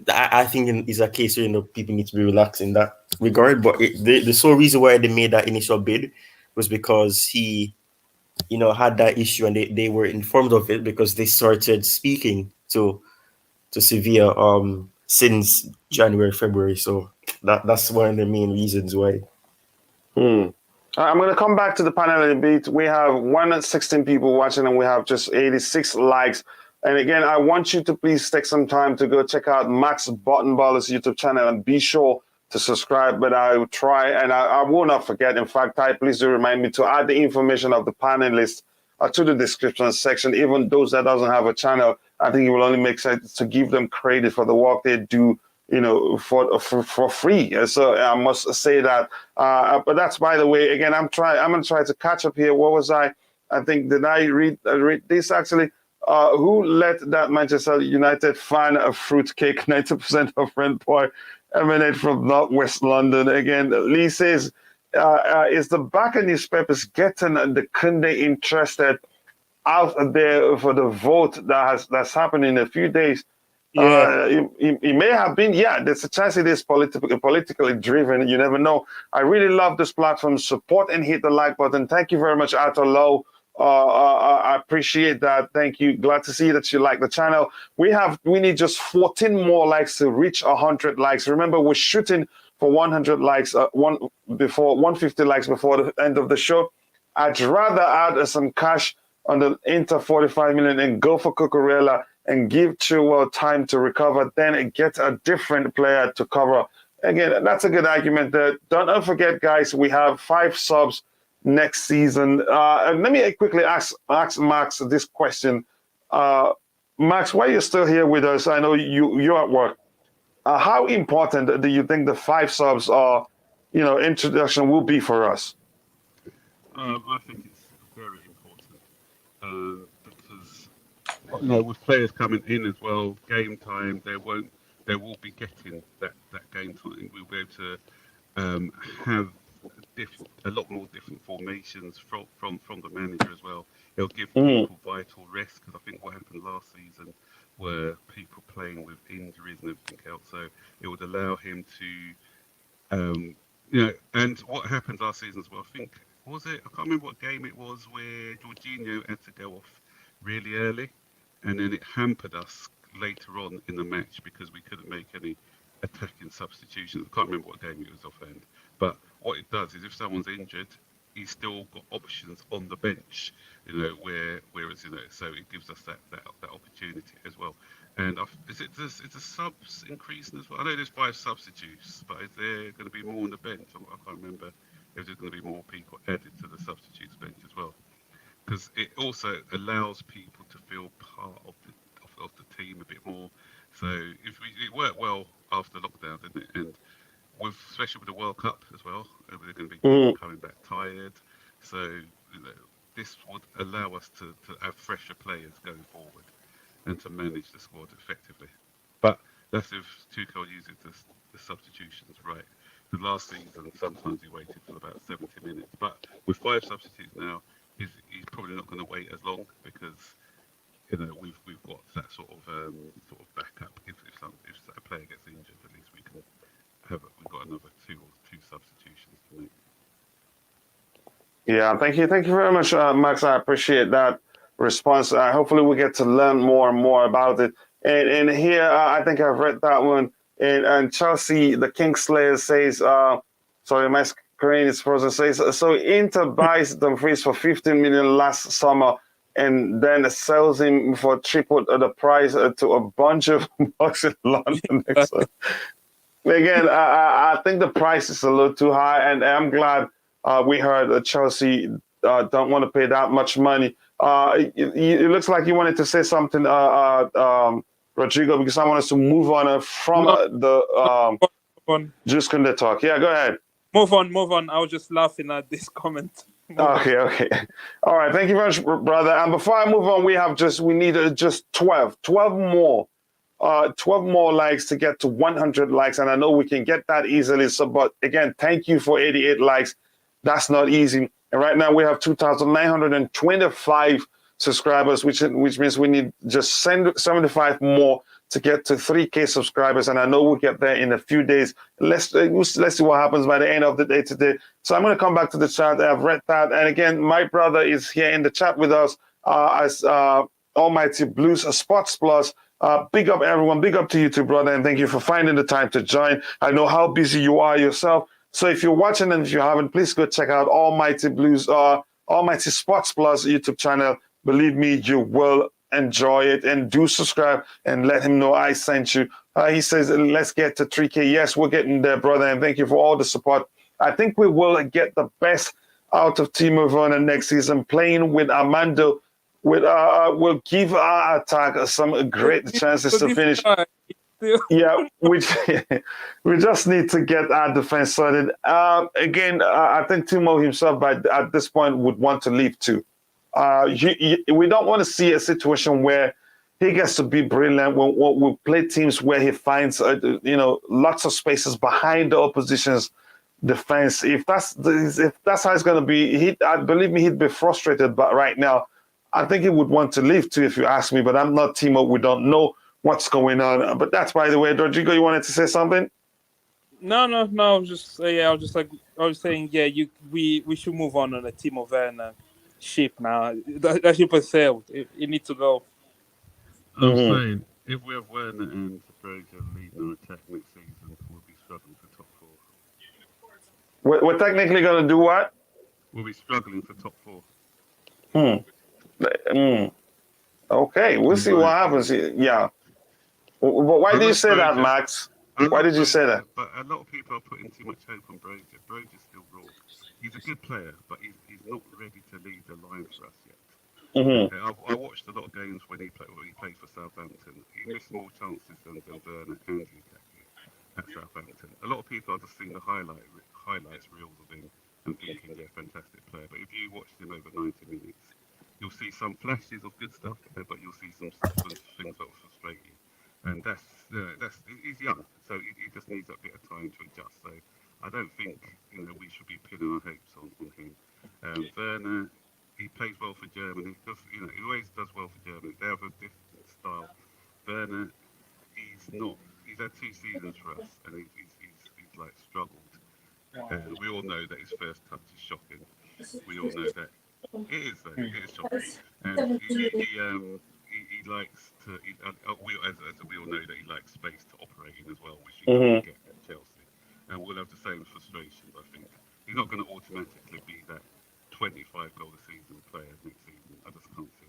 I think it's a case where people need to be relaxed in that regard. But the sole reason why they made that initial bid was because he had that issue, and they were informed of it because they started speaking to Sevilla since January, February. So that's one of the main reasons why. Hmm. I'm going to come back to the panel in a bit. We have 116 people watching and we have just 86 likes. And again, I want you to please take some time to go check out Max Bottenballer's YouTube channel and be sure to subscribe. But I will try and I will not forget. In fact, Ty, please do remind me to add the information of the panelists to the description section. Even those that doesn't have a channel, I think it will only make sense to give them credit for the work they do, for free. So I must say that. But that's, by the way, again, I'm going to try to catch up here. What was I think, did I read this actually? Who let that Manchester United fan a fruitcake? 90% of rent boy emanate from Northwest London. Again, Lee says, is the Barca newspapers getting the Kounde interested out there for the vote that's happening in a few days? Yeah. It may have been, yeah, there's a chance it is politically driven. You never know. I really love this platform. Support and hit the like button. Thank you very much, Arthur Low. I appreciate that. Thank you. Glad to see that you like the channel. We need just 14 more likes to reach 100 likes. Remember, we're shooting for 100 likes, 150 likes before the end of the show. I'd rather add some cash on the Inter 45 million and go for Cucurella and give Chilwell time to recover, then get a different player to cover. Again, that's a good argument there. Don't forget, guys, we have 5 subs next season. And let me quickly ask Max this question. Max, while you're still here with us, I know you're at work. How important do you think the 5 subs introduction will be for us? I think it's very important because with players coming in as well, game time they will be getting that game time. We'll be able to have a lot more different formations from the manager as well. It'll give people vital rest, because I think what happened last season were people playing with injuries and everything else. So it would allow him to, and what happened last season as well. I think, I can't remember what game it was where Jorginho had to go off really early, and then it hampered us later on in the match because we couldn't make any attacking substitutions. I can't remember what game it was offhand, but what it does is if someone's injured, he's still got options on the bench, whereas so it gives us that opportunity as well. And is the subs increasing as well? I know there's 5 substitutes, but is there going to be more on the bench? I can't remember if there's going to be more people added to the substitutes bench as well, because it also allows people to feel part of the team a bit more. So it worked well after lockdown, didn't it? And especially with the World Cup as well, they're going to be people coming back tired. So this would allow us to have fresher players going forward and to manage the squad effectively. But that's if Tuchel uses the substitutions right. The last season, sometimes he waited for about 70 minutes. But with 5 substitutes now, he's probably not going to wait as long, because we've got that sort of backup. If a player gets injured, at least we've got another two substitutions to make. Yeah, thank you very much, Max. I appreciate that response. Hopefully, we get to learn more and more about it. And here, I think I've read that one. And Chelsea, the Kingslayer says, sorry, my screen is frozen. Says so. Inter buys Dumfries for 15 million last summer, and then sells him for triple the price to a bunch of bucks in London. Again, I think the price is a little too high, and I'm glad we heard that Chelsea don't want to pay that much money. It looks like you wanted to say something, Rodrigo, because I want us to move on from the Jules Kounde talk. Yeah, go ahead. Move on. I was just laughing at this comment. Okay. All right. Thank you very much, brother. And before I move on, we need just 12 more. 12 more likes to get to 100 likes, and I know we can get that easily. So, but again, thank you for 88 likes. That's not easy. And right now we have 2,925 subscribers, which means we need just 75 more to get to 3K subscribers. And I know we'll get there in a few days. Let's see what happens by the end of the day today. So I'm going to come back to the chat. I've read that, and again, my brother is here in the chat with us as Almighty Blues Sports Plus. Big up everyone, big up to you too, brother, and thank you for finding the time to join. I know how busy you are yourself, so if you're watching and if you haven't, please go check out Almighty Blues, Almighty Sports Plus YouTube channel. Believe me, you will enjoy it, and do subscribe and let him know I sent you. He says, let's get to 3K. Yes, we're getting there, brother, and thank you for all the support. I think we will get the best out of Timo Werner next season, playing with Armando. Will give our attack some great chances to finish. Yeah, we just need to get our defense sorted. Again, I think Timo himself, at this point, would want to leave too. We don't want to see a situation where he gets to be brilliant. We'll play teams where he finds lots of spaces behind the opposition's defense. If that's how it's going to be, believe me, he'd be frustrated. But right now, I think he would want to leave too, if you ask me, but I'm not Timo. We don't know what's going on. But that's, by the way, Rodrigo, you wanted to say something? No. I was saying, we should move on a Timo Werner ship now. That ship has sailed. It needs to go. I'm saying, if we have Werner and Berger leading our attack next season, we'll be struggling for top four. We're technically going to do what? We'll be struggling for top four. Okay, we'll see what happens. Yeah. But why did you say that, Max? Why did you say that? But a lot of people are putting too much hope on Berger. Berger's still raw. He's a good player, but he's not ready to lead the line for us yet. I watched a lot of games when he played for Southampton. He missed more chances than Werner and Lukaku at Southampton. A lot of people are just seeing the highlights reels of him and thinking, yeah, fantastic player. But if you watched him over 90 minutes, you'll see some flashes of good stuff, but you'll see some things that will frustrate you. And he's young, so he just needs a bit of time to adjust. So I don't think we should be pinning our hopes on him. Werner, he plays well for Germany. He always does well for Germany. They have a different style. Werner, he's had 2 seasons for us, and he's like struggled. We all know that his first touch is shocking. We all know that. It is though. It is shocking, and he likes to. As we all know that he likes space to operate in as well, which he can't get at Chelsea. And we'll have the same frustrations. I think he's not going to automatically be that 25 goal a season player next season. I just can't see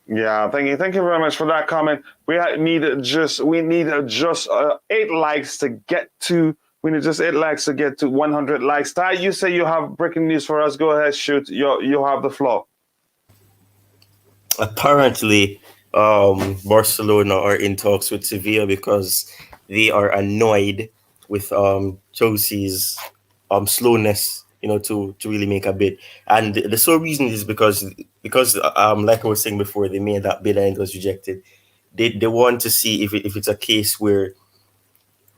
that. Yeah, thank you very much for that comment. We need just 8 likes to get to. We need just 8 likes to get to 100 likes. Ty, you say you have breaking news for us. Go ahead, shoot. You have the floor. Apparently, Barcelona are in talks with Sevilla because they are annoyed with Chelsea's slowness, to really make a bid. And the sole reason is because like I was saying before, they made that bid and it was rejected. They want to see if it's a case where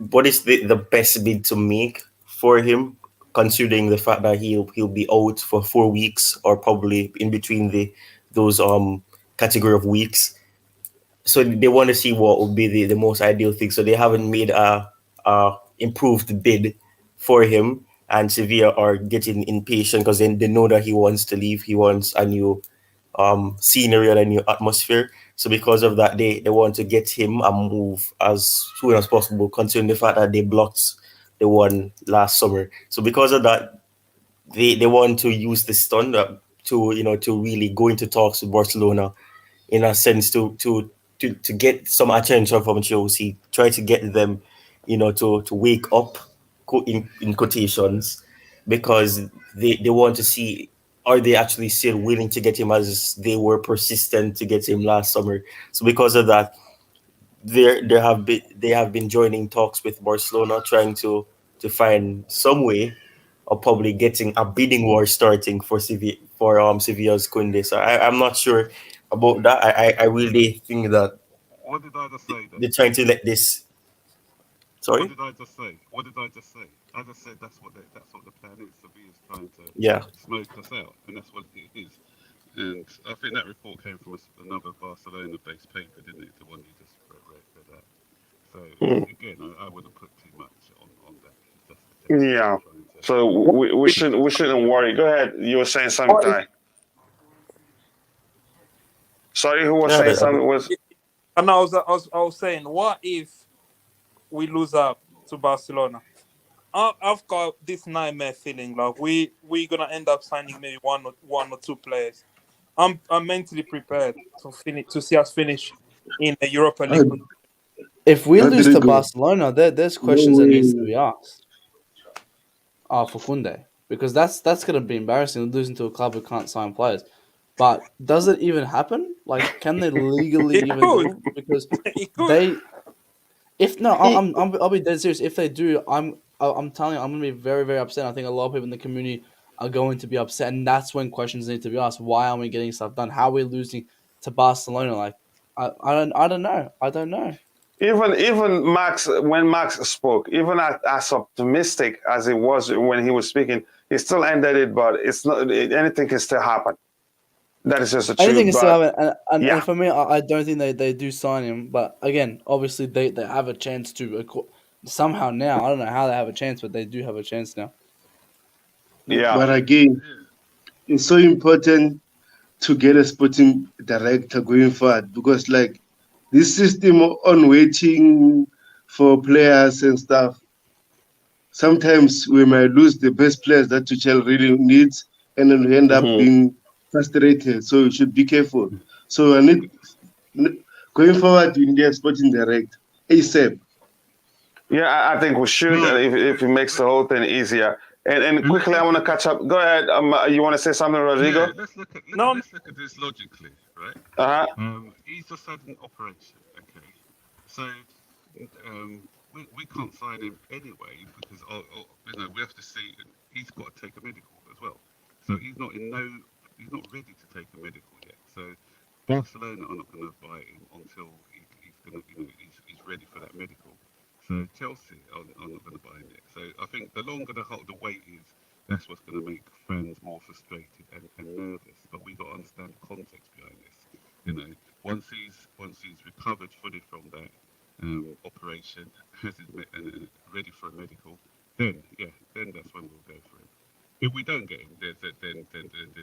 what is the best bid to make for him, considering the fact that he'll be out for 4 weeks or probably in between those category of weeks. So they want to see what would be the most ideal thing. So they haven't made a improved bid for him, and Sevilla are getting impatient because they know that he wants to leave. He wants a new scenery and a new atmosphere. So because of that, they want to get him a move as soon as possible, considering the fact that they blocked the one last summer. So because of that, they want to use the stun to really go into talks with Barcelona, in a sense to get some attention from Chelsea, try to get them, to wake up, in quotations, because they want to see, are they actually still willing to get him as they were persistent to get him last summer. So because of that, they have been joining talks with Barcelona, trying to find some way of probably getting a bidding war starting for Sevilla's Kounde. So I'm not sure about that. I really think that What did I just say then? they're trying to let this. Sorry. What did I just say? What did I just say? I just said that's what the plan is. Sevilla's trying to Yeah. smoke us out, and that's what it is. And I think that report came from another Barcelona-based paper, didn't it? The one you just read out. So again, I wouldn't put too much on that. That's the text Yeah. trying to- So we shouldn't worry. Go ahead. You were saying something, Ty. Sorry, who was saying something? And I was saying, what if we lose up to Barcelona? I've got this nightmare feeling like we're gonna end up signing maybe one or two players. I'm mentally prepared to see us finish in the Europa League. If we lose to Rodrigo. Barcelona, there's questions that needs to be asked. For Kounde, because that's going to be embarrassing, losing to a club who can't sign players. But does it even happen? Like, can they legally It even could. go? Because It could. I'll be dead serious. If they do, I'm telling you, I'm going to be very, very upset. I think a lot of people in the community are going to be upset, and that's when questions need to be asked. Why aren't we getting stuff done? How are we losing to Barcelona? Like, I don't know. Even Max, when Max spoke, even as optimistic as it was when he was speaking, he still ended it. But it's not, anything can still happen. That is just the truth. Anything can still happen, and yeah. for me, I don't think they do sign him. But again, obviously they have a chance to somehow now. I don't know how they have a chance, but they do have a chance now. Yeah. But again, it's so important to get a sporting director going forward, because like this system on waiting for players and stuff, sometimes we might lose the best players that Tuchel really needs, and then we end up being frustrated. So you should be careful. So I need, going forward, we need a sporting director ASAP. Yeah, I think we should, if it makes the whole thing easier. And quickly, I want to catch up. Go ahead. You want to say something, Rodrigo? Yeah, let's look at this logically, right? He's just had an operation, okay? So we can't sign him anyway because we have to see. He's got to take a medical as well. So he's not ready to take a medical yet. So Barcelona are not going to buy him until he's ready for that medical. So Chelsea are not going to buy him yet. So I think the longer the wait is, that's what's going to make fans more frustrated and nervous. But we got to understand the context behind this. Once he's recovered fully from that operation, ready for a medical, then that's when we'll go for him. If we don't get him, then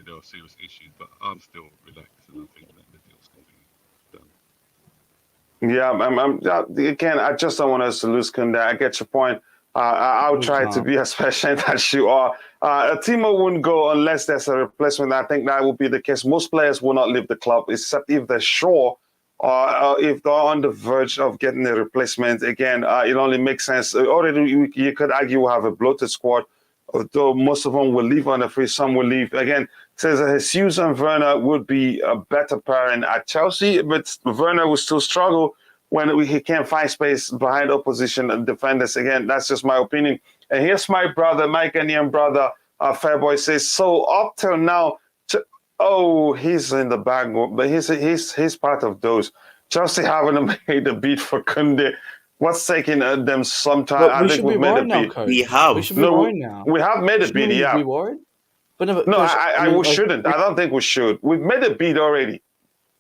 there are serious issues. But I'm still relaxed, and I think that the deal's going to be done. Yeah, again, I just don't want us to lose Kounde. I get your point. I'll try to be as patient as you are. Timo wouldn't go unless there's a replacement. I think that will be the case. Most players will not leave the club, except if they're sure or if they're on the verge of getting a replacement. Again, it only makes sense. Already, you could argue we'll have a bloated squad, although most of them will leave on the free, some will leave. Again, says that Jesus and Werner would be a better pairing at Chelsea, but Werner will still struggle when he can't find space behind opposition defenders. Again, that's just my opinion. And here's my brother, my Ghanaian brother, Fairboy says, so up till now, he's in the bag, but he's part of those. Chelsea haven't made a beat for Kounde. What's taking them some time? But I think we've made a beat. We have. We should be worried now. We have made a beat, yeah. Be worried? But we shouldn't. I don't think we should. We've made a beat already.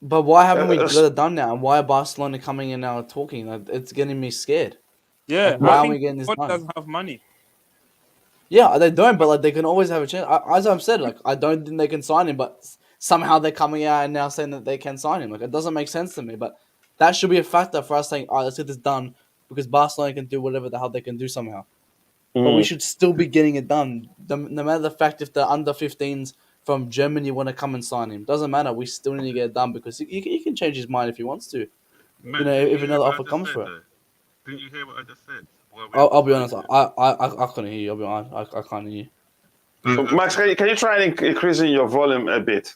But why haven't we Uh, got it done now? And why are Barcelona coming in now talking? Like, it's getting me scared. Yeah, Like, why I aren't think we getting this Todd done? doesn't have money. Yeah, they don't, but like they can always have a chance. As I've said, like I don't think they can sign him, but somehow they're coming out and now saying that they can sign him. Like it doesn't make sense to me. But that should be a factor for us saying, all right, let's get this done because Barcelona can do whatever the hell they can do somehow. But we should still be getting it done, no matter the fact if the under 15s from Germany want to come and sign him. Doesn't matter. We still need to get it done because he can change his mind if he wants to. You Matt, know, didn't you if hear another what I offer just comes said for it. though? Didn't you hear what I just said? Why we I'll haven't be honest. signed I couldn't hear you. I'll be honest. I can't hear you. it? Max, can you try and increase your volume a bit?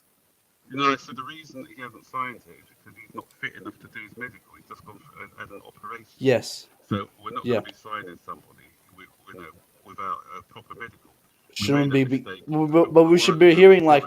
You know, so the reason that he hasn't signed it is because he's not fit enough to do his medical. He's just gone for had an operation. Yes. So we're not Yeah. going to be signing somebody without a proper medical. We Shouldn't made be, that mistake but a we should while be ago hearing with like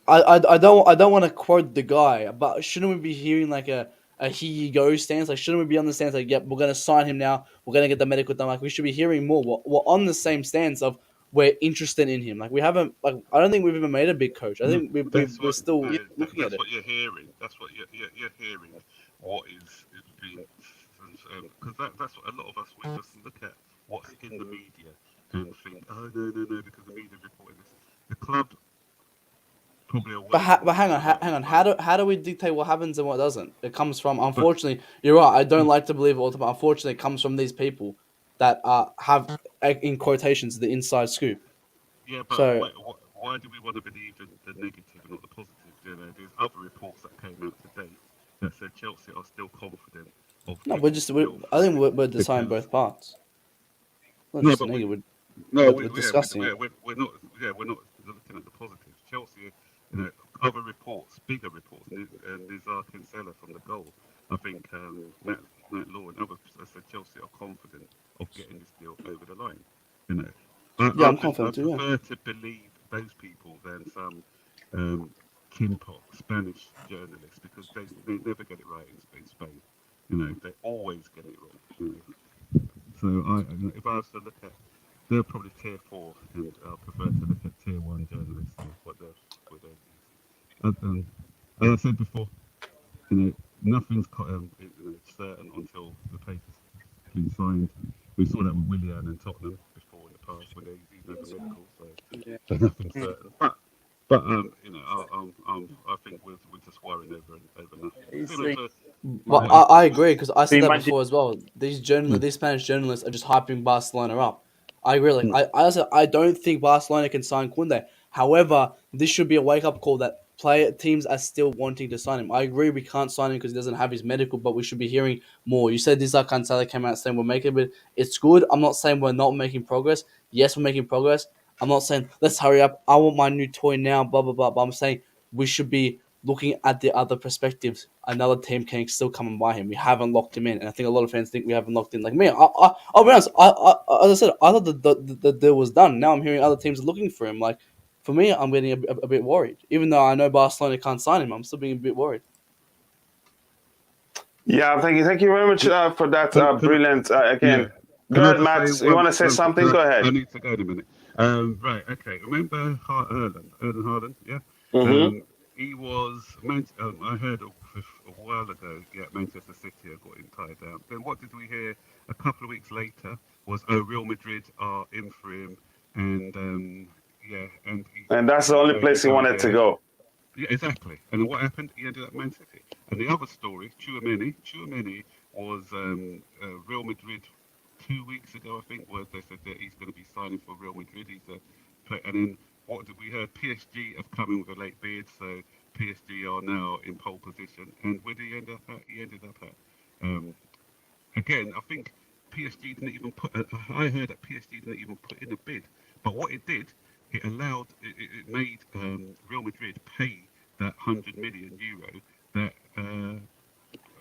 Torres. I don't want to quote the guy, but shouldn't we be hearing like a here you go stance? Like shouldn't we be on the stance like yep, we're gonna sign him now, we're gonna get the medical done? Like we should be hearing more. We're on the same stance of we're interested in him. Like we haven't like I don't think we've even made a big coach. I think we're still looking at That's it. what you're hearing. That's what you're hearing. What is being because that's what a lot of us we just look at what's in the media and think, oh no, because the media reported this. The club probably aware. But hang on. How do we dictate what happens and what doesn't? It comes from unfortunately. You're right. I don't like to believe it all the time. Unfortunately, it comes from these people that have in quotations the inside scoop. Yeah, but So why do we want to believe the negative and not the positive? You know, there's other reports that came out today that said Chelsea are still confident of no, getting Phil I think Foden we're deciding because both parts. Not no, just but negative. we're We're discussing it. we're not looking at the positives. Chelsea, you know, other reports, bigger reports, and Nizar Kinsella from the goal. I think Matt Law and others said Chelsea are confident of getting this deal over the line. You know, Yeah, I'm I confident too. Yeah. prefer to believe those people than some Kinpok Spanish journalists because they never get it right in Spain. You know, they always get it wrong. You know. So if I was to look at, they're probably tier 4, and I prefer to look at tier 1 journalists and what they're using. As I said before, you know, nothing's certain until the paper's been signed. We saw that with Willian and Tottenham before in the past when they even had the medical, so nothing's certain. But you know, I think we're just worrying over nothing. Similar to Well, what I agree because I said that imagine before as well. These Spanish journalists are just hyping Barcelona up. I agree. Like I don't think Barcelona can sign Kounde. However, this should be a wake up call that teams are still wanting to sign him. I agree we can't sign him because he doesn't have his medical, but we should be hearing more. You said Denzel Cancelo came out saying we're making it. It's good. I'm not saying we're not making progress. Yes, we're making progress. I'm not saying let's hurry up. I want my new toy now. Blah blah blah. But I'm saying we should be looking at the other perspectives. Another team can still come and buy him. We haven't locked him in, and I think a lot of fans think we haven't locked in. Like me, I'll be honest. As I said, I thought the deal was done. Now I'm hearing other teams looking for him. Like for me, I'm getting a bit worried. Even though I know Barcelona can't sign him, I'm still being a bit worried. Yeah, thank you very much for that brilliant. yeah. Again, go Can I ahead, just say Max. You want to say something? Go I ahead. need to go in a minute. Right, okay. Remember Erlen Haaland? Yeah. Mm-hmm. He was. I heard a while ago. Yeah, Manchester City have got him tied down. Then what did we hear a couple of weeks later? Was Real Madrid are in for him, and yeah, and And that's the only place he wanted to go. Yeah, exactly. And what happened? He ended up Man City. And the other story, Tchouameni was Real Madrid 2 weeks ago, I think, where they said that he's going to be signing for Real Madrid. And then what did we hear? PSG have come in with a late bid, so PSG are now in pole position. And where did he end up at? He ended up at again. I think PSG didn't even put. I heard that PSG didn't even put in a bid, but what it did, it made Real Madrid pay that 100 million euro that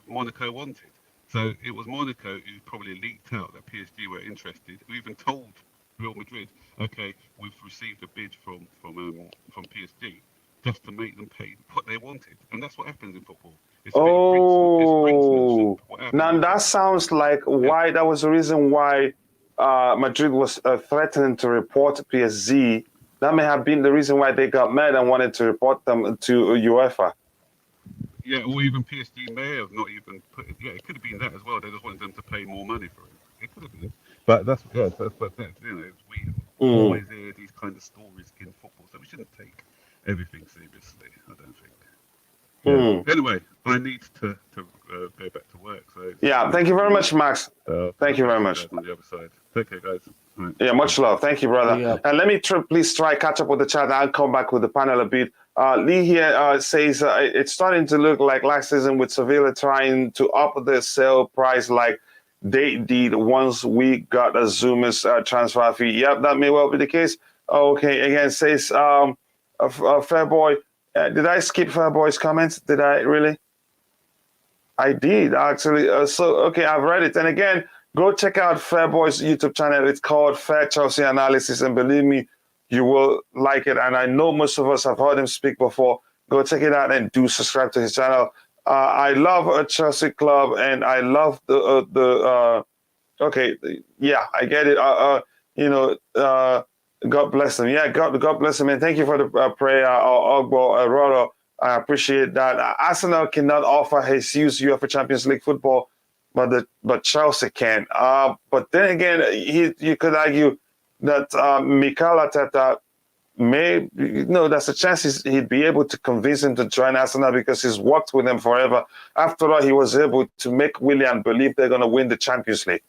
Monaco wanted. So it was Monaco who probably leaked out that PSG were interested, who even told Real Madrid, okay, we've received a bid from PSG, just to make them pay what they wanted. And that's what happens in football. It's a bit of brinksmanship. Oh, What happens now in that football. sounds like Yeah. why that was the reason why Madrid was threatening to report PSG. That may have been the reason why they got mad and wanted to report them to UEFA. Yeah, or even PSG may have not even put it. Yeah, it could have been that as well. They just wanted them to pay more money for him. It could have been. But that's we always hear these kind of stories in football, so we shouldn't take everything seriously. I don't think. Yeah. Anyway, I need to go back to work. So Yeah, thank you very much, Max. Thank you very much. On the other side. Take care, guys. Right. Yeah, much love. Thank you, brother. Yeah. And let me please try catch up with the chat. I'll come back with the panel a bit. Lee here says it's starting to look like last season with Sevilla trying to up the sale price like they did once we got a Zuma's transfer fee. Yep, that may well be the case. Okay, again, says Fairboy. Did I skip Fairboy's comments? Did I really? I did, actually. Okay, I've read it. And again, go check out Fairboy's YouTube channel. It's called Fair Chelsea Analysis. And believe me, you will like it. And I know most of us have heard him speak before. Go check it out and do subscribe to his channel. I love a Chelsea club, and I love okay, yeah, I get it. God bless him. Yeah, God bless him. And thank you for the prayer, Ogbo Rodo. I appreciate that. Arsenal cannot offer Jesus UEFA Champions League football, but Chelsea can. But then again, you could argue that Mikel Arteta there's a chance he'd be able to convince him to join Arsenal because he's worked with them forever. After all, he was able to make Willian believe they're going to win the Champions League.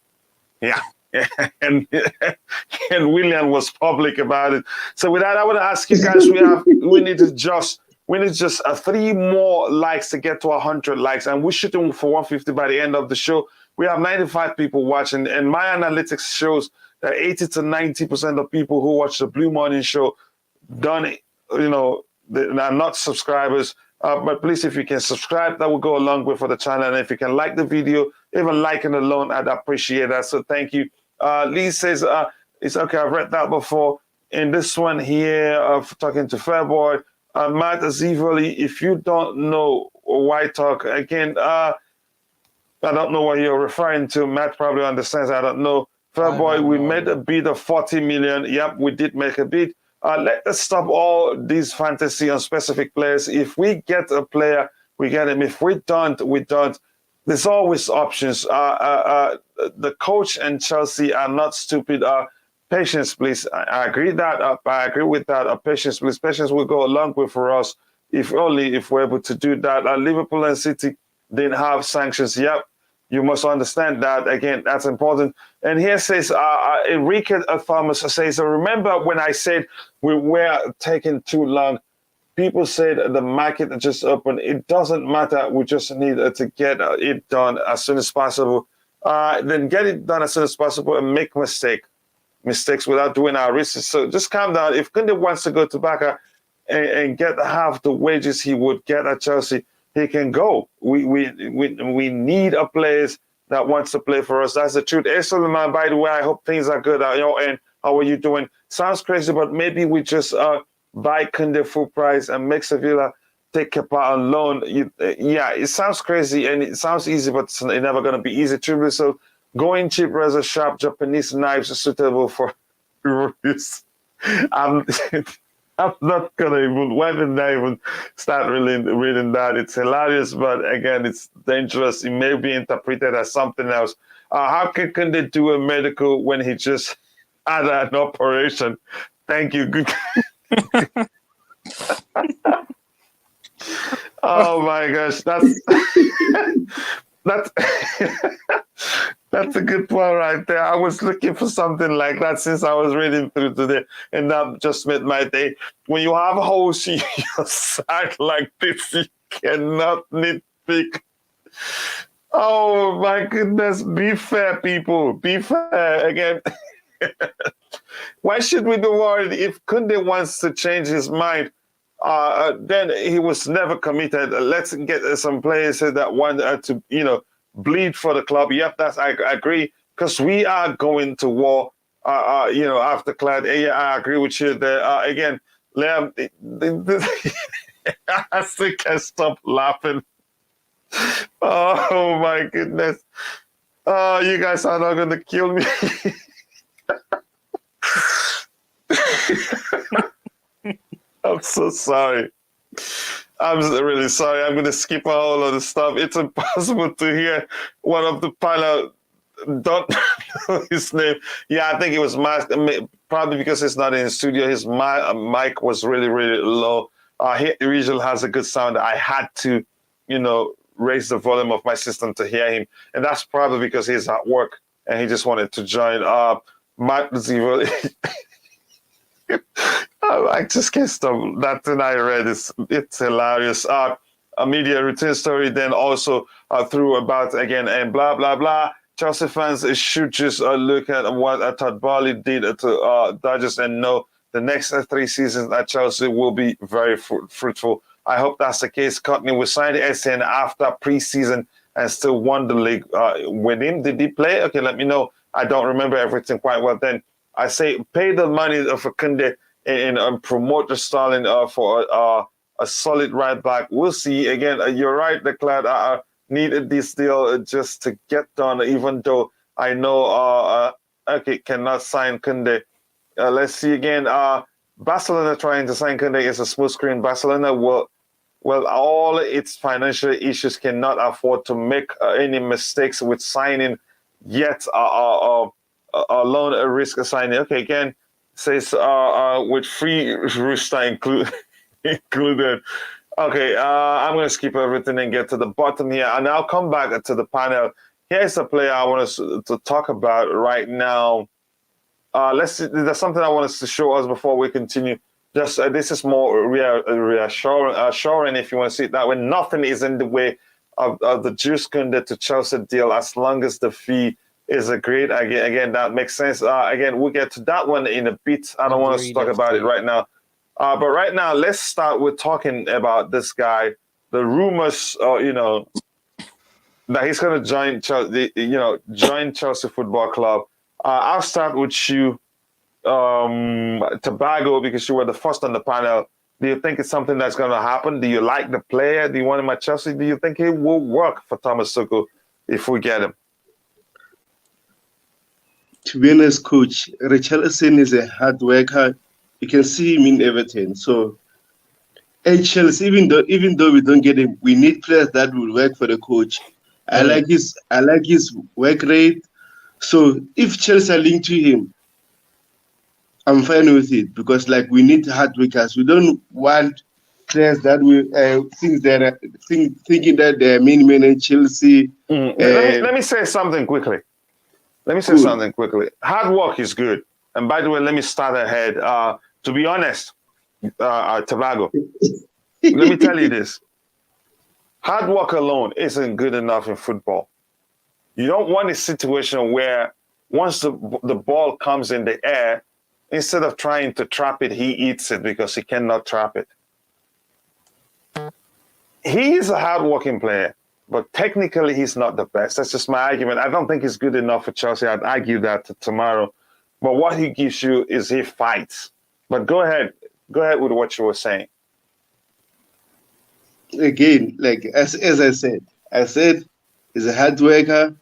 Yeah. and Willian was public about it. So with that, I want to ask you guys, we need just 3 more likes to get to 100 likes, and we're shooting for 150 by the end of the show. We have 95 people watching, and my analytics shows that 80 to 90% of people who watch the Blue Morning Show they're not subscribers. But please, if you can subscribe, that will go a long way for the channel. And if you can like the video, even liking alone, I'd appreciate that. So thank you. Lee says, it's okay, I've read that before. In this one here, of talking to Fairboy, Matt Azivoli, if you don't know why talk, again, I don't know what you're referring to. Matt probably understands. I don't know. Fairboy, we made a bid of 40 million. Yep, we did make a bid. Let us stop all these fantasy on specific players. If we get a player, we get him. If we don't, we don't. There's always options. The coach and Chelsea are not stupid. Patience, please. I agree that. I agree with that. Patience, please. Patience will go a long way for us if we're able to do that. Liverpool and City didn't have sanctions. Yep. You must understand that. Again, that's important. And here says, Enrique Thomas says, remember when I said we were taking too long? People said the market just opened. It doesn't matter. We just need to get it done as soon as possible. Then get it done as soon as possible and make mistakes without doing our research. So just calm down. If Kounde wants to go to Barca and get half the wages he would get at Chelsea, he can go. We need a player that wants to play for us. That's the truth. Hey, Suleiman, by the way, I hope things are good at your end. How are you doing? Sounds crazy, but maybe we just buy Kounde full price and make Sevilla take Kepa on loan. It sounds crazy and it sounds easy, but it's never going to be easy. Truly. So going cheap, razor sharp Japanese knives are suitable for terrorists. I'm not going to even, why didn't I even start reading that? It's hilarious, but again, it's dangerous. It may be interpreted as something else. How can they do a medical when he just had an operation? Thank you. Good. Oh my gosh, that's a good point right there. I was looking for something like that since I was reading through today, and that just made my day. When you have holes in your side like this, you cannot nitpick. Oh my goodness, be fair, people. Be fair. Again, why should we be worried if Kounde wants to change his mind? Then he was never committed. Let's get some players that want to, bleed for the club. Yep, I agree, because we are going to war. After Clad. Yeah, I agree with you there. Again, Liam, I think I stop laughing. Oh my goodness! You guys are not going to kill me. I'm so sorry. I'm really sorry. I'm going to skip a whole lot of stuff. It's impossible to hear one of the panel. Don't know his name. Yeah, I think it was Matt. Probably because he's not in the studio. His mic was really, really low. He usually has a good sound. I had to, raise the volume of my system to hear him. And that's probably because he's at work and he just wanted to join. Matt Zero. I just can't stop. That thing I read it's hilarious. A media routine story then also threw about again and blah blah blah. Chelsea fans should just look at what Todd Boehly did to Dodgers and know the next 3 seasons at Chelsea will be very fruitful. I hope that's the case. Courtney will sign the SN after preseason and still won the league with him. Did he play? Okay, let me know. I don't remember everything quite well. Then I say pay the money for Kounde and promote the Sterling for a solid right back. We'll see. Again, you're right, Declan. Needed this deal just to get done, even though I know cannot sign Kounde. Let's see again. Barcelona trying to sign Kounde is a smooth screen. Barcelona will all its financial issues cannot afford to make any mistakes with signing yet alone a risk of signing. Okay, again, says with free rooster included. Okay, I'm going to skip everything and get to the bottom here. And I'll come back to the panel. Here's a player I want us to talk about right now. Let's see, there's something I want us to show us before we continue. Just this is more reassuring if you want to see it that way. Nothing is in the way of the Jules Kounde to Chelsea deal as long as the fee is agreed. Again, that makes sense. Again, we'll get to that one in a bit. I don't want us to talk about it right now. But right now, let's start with talking about this guy. The rumors, that he's going to join Chelsea, join Chelsea Football Club. I'll start with you, Tobago, because you were the first on the panel. Do you think it's something that's going to happen? Do you like the player? Do you want him at Chelsea? Do you think it will work for Thomas Tuchel if we get him? To be honest, Coach, Richarlison is a hard worker. You can see him in Everton. So, at Chelsea, even though we don't get him, we need players that will work for the coach. I like his work rate. So, if Chelsea are linked to him, I'm fine with it because we need hard workers. We don't want players that will thinking that they're main man in Chelsea. Let me say something quickly. Hard work is good. And by the way, let me start ahead. To be honest, Tobago, let me tell you this. Hard work alone isn't good enough in football. You don't want a situation where once the ball comes in the air, instead of trying to trap it, he eats it because he cannot trap it. He is a hard-working player, but technically he's not the best. That's just my argument. I don't think he's good enough for Chelsea. I'd argue that tomorrow. But what he gives you is he fights. But go ahead with what you were saying. Again, as I said he's a hard worker.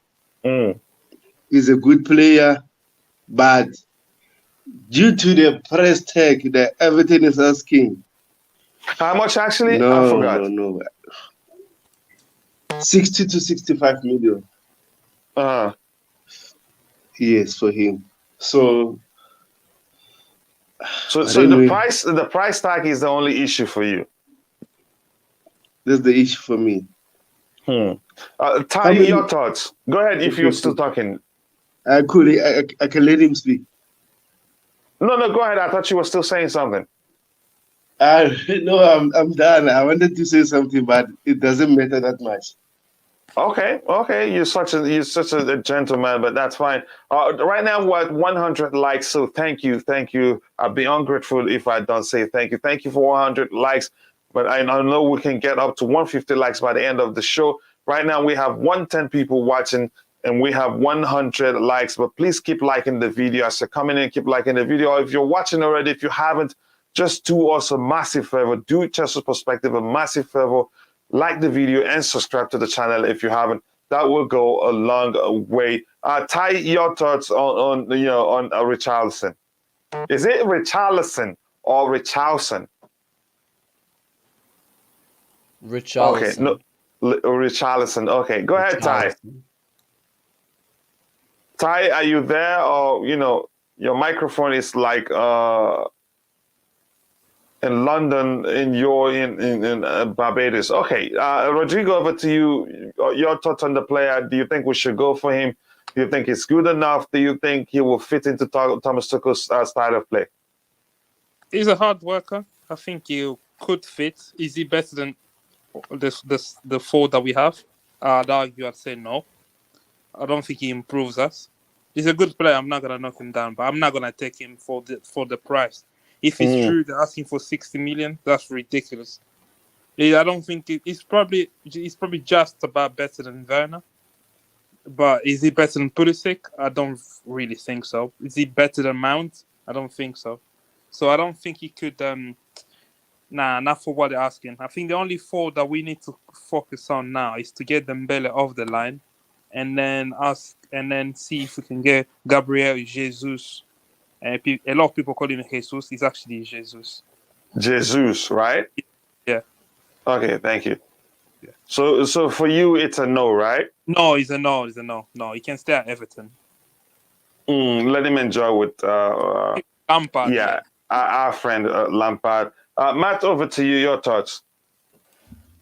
He's a good player, but due to the price tag that everything is asking. How much actually? No, I forgot. No. 60 to 65 million. Yes, for him. So the price tag is the only issue for you. That's the issue for me. Ty, your thoughts. Go ahead if you're still talking. I can let him speak. No, go ahead. I thought you were still saying something. No, I'm done. I wanted to say something, but it doesn't matter that much. Okay. You're such a gentleman, but that's fine. Right now we're at 100 likes, so thank you. I'll be ungrateful if I don't say thank you. Thank you for 100 likes, but I know we can get up to 150 likes by the end of the show. Right now we have 110 people watching, and we have 100 likes. But please keep liking the video as you're coming in. Keep liking the video. If you're watching already, if you haven't, just do us a massive favor. Do Chelsea's Perspective a massive favor. Like the video and subscribe to the channel if you haven't. That will go a long way. Ty, your thoughts on Richarlison. Is it Richarlison or Richarlison? Richarlison. Okay, no, Richarlison. Okay, go ahead, Ty. Richarlison. Ty, are you there? Or your microphone is like in London, in Barbados. Okay, Rodrigo, over to you. Your thoughts on the player? Do you think we should go for him? Do you think he's good enough? Do you think he will fit into Thomas Tuchel's style of play? He's a hard worker. I think he could fit. Is he better than the four that we have? I'd argue. I'd say no. I don't think he improves us. He's a good player. I'm not gonna knock him down, but I'm not gonna take him for the price. If it's true they're asking for 60 million, that's ridiculous. I don't think he's probably just about better than Werner. But is he better than Pulisic? I don't really think so. Is he better than Mount? I don't think so. So I don't think he could. Not for what they're asking. I think the only four that we need to focus on now is to get Dembele off the line, and then see if we can get Gabriel Jesus. A lot of people call him Jesus. He's actually Jesus. Jesus, right? Yeah. Okay, thank you. Yeah. So for you, it's a no, right? No, it's a no. It's a no. No, he can stay at Everton. Let him enjoy with Lampard. Yeah, our friend Lampard. Matt, over to you. Your thoughts?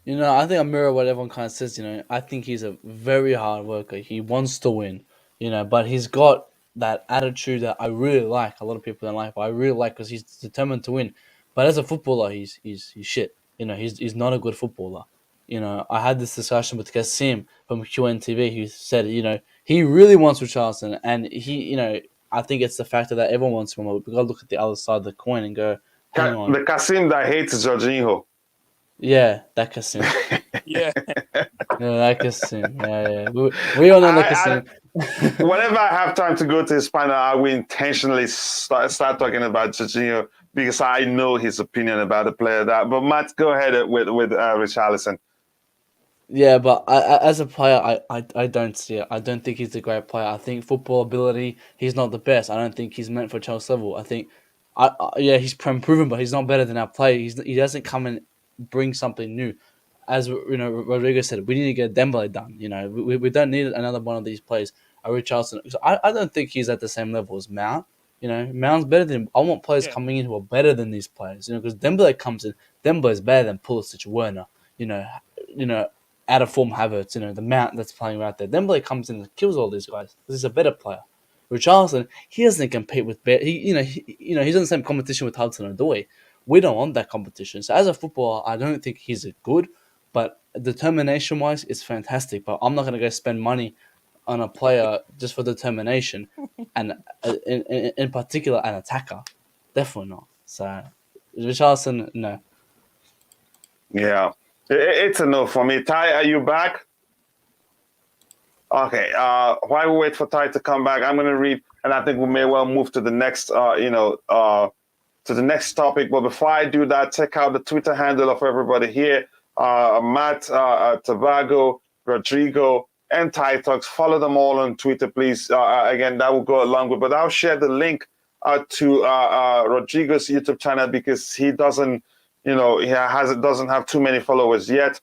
I think I mirror what everyone kind of says. I think he's a very hard worker. He wants to win. But he's got that attitude that I really like. A lot of people don't like, but I really like because he's determined to win. But as a footballer, he's shit. He's not a good footballer. I had this discussion with Kasim from QNTV who said, he really wants Richarlison, and he, I think it's the factor that everyone wants him. We've got to look at the other side of the coin and go, hang on. The Kasim that hates Jorginho. Yeah, that Kasim. Yeah. That Kasim. Yeah. We all know that Kasim. Whenever I have time to go to his panel, I will intentionally start talking about Jorginho because I know his opinion about the player. But Matt, go ahead with Richarlison. Yeah, but as a player, I don't see it. I don't think he's a great player. I think football ability, he's not the best. I don't think he's meant for Chelsea level. I think, he's proven, but he's not better than our player. He doesn't come and bring something new. As Rodrigo said, we need to get Dembele done. We don't need another one of these players. Richarlison. So I don't think he's at the same level as Mount. Mount's better than. I want players coming in who are better than these players. Because Dembele comes in. Dembele is better than Pulisic, Werner. Out of form Havertz. The Mount that's playing right there. Dembele comes in and kills all these guys. He's a better player. Richarlison, he doesn't compete with. He's in the same competition with Hudson-Odoi. We don't want that competition. So as a footballer, I don't think he's good. But determination-wise, it's fantastic. But I'm not going to go spend money on a player just for determination, and in particular, an attacker. Definitely not. So, Richarlison, no. Yeah, it's a no for me. Ty, are you back? Okay. While we wait for Ty to come back, I'm going to read, and I think we may well move to the next, to the next topic. But before I do that, check out the Twitter handle of everybody here. Matt, Tobago, Rodrigo, and Ty Talks. Follow them all on Twitter, please. Again, that will go along with. But I'll share the link to Rodrigo's YouTube channel because he doesn't, doesn't have too many followers yet,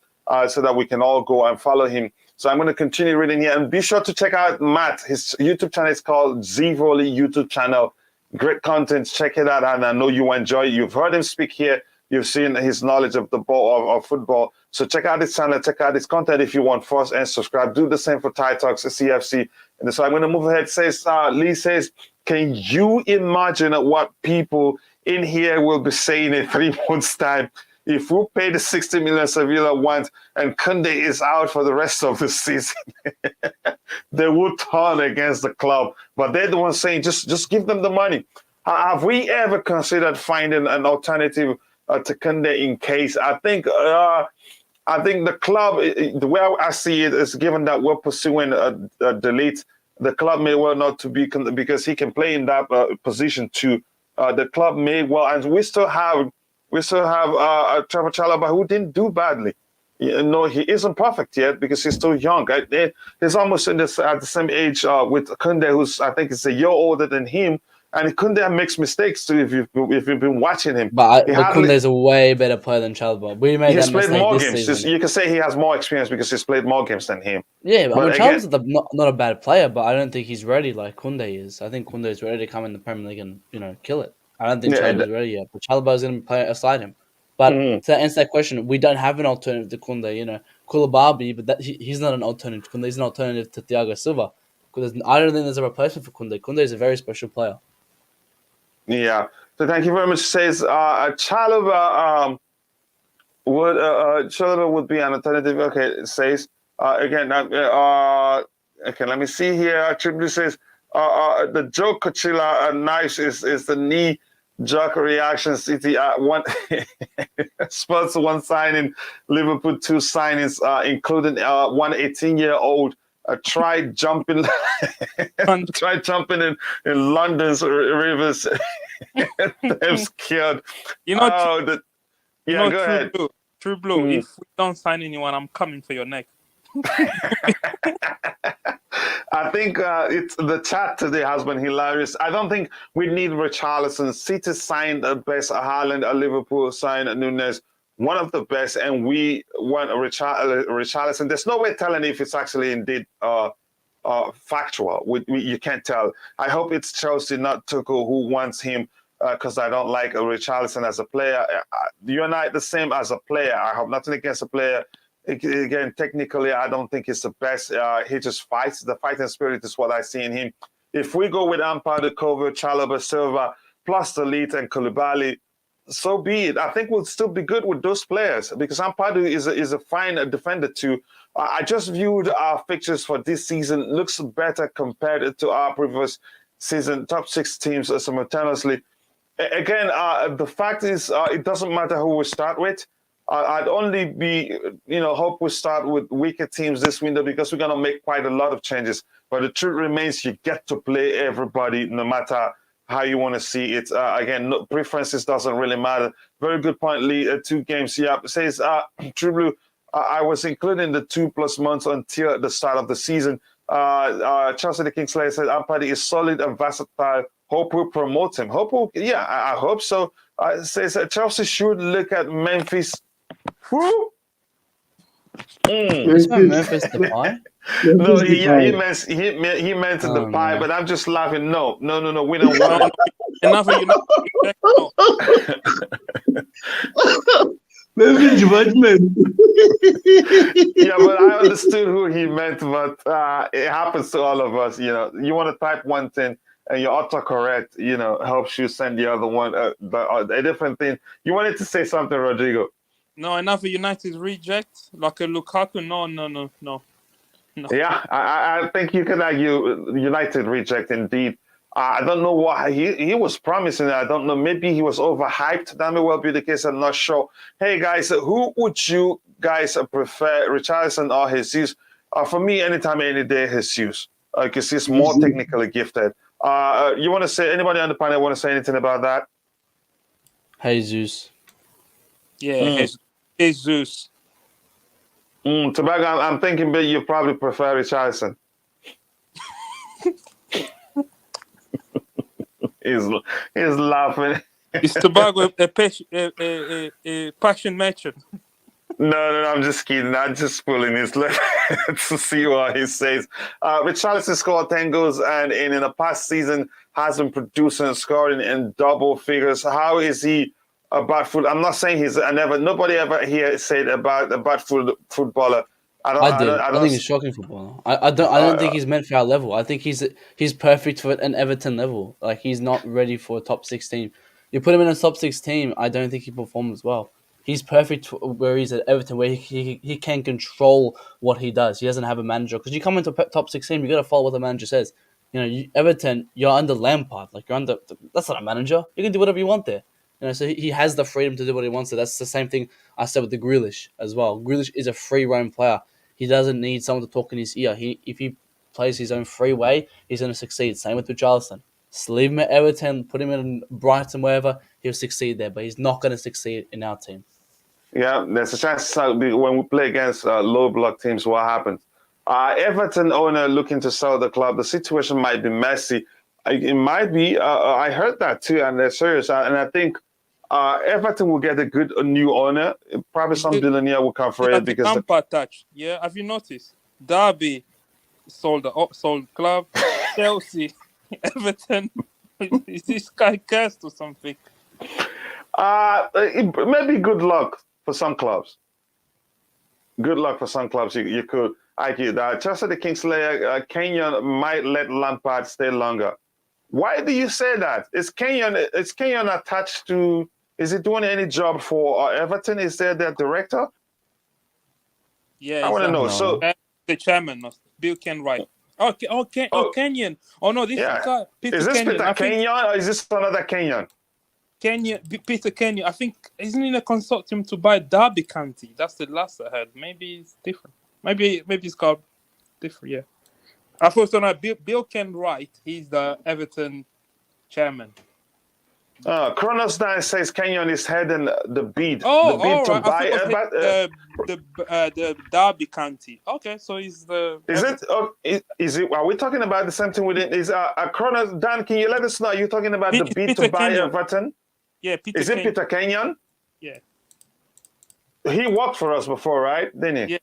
so that we can all go and follow him. So I'm going to continue reading here, and be sure to check out Matt. His YouTube channel is called Zvolley YouTube channel. Great content. Check it out, and I know you enjoy it. You've heard him speak here. You've seen his knowledge of the ball of football. So check out his channel, check out his content if you want first, and subscribe. Do the same for Ty Talks, CFC. And so I'm going to move ahead. Lee says, can you imagine what people in here will be saying in 3 months' time if we pay the 60 million Sevilla want and Kounde is out for the rest of the season? They would turn against the club, but they're the ones saying just give them the money. Have we ever considered finding an alternative to Kounde in case? I think the club, the way I see it is, given that we're pursuing a delete, the club may well not to be, because he can play in that position too. The club may well, and we still have Trevor Chalobah, who didn't do badly. He isn't perfect yet because he's still young. He's almost at the same age with Kounde, who's, I think, is a year older than him. And Kounde makes mistakes too. If you've been watching him, But Kounde's a way better player than Chalobah. We made he's that played mistake more this games. season. You can say he has more experience because he's played more games than him. Yeah, But Chalobah's not a bad player, but I don't think he's ready like Kounde is. I think Kounde is ready to come in the Premier League and kill it. I don't think Chalobah's ready yet, but Chalobah is going to play aside him. But to answer that question, we don't have an alternative to Kounde. Koulibaly, but he's not an alternative to Kounde. He's an alternative to Thiago Silva. Because I don't think there's a replacement for Kounde. Kounde is a very special player. Yeah. So thank you very much. Says Chalobah would be an alternative. Okay, it says again. Okay, let me see here. Tribute says the Joe Coachella knife is the knee jerk reaction. City one Spurs 1 signing, Liverpool 2 signings, including 1 18-year-old. Tried jumping in London's rivers. I'm scared. Go ahead. True Blue. If we don't sign anyone, I'm coming for your neck. I think it's the chat today has been hilarious. I don't think we need Richarlison. City signed the best Haaland, Liverpool signed Nunes, one of the best, and we want Richarlison. There's no way telling if it's actually indeed factual. You can't tell. I hope it's Chelsea, not Tuchel, who wants him, because I don't like Richarlison as a player. You and I the same as a player. I have nothing against a player. Again, technically, I don't think he's the best. He just fights. The fighting spirit is what I see in him. If we go with Ampadu, Kovac, Chalobah, Silva, plus the Ligt and Koulibaly, so be it. I think we'll still be good with those players because Ampadu is a fine defender too. I just viewed our fixtures for this season. Looks better compared to our previous season. Top 6 teams simultaneously. Again, the fact is, it doesn't matter who we start with. I'd only be, hope we start with weaker teams this window because we're going to make quite a lot of changes. But the truth remains, you get to play everybody no matter how you want to see it. Again, preferences doesn't really matter. Very good point, Lee. 2 games. Yeah, it says, True Blue, I was including the 2+ months until the start of the season. Chelsea the Kingslayer said, Ampadu is solid and versatile. Hope we'll promote him. I hope so. Says Chelsea should look at Memphis. Who? Is Memphis the pie? No, he meant the pie, but I'm just laughing. No, we don't want Enough of Memphis judgment. Yeah, but I understood who he meant, but it happens to all of us. You want to type one thing and your autocorrect, helps you send the other one a different thing. You wanted to say something, Rodrigo? No, another United reject like a Lukaku. No. Yeah, I think you could argue United reject indeed. I don't know what he was promising. I don't know. Maybe he was overhyped. That may well be the case. I'm not sure. Hey guys, who would you guys prefer, Richarlison or Jesus? For me, anytime, any day, Jesus, because he's more technically gifted. You want to say, anybody on the panel want to say anything about that? Jesus. Yeah, Jesus. Tobago, I'm thinking, but you probably prefer Richarlison. he's laughing. Is Tobago a passion merchant? No, I'm just kidding. I'm just pulling his lip to see what he says. Richarlison scored 10 goals and in the past season has been producing, scoring in double figures. How is he a bad footballer? I'm not saying nobody ever here said about a bad footballer. I think he's shocking footballer. I don't think he's meant for our level. I think he's perfect for an Everton level. Like, he's not ready for a top 6 team. You put him in a top 6 team, I don't think he performs well. He's perfect where he's at Everton, where he can control what he does. He doesn't have a manager. Because you come into a top 6 team, you got to follow what the manager says. Everton, you're under Lampard. Like, that's not a manager. You can do whatever you want there. So he has the freedom to do what he wants. So that's the same thing I said with the Grealish as well. Grealish is a free roam player. He doesn't need someone to talk in his ear. If he plays his own free way, he's going to succeed. Same with Richarlison. Just leave him at Everton, put him in Brighton, wherever, he'll succeed there. But he's not going to succeed in our team. Yeah, there's a chance when we play against low block teams, what happens? Everton owner looking to sell the club. The situation might be messy. It might be. I heard that too, and they're serious. And I think Everton will get a new owner. Probably some billionaire will come for It's it like the because Lampard touch. Yeah, have you noticed? Derby sold club. Chelsea, Everton. Is this guy cursed or something? maybe good luck for some clubs. Good luck for some clubs. You could argue that Chelsea, the Kingslayer, Kenyon might let Lampard stay longer. Why do you say that? Is Kenyon attached to? Is he doing any job for Everton? Is there their director? Yeah, I want to know. No. So the chairman, Bill Kenwright. Kenyon. Oh no, this guy Peter is this Kenyon. Peter Kenyon or is this another Kenyon? Peter Kenyon. I think isn't in a consortium to buy Derby County. That's the last I heard. Maybe it's different. Maybe it's called different. Yeah. I thought so. Now Bill Kenwright. He's the Everton chairman. Kronos 9 says Kenyon is heading the bid. Oh, the bid to right. buy the Derby County. Okay, so he's the. Is it? Is it? Are we talking about the same thing with it? Is Kronos Dan? Can you let us know? Are you talking about the bid to buy Everton? Yeah, Peter. Is it Peter Kenyon? Yeah. He worked for us before, right? Didn't he? Yeah.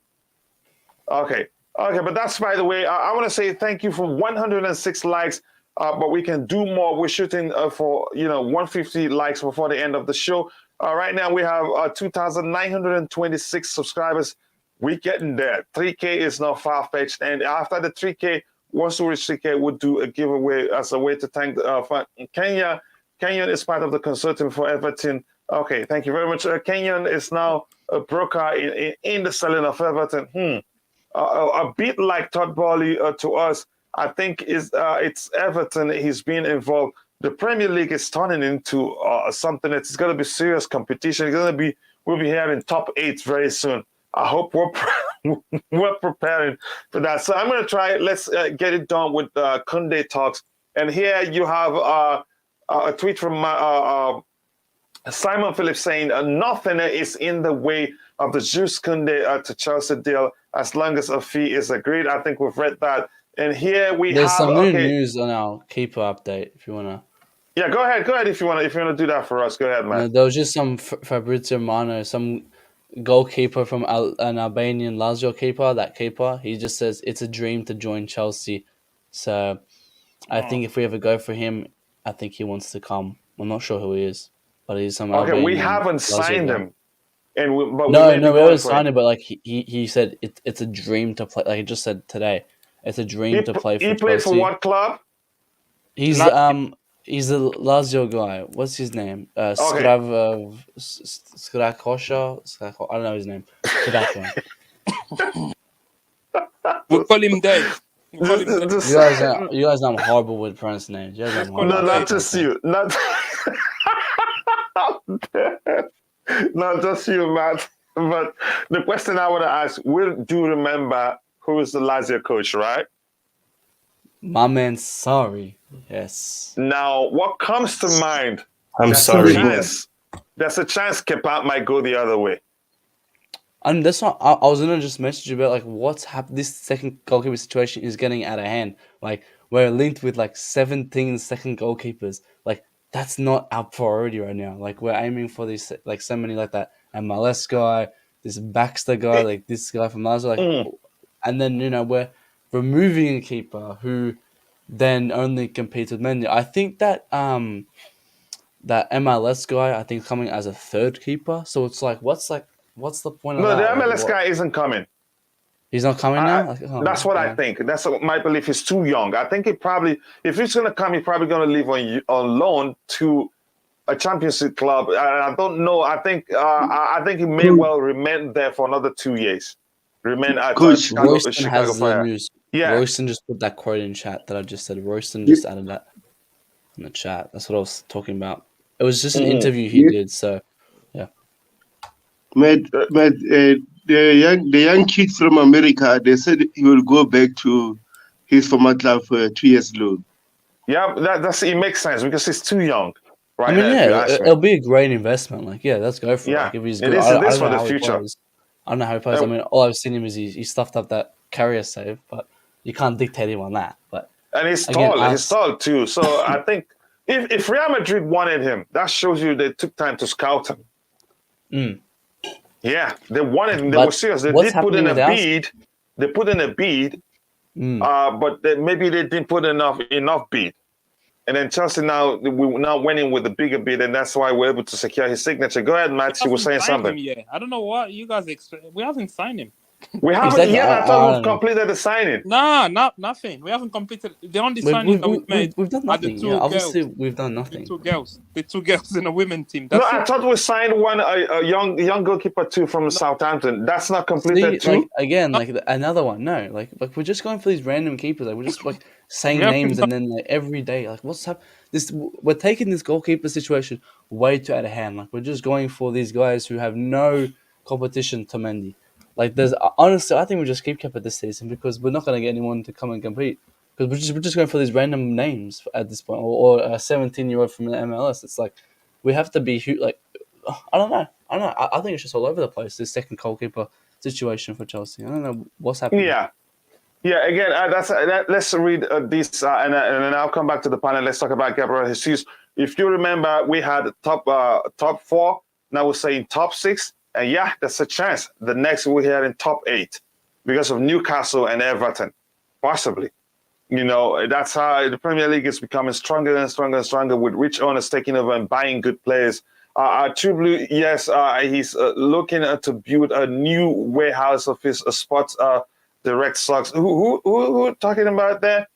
Okay, but that's, by the way, I want to say thank you for 106 likes. But we can do more. We're shooting for 150 likes before the end of the show. Right now we have 2,926 subscribers. We're getting there. 3K is not far fetched, and after the 3K, once we reach 3K, we'll do a giveaway as a way to thank Kenya. Kenyon is part of the consortium for Everton. Okay, thank you very much. Kenyon is now a broker in the selling of Everton. A bit like Todd Boehly to us. I think it's Everton. He's been involved. The Premier League is turning into something that's going to be serious competition. We'll be here in top 8 very soon. I hope we're preparing for that. So I'm going to try. Let's get it done with Kounde Talks. And here you have a tweet from Simon Phillips saying nothing is in the way of the Jules Kounde to Chelsea deal as long as a fee is agreed. I think we've read that. And here There's have some new news on our keeper update. If you wanna, yeah, go ahead. If you wanna do that for us, go ahead, man. there was just some Fabrizio Romano, some goalkeeper from an Albanian Lazio keeper. That keeper, he just says it's a dream to join Chelsea. So I think if we ever go for him, I think he wants to come. I'm not sure who he is, but he's some. Okay, Albanian we haven't Lazio signed guy. him, and we haven't signed him. But like he said, it's a dream to play. Like he just said today. It's a dream to play for Chelsea. He played for what club? He's a Lazio guy. What's his name? Skrakosha. I don't know his name. That one. We'll call him Dave. You guys know I'm horrible with pronouncing names. No, not just you. Not just you, Matt. But the question I want to ask: do you remember who is the Lazio coach, right? My man, sorry. Yes. Now, what comes to mind? I'm sorry. There's a chance Kepa might go the other way. And that's what I was gonna just message you about. Like, what's happened? This second goalkeeper situation is getting out of hand. Like, we're linked with like 17 second goalkeepers. Like, that's not our priority right now. Like, we're aiming for these like so many like that MLS guy, this Baxter guy, like this guy from Lazio, like, and then we're removing a keeper who then only competes with men. I think that that MLS guy, I think, coming as a third keeper. So it's like, what's the point of that? No, the MLS guy isn't coming. He's not coming now? That's what I think. That's my belief. He's too young. I think if he's going to come, he's probably going to leave on loan to a championship club. I don't know. I think he may well remain there for another 2 years. Remain at Chicago Fire. News. Yeah. Royston just put that quote in chat that I just said. Royston just added that in the chat. That's what I was talking about. It was just an interview he did. So, yeah. But the young kid from America, they said he will go back to his former club for 2 years loan. Yeah, it makes sense because he's too young. Right? I mean, it'll be a great investment. Like, yeah, let's go for it. Like, if he's good, it is for the future. I don't know how he plays. I mean, all I've seen him is he stuffed up that carrier save, but you can't dictate him on that. But And he's Again, tall. He's us- tall too. So I think if Real Madrid wanted him, that shows you they took time to scout him. Mm. Yeah, they wanted him. They But were serious. They what's did put in happening a with us? bid. They put in a bid, but maybe they didn't put enough bid. And then Chelsea now went in with a bigger bid, and that's why we're able to secure his signature. Go ahead, Matt. You were saying something. Yeah, I don't know what you guys expect. We haven't signed him. We haven't Exactly. yet. I thought I we've don't know. completed the signing. Nah, nothing. We haven't completed. The only signing that we've made We've done are the nothing. two Yeah, obviously girls. we've done The nothing. two girls in a women team. No, That's I it. thought we signed a young goalkeeper too from Southampton. That's not completed See, too. like again, like another one. No, like we're just going for these random keepers. Like we're just like saying We haven't names and then like every day, like what's happening? We're taking this goalkeeper situation way too out of hand. Like we're just going for these guys who have no competition to Mendy. Like there's honestly, I think we just keep kept this season because we're not going to get anyone to come and compete because we're just going for these random names at this point, or a 17-year-old from the MLS. It's like we have to be like I don't know. I think it's just all over the place. This second goalkeeper situation for Chelsea. I don't know what's happening. Yeah. Again, let's read this, and then I'll come back to the panel. Let's talk about Gabriel Jesus. If you remember, we had top 4. Now we're saying top 6, and yeah, there's a chance the next we're here in top 8 because of Newcastle and Everton, possibly. That's how the Premier League is becoming stronger and stronger and stronger with rich owners taking over and buying good players. True Blue, yes, he's looking to build a new warehouse of his spots. The Red Sox. Who talking about there?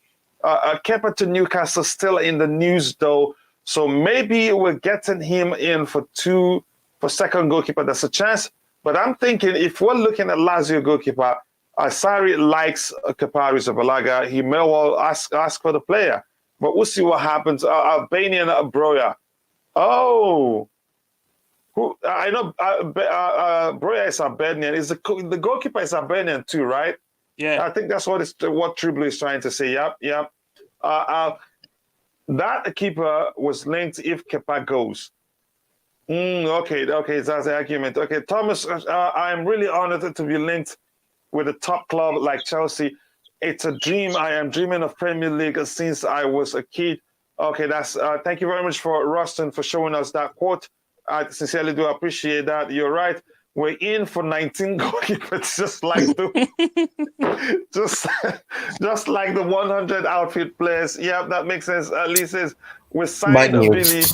Kepa to Newcastle still in the news though. So maybe we're getting him in for second goalkeeper. That's a chance. But I'm thinking if we're looking at Lazio goalkeeper, Sarri likes Kepa Arrizabalaga. He may well ask for the player. But we'll see what happens. Albanian Broya. Oh. I know Broya is Albanian. The goalkeeper is Albanian too, right? Yeah, I think that's what True Blue is trying to say. Yep. That keeper was linked if Kepa goes. Okay, that's the argument. Okay, Thomas, I'm really honored to be linked with a top club like Chelsea. It's a dream. I am dreaming of Premier League since I was a kid. Okay, that's thank you very much for Rustin for showing us that quote. I sincerely do appreciate that. You're right. We're in for 19 goalkeepers, just like just like the 100 outfield players. Yeah, that makes sense. Lee says we signed Billy.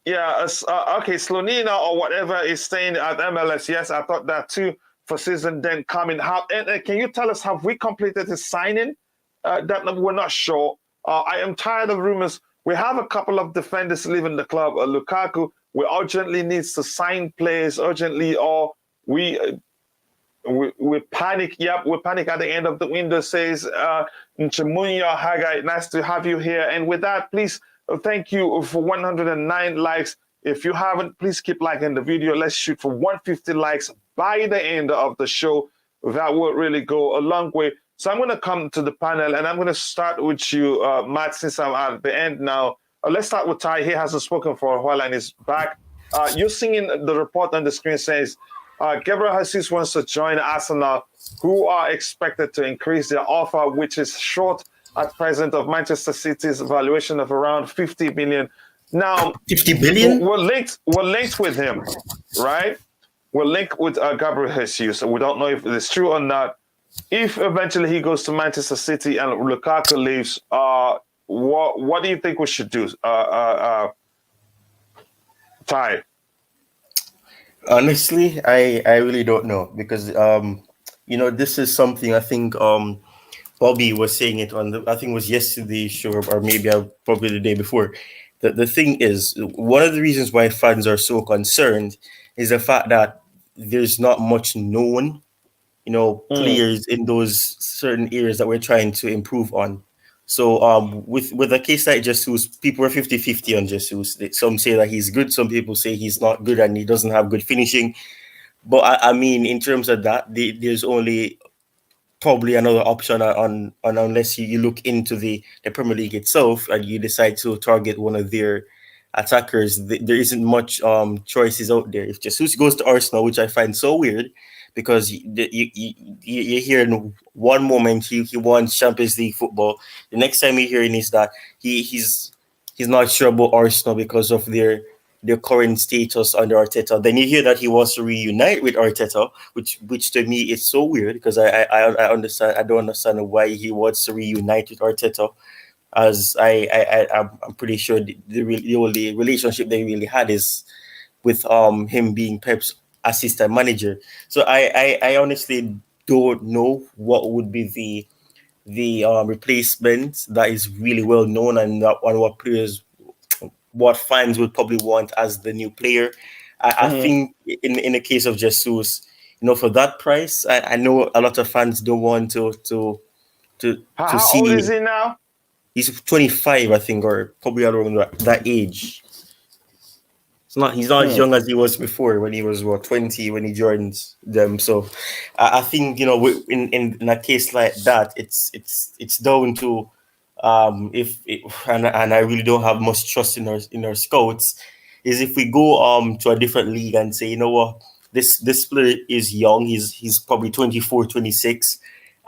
Yeah, okay, Slonina or whatever is staying at MLS. Yes, I thought that too for season then coming. And can you tell us, have we completed his signing? That we're not sure. I am tired of rumors. We have a couple of defenders leaving the club. Lukaku, we urgently needs to sign players urgently, or we panic. Yep, we panic at the end of the window, says Nchemunya Hagai. Nice to have you here. And with that, please, thank you for 109 likes. If you haven't, please keep liking the video. Let's shoot for 150 likes by the end of the show. That will really go a long way. So I'm going to come to the panel, and I'm going to start with you, Matt, since I'm at the end now. Let's start with Ty. He hasn't spoken for a while and is back. You're seeing the report on the screen says Gabriel Jesus wants to join Arsenal, who are expected to increase their offer, which is short at present of Manchester City's valuation of around 50 billion. Now, 50 billion? We're linked with him, right? We're linked with Gabriel Jesus. So we don't know if it's true or not. If eventually he goes to Manchester City and Lukaku leaves, what do you think we should do, Ty? Honestly, I really don't know because this is something I think Bobby was saying it on I think it was yesterday's show or maybe probably the day before. The thing is, one of the reasons why fans are so concerned is the fact that there's not much known, players in those certain areas that we're trying to improve on. So with a case like Jesus, people are 50-50 on Jesus. Some say that he's good, some people say he's not good and he doesn't have good finishing. But I mean, in terms of that, there's only probably another option on unless you look into the Premier League itself and you decide to target one of their attackers. There isn't much choices out there. If Jesus goes to Arsenal, which I find so weird, because you hear in one moment he won Champions League football, the next time you're hearing is that he's not sure about Arsenal because of their current status under Arteta. Then you hear that he wants to reunite with Arteta, which to me is so weird because I don't understand why he wants to reunite with Arteta, as I'm pretty sure the only relationship they really had is with him being Pep's assistant manager. So I honestly don't know what would be the replacement that is really well known, and what fans would probably want as the new player. I think in the case of Jesus, for that price, I know a lot of fans don't want to How old is see. he now? He's 25, I think, or probably around that age. He's not as young as he was before when he was 20 when he joined them. So I think in a case like that, it's down to if it, and I really don't have much trust in our scouts, is if we go to a different league and say, you know what, this player is young, he's probably 24, 26,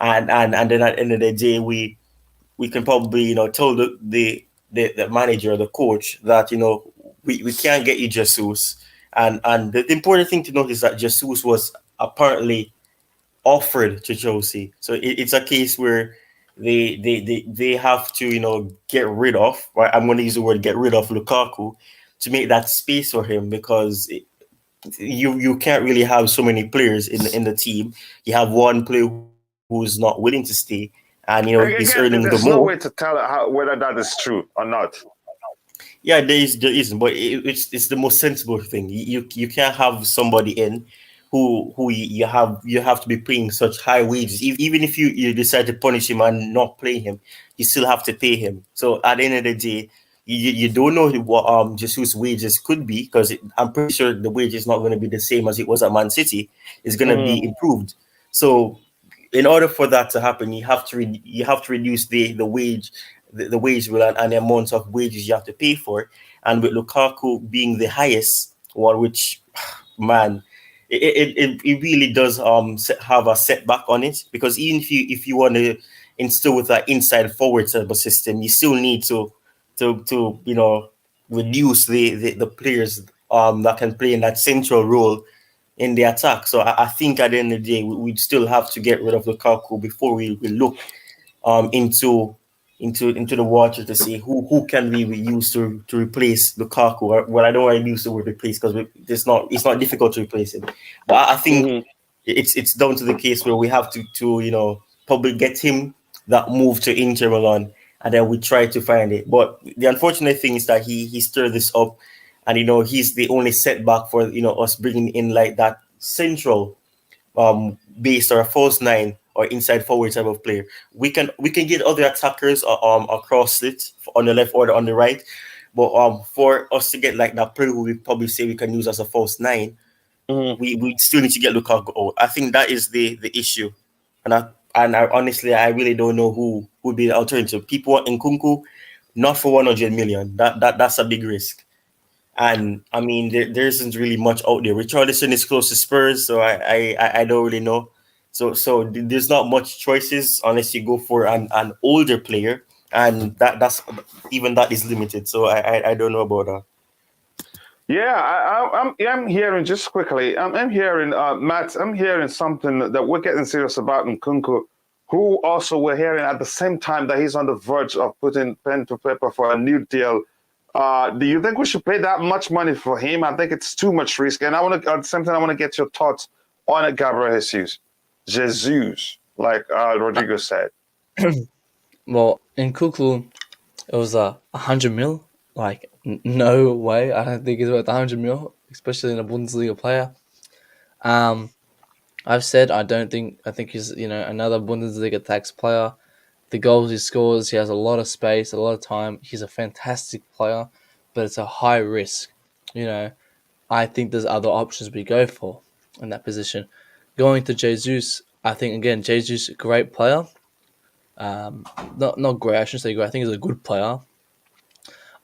and then at the end of the day we can probably tell the manager, the coach, that we can't get you Jesus. And the important thing to note is that Jesus was apparently offered to Chelsea. So it's a case where they have to get rid of, right? I'm going to use the word get rid of Lukaku to make that space for him, because you can't really have so many players in the team. You have one player who's not willing to stay, and he's earning the There's more. no way to tell whether that is true or not. Yeah, there isn't, but it's the most sensible thing. You can't have somebody in who you have to be paying such high wages. Even if you decide to punish him and not play him, you still have to pay him. So at the end of the day, you don't know what Jesus' wages could be, because I'm pretty sure the wage is not going to be the same as it was at Man City. It's going to be improved. So in order for that to happen, you have to reduce the wage bill, and the amount of wages you have to pay for. And with Lukaku being the highest one, which, man, it really does have a setback on it, because even if you want to instill with that inside forward type of system, you still need to reduce the players that can play in that central role in the attack. So I think at the end of the day, we'd still have to get rid of Lukaku before we look into the water to see who can we use to replace Lukaku. Well, I don't want to use the word replace, because it's not difficult to replace him. But I think it's down to the case where we have to probably get him that move to Inter Milan, and then we try to find it. But the unfortunate thing is that he stirred this up, and he's the only setback for us bringing in like that central base or a false nine or inside forward type of player. We can get other attackers across it on the left or on the right, but for us to get like that player who we probably say we can use as a false nine, we still need to get Lukaku out. I think that is the issue, and I honestly I really don't know who would be the alternative. People want Nkunku, not for 100 million. That's a big risk. And I mean, there isn't really much out there. Richarlison is close to Spurs, so I don't really know. So there's not much choices unless you go for an older player, and that's even that is limited. So I don't know about that. Yeah, I'm hearing just quickly. I'm hearing Matt. I'm hearing something that we're getting serious about Nkunku, who also we're hearing at the same time that he's on the verge of putting pen to paper for a new deal. Do you think we should pay that much money for him? I think it's too much risk. And I want to at the same time I want to get your thoughts on it, Gabriel Jesus, like Rodrigo said. Well, in Kuklu, it was 100 mil. Like, no way. I don't think he's worth 100 mil, especially in a Bundesliga player. I've said I think he's another Bundesliga tax player. The goals he scores, he has a lot of space, a lot of time. He's a fantastic player, but it's a high risk. I think there's other options we go for in that position. Going to Jesus, I think again Jesus great player. Not great. I shouldn't say great. I think he's a good player.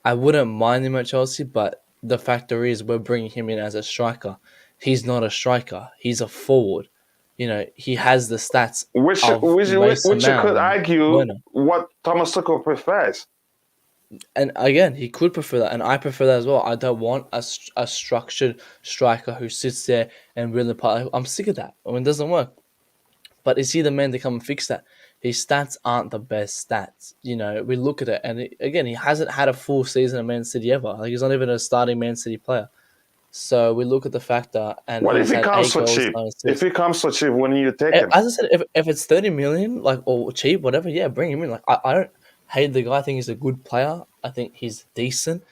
I wouldn't mind him at Chelsea, but the factor is we're bringing him in as a striker. He's not a striker. He's a forward. he has the stats Which of Mason you Mount could and argue Werner. what Thomas Tuchel prefers. And again, he could prefer that, and I prefer that as well. I don't want a structured striker who sits there and really play. I'm sick of that. It doesn't work. But is he the man to come and fix that? His stats aren't the best stats. We look at it, and again, he hasn't had a full season at Man City ever. Like, he's not even a starting Man City player. So we look at the factor, and What if he's he had comes 8 so goals, cheap? 9 assists. If he comes so cheap, when you take him? As I said, if it's 30 million, or cheap, whatever, yeah, bring him in. Like, I don't hate the guy. I think he's a good player. I think he's decent.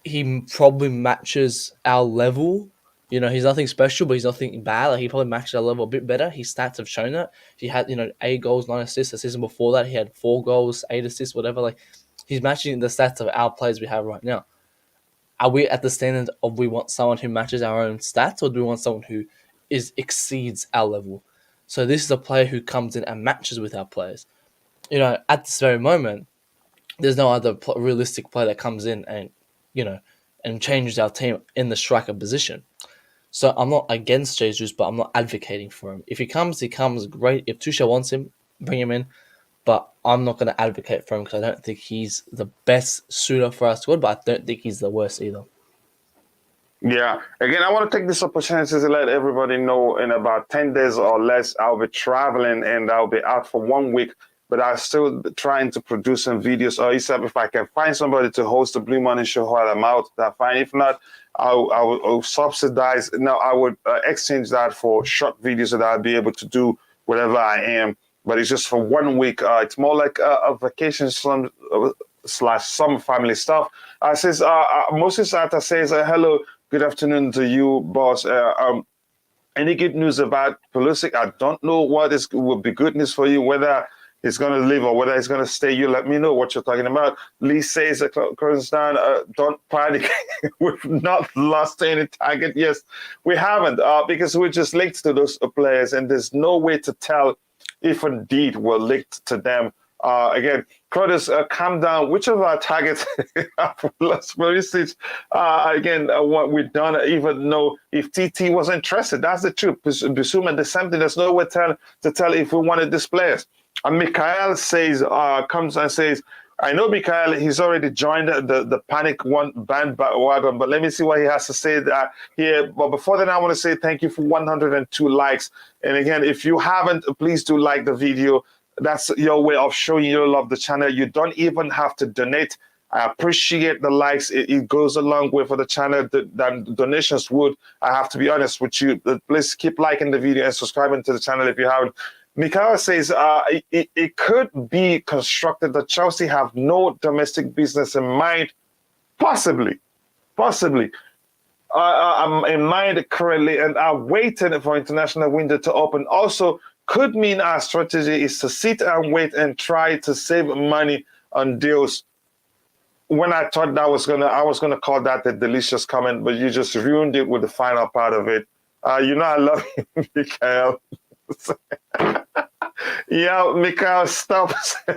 He probably matches our level. He's nothing special, but he's nothing bad. Like, he probably matches our level a bit better. His stats have shown that. He had, 8 goals, 9 assists. The season before that, he had 4 goals, 8 assists, whatever. Like, he's matching the stats of our players we have right now. Are we at the standard of we want someone who matches our own stats, or do we want someone who exceeds our level? So this is a player who comes in and matches with our players. At this very moment, there's no other realistic player that comes in and, and changes our team in the striker position. So I'm not against Jesus, but I'm not advocating for him. If he comes great. If Tuchel wants him, bring him in. But I'm not going to advocate for him because I don't think he's the best suitor for our squad, but I don't think he's the worst either. Yeah. Again, I want to take this opportunity to let everybody know in about 10 days or less, I'll be traveling and I'll be out for 1 week, but I'm still trying to produce some videos. Or if I can find somebody to host the Blue Money Show while I'm out, that's fine. If not, I'll subsidize. No, I would exchange that for short videos so that I'll be able to do whatever I am. But it's just for 1 week. It's more like a vacation slash some family stuff. Says Moses Atta says, hello, good afternoon to you, boss. Any good news about Pulisic? I don't know what would be good news for you, whether he's going to leave or whether he's going to stay. You let me know what you're talking about. Lee says, Kurdistan, don't panic. We've not lost any target. Yes, we haven't, because we're just linked to those players, and there's no way to tell if indeed we're linked to them. Again, Curtis, calm down. Which of our targets have lost Pulisic? Again, what we've done, even know if TT was interested. That's the truth. Presuming the same thing. There's no way to tell if we wanted these players. And Mikhail says, comes and says, I know Mikhail, he's already joined the Panic One bandwagon, but let me see what he has to say here. But before that, I want to say thank you for 102 likes. And again, if you haven't, please do like the video. That's your way of showing you love the channel. You don't even have to donate. I appreciate the likes. It goes a long way for the channel than donations would. I have to be honest with you. Please keep liking the video and subscribing to the channel if you haven't. Mikhail says it could be constructed that Chelsea have no domestic business in mind. Possibly. I'm in mind currently and are waiting for international window to open. Also, could mean our strategy is to sit and wait and try to save money on deals. When I thought I was gonna call that a delicious comment, but you just ruined it with the final part of it. I love you, Mikhail. Yeah, Mikhail, stop.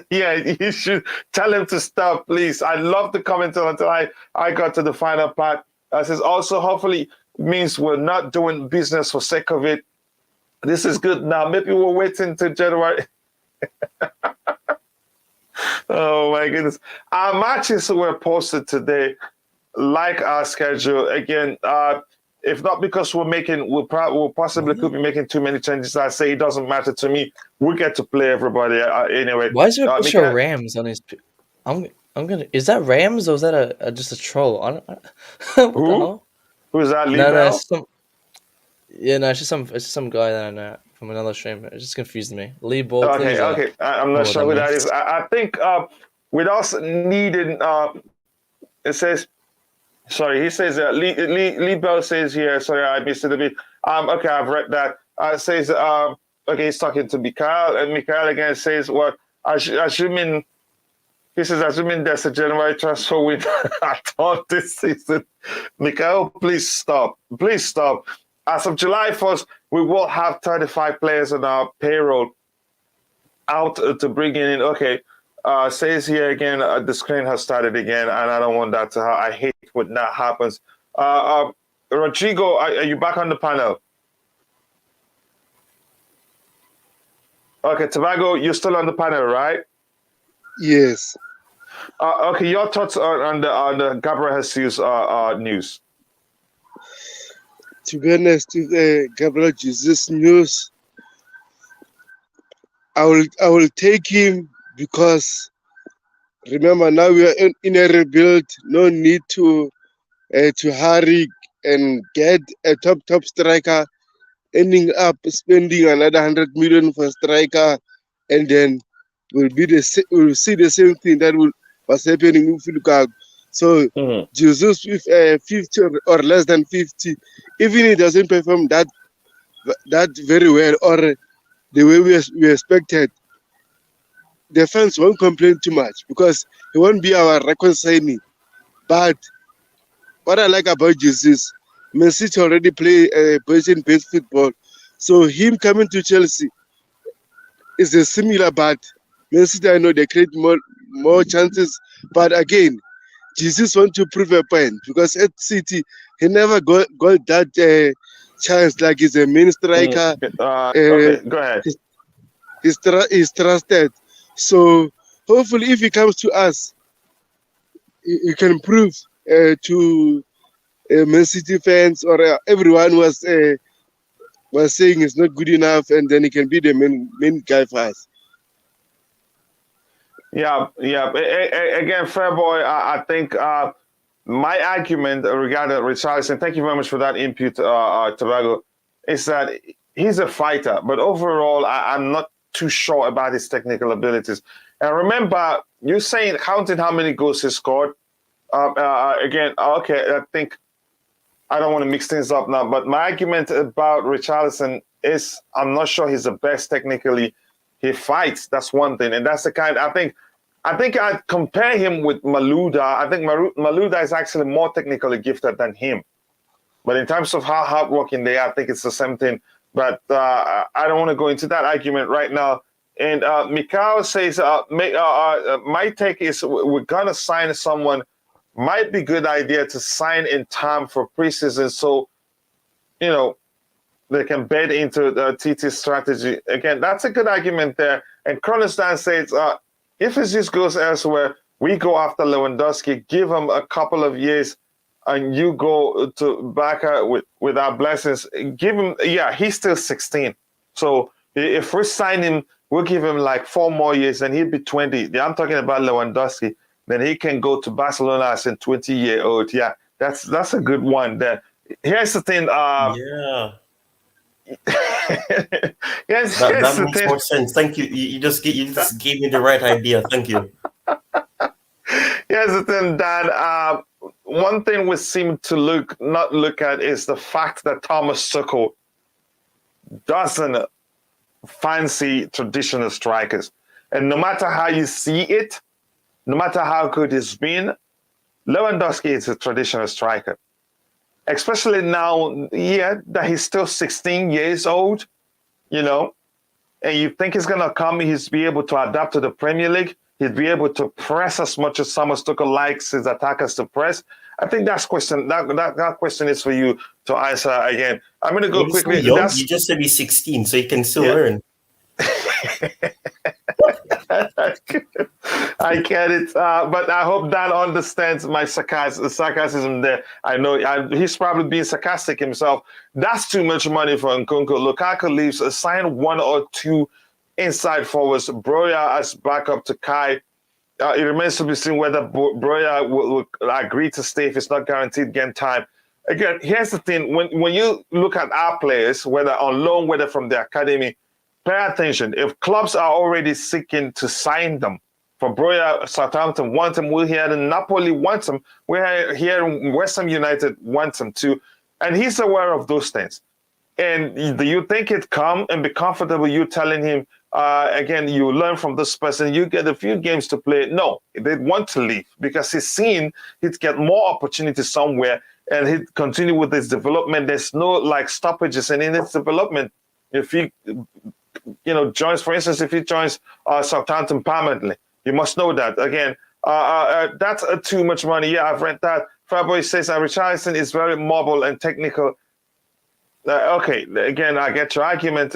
Yeah, you should tell him to stop, please. I love the comment until I got to the final part. It says also, hopefully, means we're not doing business for sake of it. This is good now. Maybe we're waiting till January. Oh, my goodness. Our matches were posted today, like our schedule. Again, if not because we'll possibly could be making too many changes. I say it doesn't matter to me. We get to play everybody anyway. Why is there a picture of Rams on his? I'm gonna. Is that Rams or is that just a troll? I don't. What Who? the hell? Who's that? Lee No, Bell? it's just some guy that I know from another stream. It just confused me. Lee Ball. Okay. I'm not sure who that is. I think with us needing, it says. Sorry, he says Lee Bell says here. Sorry, I missed it a bit. Okay, I've read that. It says okay, he's talking to Mikhail, and Mikhail again says, "Well, assuming." He says, assuming there's a January transfer window at all this season. Mikhail, please stop. Please stop. As of July 1st, we will have 35 players on our payroll out to bring in. Okay, says here again, the screen has started again, and I don't want that to happen. I hate when that happens. Rodrigo, are you back on the panel? Okay, Tobago, you're still on the panel, right? Yes. Okay, your thoughts on the Gabriel Jesus news? To be honest, with Gabriel Jesus news, I will take him because remember now we are in a rebuild. No need to hurry and get a top striker. Ending up spending another 100 million for a striker, and then we'll see the same thing that was happening with Lukaku. So Jesus with 50 or less than 50, even he doesn't perform that very well or the way we expected, the fans won't complain too much because he won't be our record signing. But what I like about Jesus, Man City already play position-based football. So him coming to Chelsea is a similar, but Man City, I know they create more chances. But again, Jesus want to prove a point because at City, he never got that chance like he's a main striker. Okay, go ahead. He's trusted. So hopefully if he comes to us, he can prove to Man City fans or everyone was saying it's not good enough, and then he can be the main guy for us. Yeah. Again, fair boy. I think my argument regarding Richarlison, thank you very much for that input, Tobago, is that he's a fighter, but overall, I'm not too sure about his technical abilities. And remember, you're saying counting how many goals he scored. Again, okay, I think I don't want to mix things up now, but my argument about Richarlison is I'm not sure he's the best technically. He fights, that's one thing, and that's the kind. I think I'd compare him with Malouda. I think Malouda is actually more technically gifted than him. But in terms of how hardworking they are, I think it's the same thing. But I don't want to go into that argument right now. And Mikhail says, my take is we're going to sign someone. Might be good idea to sign in time for preseason so, they can bed into the TT strategy. Again, that's a good argument there. And Kronostan says, if it just goes elsewhere, we go after Lewandowski, give him a couple of years, and you go to Barca with our blessings. Give him, he's still 16. So if we sign him, we'll give him like 4 more years, and he'll be 20. Yeah, I'm talking about Lewandowski. Then he can go to Barcelona as a 20-year-old. Yeah, that's a good one. Then here's the thing. Yes, that makes more sense. Thank you. You just gave me the right idea. Thank you. Here's the thing, Dan. One thing we seem to not look at is the fact that Thomas Tuchel doesn't fancy traditional strikers. And no matter how you see it, no matter how good he's been, Lewandowski is a traditional striker. Especially now, that he's still 16 years old, and you think he's going to come, he's be able to adapt to the Premier League, he'd be able to press as much as Thomas Tuchel likes his attackers to press. I think that question is for you to answer again. I'm going to go quickly. So young. You just said he's 16, so he can still learn. I get it, but I hope Dan understands my sarcasm there. I know he's probably being sarcastic himself. That's too much money for Nkunku. Lukaku leaves, assign 1 or 2 inside forwards. Broja as backup to Kai. It remains to be seen whether Broja will agree to stay if it's not guaranteed game time. Again, here's the thing. When you look at our players, whether on loan, whether from the academy, pay attention. If clubs are already seeking to sign them, for Broja, Southampton want him, we hear Napoli wants him, we hear West Ham United wants him too, and he's aware of those things. And do you think it come and be comfortable you telling him, again, you learn from this person, you get a few games to play? No, they want to leave because he's seen he'd get more opportunity somewhere and he'd continue with his development. There's no stoppages in his development. If he joins, for instance, if he joins Southampton permanently, you must know that. Again, that's too much money. Yeah, I've read that. Fairboy says Richarlison is very mobile and technical. Okay, again, I get your argument.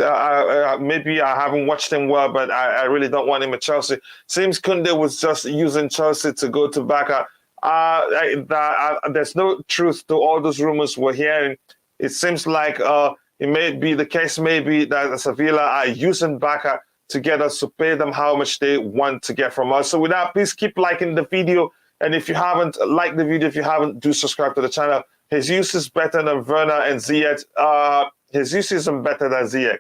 Maybe I haven't watched him well, but I really don't want him at Chelsea. Seems Kounde was just using Chelsea to go to Barca. There's no truth to all those rumors we're hearing. It seems like it may be the case, maybe that Sevilla are using Barca to get us to pay them how much they want to get from us. So with that, please keep liking the video. And if you haven't liked the video, if you haven't, do subscribe to the channel. Jesus is better than Werner and Ziyech. Jesus isn't better than Ziyech.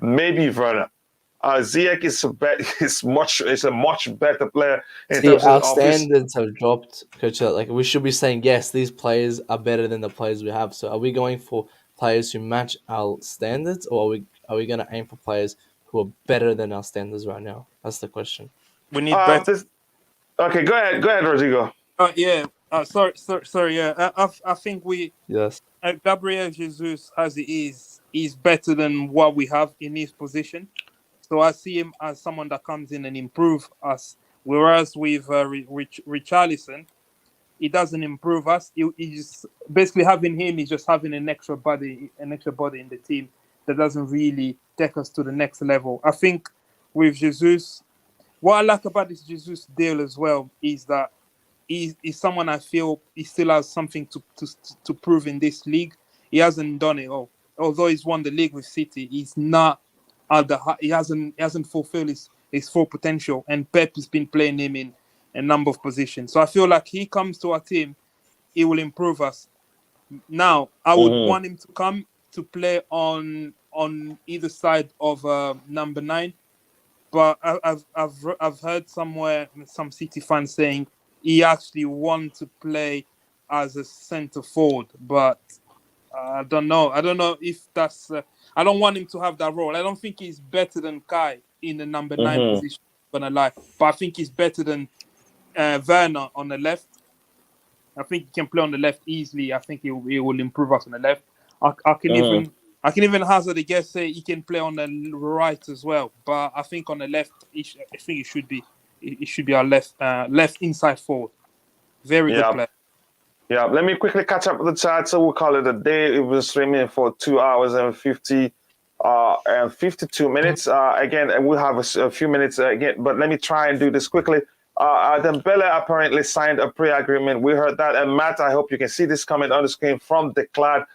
Maybe Werner. Ziyech is a much better player in See, terms our of his. standards have dropped, Coach. Like we should be saying, yes, these players are better than the players we have. So, are we going for players who match our standards, or are we going to aim for players who are better than our standards right now? That's the question. We need better. Okay, go ahead, Rodrigo. Yeah. Sorry. Yeah. I think we. Yes. Gabriel Jesus, as he is better than what we have in his position. So I see him as someone that comes in and improve us. Whereas with Richarlison, he doesn't improve us. He's basically having him. He's just having an extra body in the team that doesn't really take us to the next level. I think with Jesus, what I like about this Jesus deal as well is that he's someone I feel he still has something to prove in this league. He hasn't done it all. Although he's won the league with City, he's not at he hasn't fulfilled his full potential. And Pep has been playing him in a number of positions. So I feel like he comes to our team, he will improve us. Now, I would want him to come to play on either side of number 9. But I've heard somewhere some City fans saying he actually wants to play as a centre forward, but I don't know. I don't know if that's. I don't want him to have that role. I don't think he's better than Kai in the number 9 position. Gonna lie, but I think he's better than Werner on the left. I think he can play on the left easily. I think he will improve us on the left. I can even hazard a guess say he can play on the right as well. But I think on the left, I think it should be our left inside forward. Very good player. Yeah, let me quickly catch up with the chat. So we'll call it a day. It was streaming for 2 hours and 52 minutes. Again, and we'll have a few minutes again, but let me try and do this quickly. Dembele apparently signed a pre-agreement. We heard that. And Matt, I hope you can see this comment on the screen from Declan.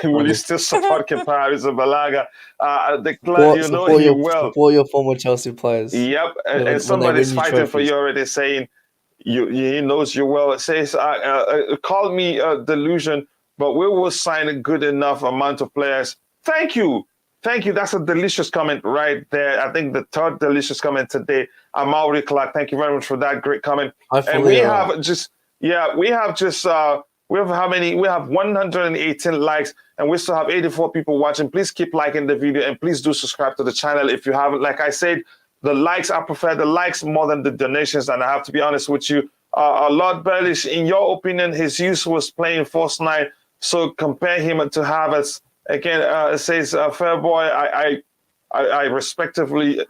Will you still support Paris and Balaga? Declan, you know you will. Support your former Chelsea players. Yep, and somebody's fighting for you already, saying he knows you well. It says, call me delusion, but we will sign a good enough amount of players. Thank you. That's a delicious comment right there. I think the third delicious comment today. Amaury Clark, thank you very much for that great comment. And we have how many? We have 118 likes, and we still have 84 people watching. Please keep liking the video, and please do subscribe to the channel if you haven't. Like I said, the likes, I prefer the likes more than the donations, and I have to be honest with you. Lord Boehly, in your opinion, his use was playing false 9, so compare him to Havertz. Again, it says, fair boy, I respectfully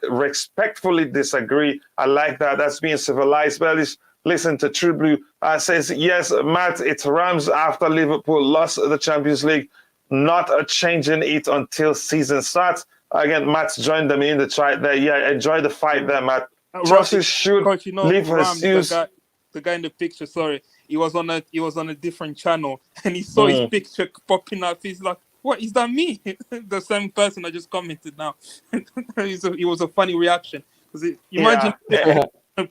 disagree. I like that. That's being civilized. Boehly, listen to True Blue. Says, yes, Matt, it's Rams after Liverpool lost the Champions League. Not a changing it until season starts. Again, Matt's joined them in the chat there. Yeah, enjoy the fight there, Matt. Chelsea should leave Jesus. The guy in the picture, sorry, he was on a different channel, and he saw his picture popping up. He's like, "What is that me?" The same person I just commented now. It was a funny reaction because imagine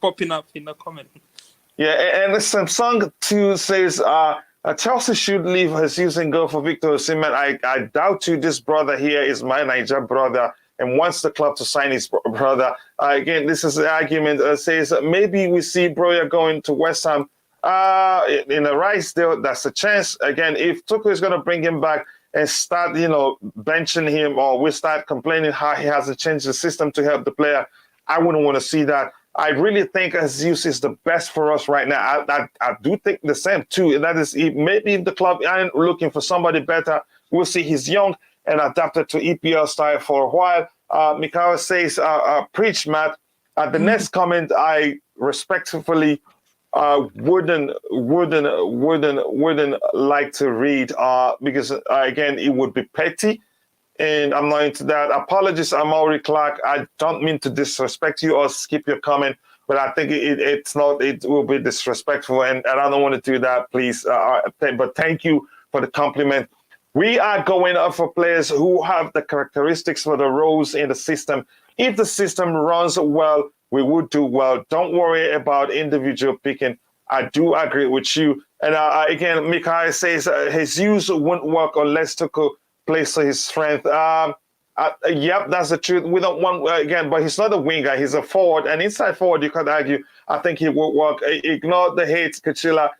popping up in the comment. Yeah, and Samsung 2 says Chelsea should leave Jesus and go for Victor Osimhen. I doubt you. This brother here is my Niger brother and wants the club to sign his brother. Again, this is the argument. Says maybe we see Broya going to West Ham in a Rice deal. That's a chance. Again, if Tuchel is going to bring him back and start, benching him, or we start complaining how he hasn't changed the system to help the player, I wouldn't want to see that. I really think Jesus is the best for us right now. I do think the same too. That is, maybe if the club aren't looking for somebody better, we'll see he's young and adapted to EPL style for a while. Mikhail says, preach, Matt. The next comment, I respectfully wouldn't like to read because again it would be petty, and I'm not into that. Apologies, Amaury Clark. I don't mean to disrespect you or skip your comment, but I think it's not. It will be disrespectful, and I don't want to do that. Please, but thank you for the compliment. We are going up for players who have the characteristics for the roles in the system. If the system runs well, we would do well. Don't worry about individual picking. I do agree with you. And again, Mikhail says his use won't work unless Tuchel plays to his strength. Yep, that's the truth. We don't want, again, but he's not a winger. He's a forward. And inside forward, you could argue, I think he will work. Ignore the hate, Kachila.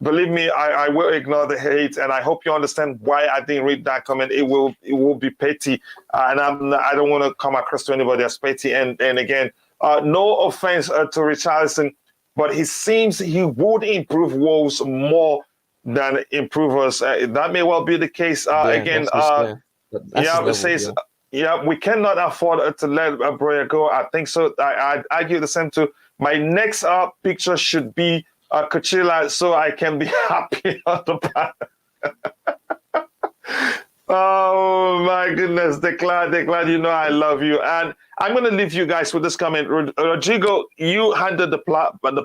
Believe me, I will ignore the hate, and I hope you understand why I didn't read that comment. It will be petty, and I don't want to come across to anybody as petty. And again, no offense to Richarlison, but he seems he would improve Wolves more than improve us. That may well be the case. Again, we cannot afford to let Broya go. I think so. I argue the same too. My next picture should be Coachella, so I can be happy on the panel. Oh my goodness, Declan, you know I love you. And I'm going to leave you guys with this comment. Rodrigo, you handled the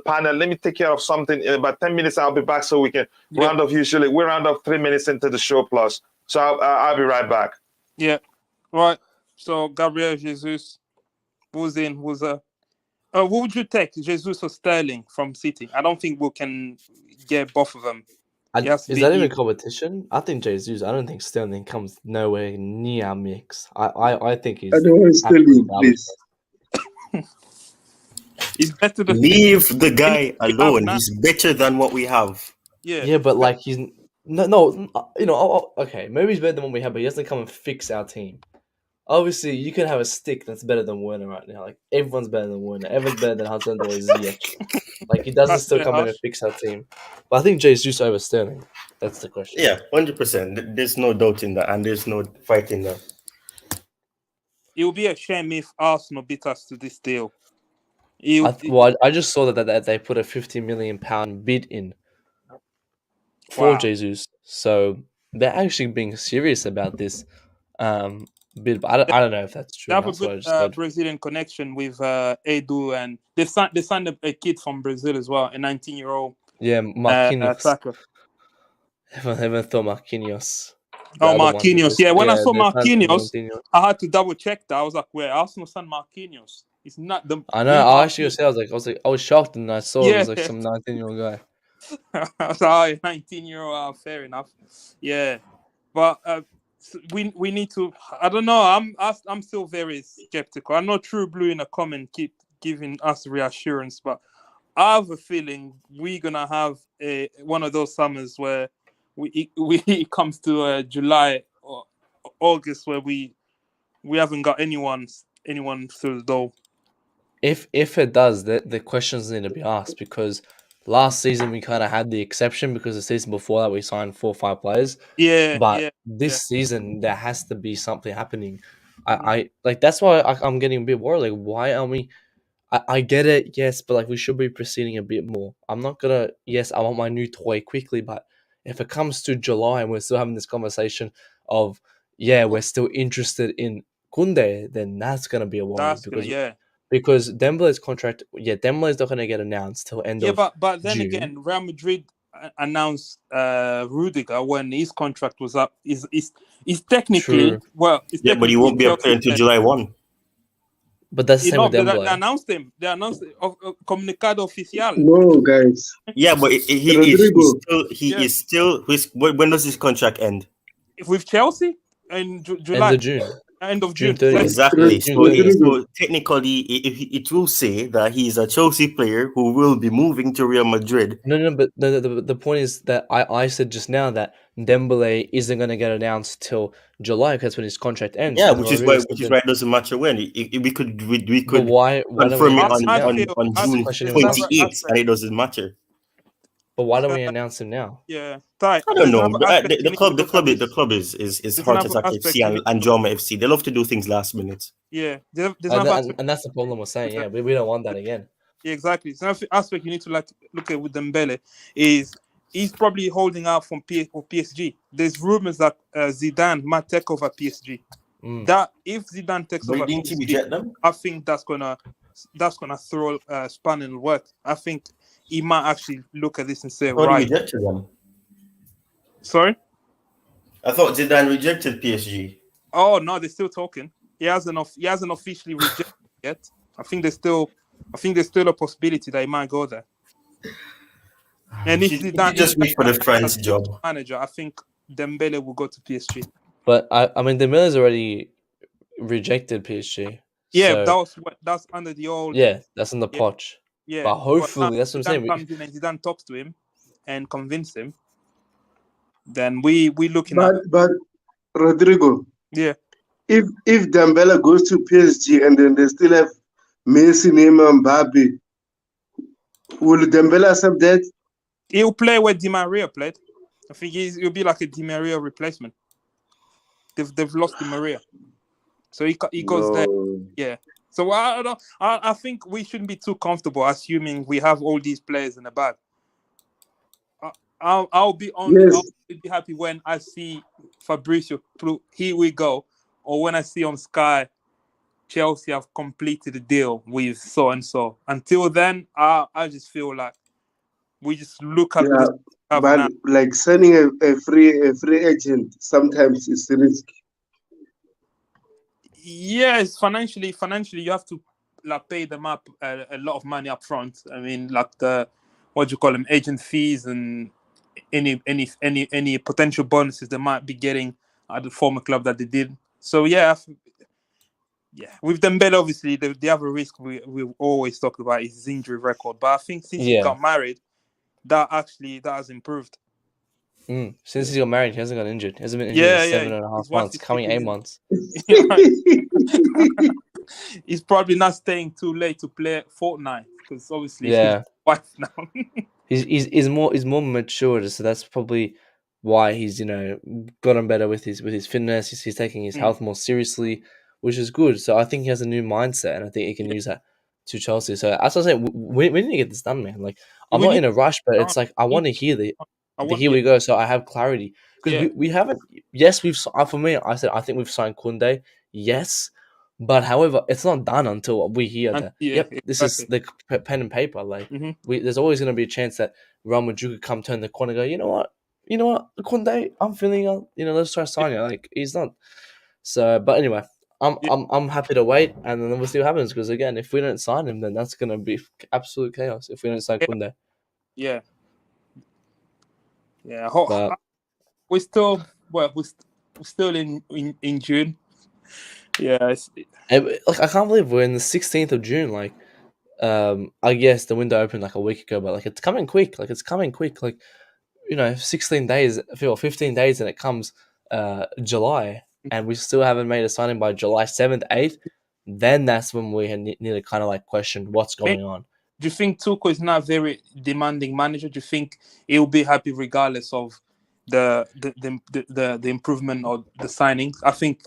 panel. Let me take care of something. In about 10 minutes, I'll be back so we can round off. Usually, we round off 3 minutes into the show plus. So I'll be right back. Yeah. Right. So Gabriel Jesus, who's in? Who would you take, Jesus or Sterling from City? I don't think we can get both of them. Is that even competition? I think Jesus. I don't think Sterling comes nowhere near our mix. I think he's. I don't want Sterling, please. He's better than. Leave the guy alone. He's better than what we have. Yeah, but like he's no. You know, okay, maybe he's better than what we have, but he doesn't come and fix our team. Obviously, you can have a stick that's better than Werner right now. Like, everyone's better than Werner. Everyone's better than Hudson or Ziyech. Like, he doesn't still come in and fix our team. But I think Jesus over Sterling. That's the question. Yeah, 100%. There's no doubt in that, and there's no fight in that. It would be a shame if Arsenal beat us to this deal. I just saw that they put a £50 million bid in for Jesus. So, they're actually being serious about this. Bit, but I don't know if that's true. They have a good Brazilian connection with Edu, and they signed a kid from Brazil as well, a 19-year-old. Yeah, Marquinhos. Attacker. Everyone thought Marquinhos. Marquinhos. Yeah, when I saw Marquinhos, I had to double check that. I was like, "Where Arsenal signed Marquinhos? It's not the." I know. I actually I was shocked, and I saw it was like some 19-year-old guy. I was like, 19-year-old. Fair enough. Yeah, but. We need to. I don't know. I'm still very skeptical. I know True Blue in a comment keep giving us reassurance, but I have a feeling we're gonna have one of those summers where it comes to July or August where we haven't got anyone through the door. If it does, the questions need to be asked, because last season we kind of had the exception because the season before that we signed 4 or 5 players. But this season there has to be something happening. I like that's why I'm getting a bit worried. Like, why are we? I get it, yes, but like we should be proceeding a bit more. I'm not gonna. Yes, I want my new toy quickly, but if it comes to July and we're still having this conversation of we're still interested in Kounde, then that's gonna be a worry because Dembele's contract, Dembele's not going to get announced till end of but then June. Again, Real Madrid announced Rudiger when his contract was up. Is technically but he won't be up there until July 1. But that's the same with Dembele. They announced him. They announced comunicado oficial. No, guys. Yeah, but he is still. When does his contract end? With Chelsea in July. End of June. June 30th. Exactly. So technically, it will say that he's a Chelsea player who will be moving to Real Madrid. No, but the point is that I said just now that Dembele isn't going to get announced till July because when his contract ends. Yeah, which is why it doesn't matter when. We could why confirm it on June 28th, and it doesn't matter. But why don't we announce him now? Yeah, I don't know. The club is Heart Attack FC and Drama FC. They love to do things last minute. Yeah, and that's the problem we're saying. Yeah, we don't want that again. Yeah, exactly. So another aspect you need to look at with Dembele is he's probably holding out from PSG. There's rumors that Zidane might take over PSG. That if Zidane takes But over didn't he PSG, reject them? I think that's gonna throw a span in the works. I think he might actually look at this and say, I thought he right, rejected them. sorry. I thought Zidane rejected PSG. Oh no, they're still talking. He hasn't officially rejected yet. I think there's still a possibility that he might go there. And if He Zidane just wait for the France job. manager, I think Dembele will go to PSG. But I mean, Dembele's already rejected PSG. Yeah, so, that's under the old. Yeah, that's in the Yeah. potch. Yeah, But hopefully, now that's what I'm Zidane saying. comes in and Zidane talks to him and convince him. Then we looking But Rodrigo, yeah. if Dembele goes to PSG and then they still have Messi, Neymar, Mbappe, will Dembele accept that? He'll play where Di Maria played. I think he'll be like a Di Maria replacement. They've lost Di Maria, so he goes there. Yeah. So I think we shouldn't be too comfortable assuming we have all these players in the bag. I'll be happy when I see Fabrizio here we go, or when I see on Sky Chelsea have completed the deal with so and so. Until then, I just feel like we just look at this. But now. like signing a free agent sometimes is risky. Yes, financially, you have to pay them up a lot of money up front. I mean, like agent fees and any potential bonuses they might be getting at the former club that they did. So yeah, with Dembele, obviously the other risk we always talk about is his injury record. But I think since he got married, that has improved. Since he got married, he hasn't got injured. He hasn't been injured in 7.5 months, coming 8 months. He's probably not staying too late to play Fortnite because obviously he's wife now. he's more mature, so that's probably why he's gotten better with his fitness. He's taking his health more seriously, which is good. So I think he has a new mindset, and I think he can use that to Chelsea. So as I was saying, we need to get this done, man. Like I'm not in a rush, but it's like I want to hear here we go, so I have clarity because we haven't. Yes, for me. I said I think we've signed Kounde. Yes. But however, it's not done until we hear that. This is the pen and paper. Like there's always going to be a chance that Real Madrid could come turn the corner and go, you know what, Kounde, I'm feeling, let's try signing. Like he's not. So, but anyway, I'm happy to wait, and then we'll see what happens. Because again, if we don't sign him, then that's going to be absolute chaos. If we don't sign Kounde. Yeah. But we're still in June. Yeah, I can't believe we're in the 16th of June. Like, I guess the window opened like a week ago, but like it's coming quick. Like 16 days, 15 days, and it comes July, and we still haven't made a signing by July 7th, 8th. Then that's when we need to kind of like question what's going on. Do you think Tuchel is not a very demanding manager? Do you think he'll be happy regardless of the improvement or the signings? I think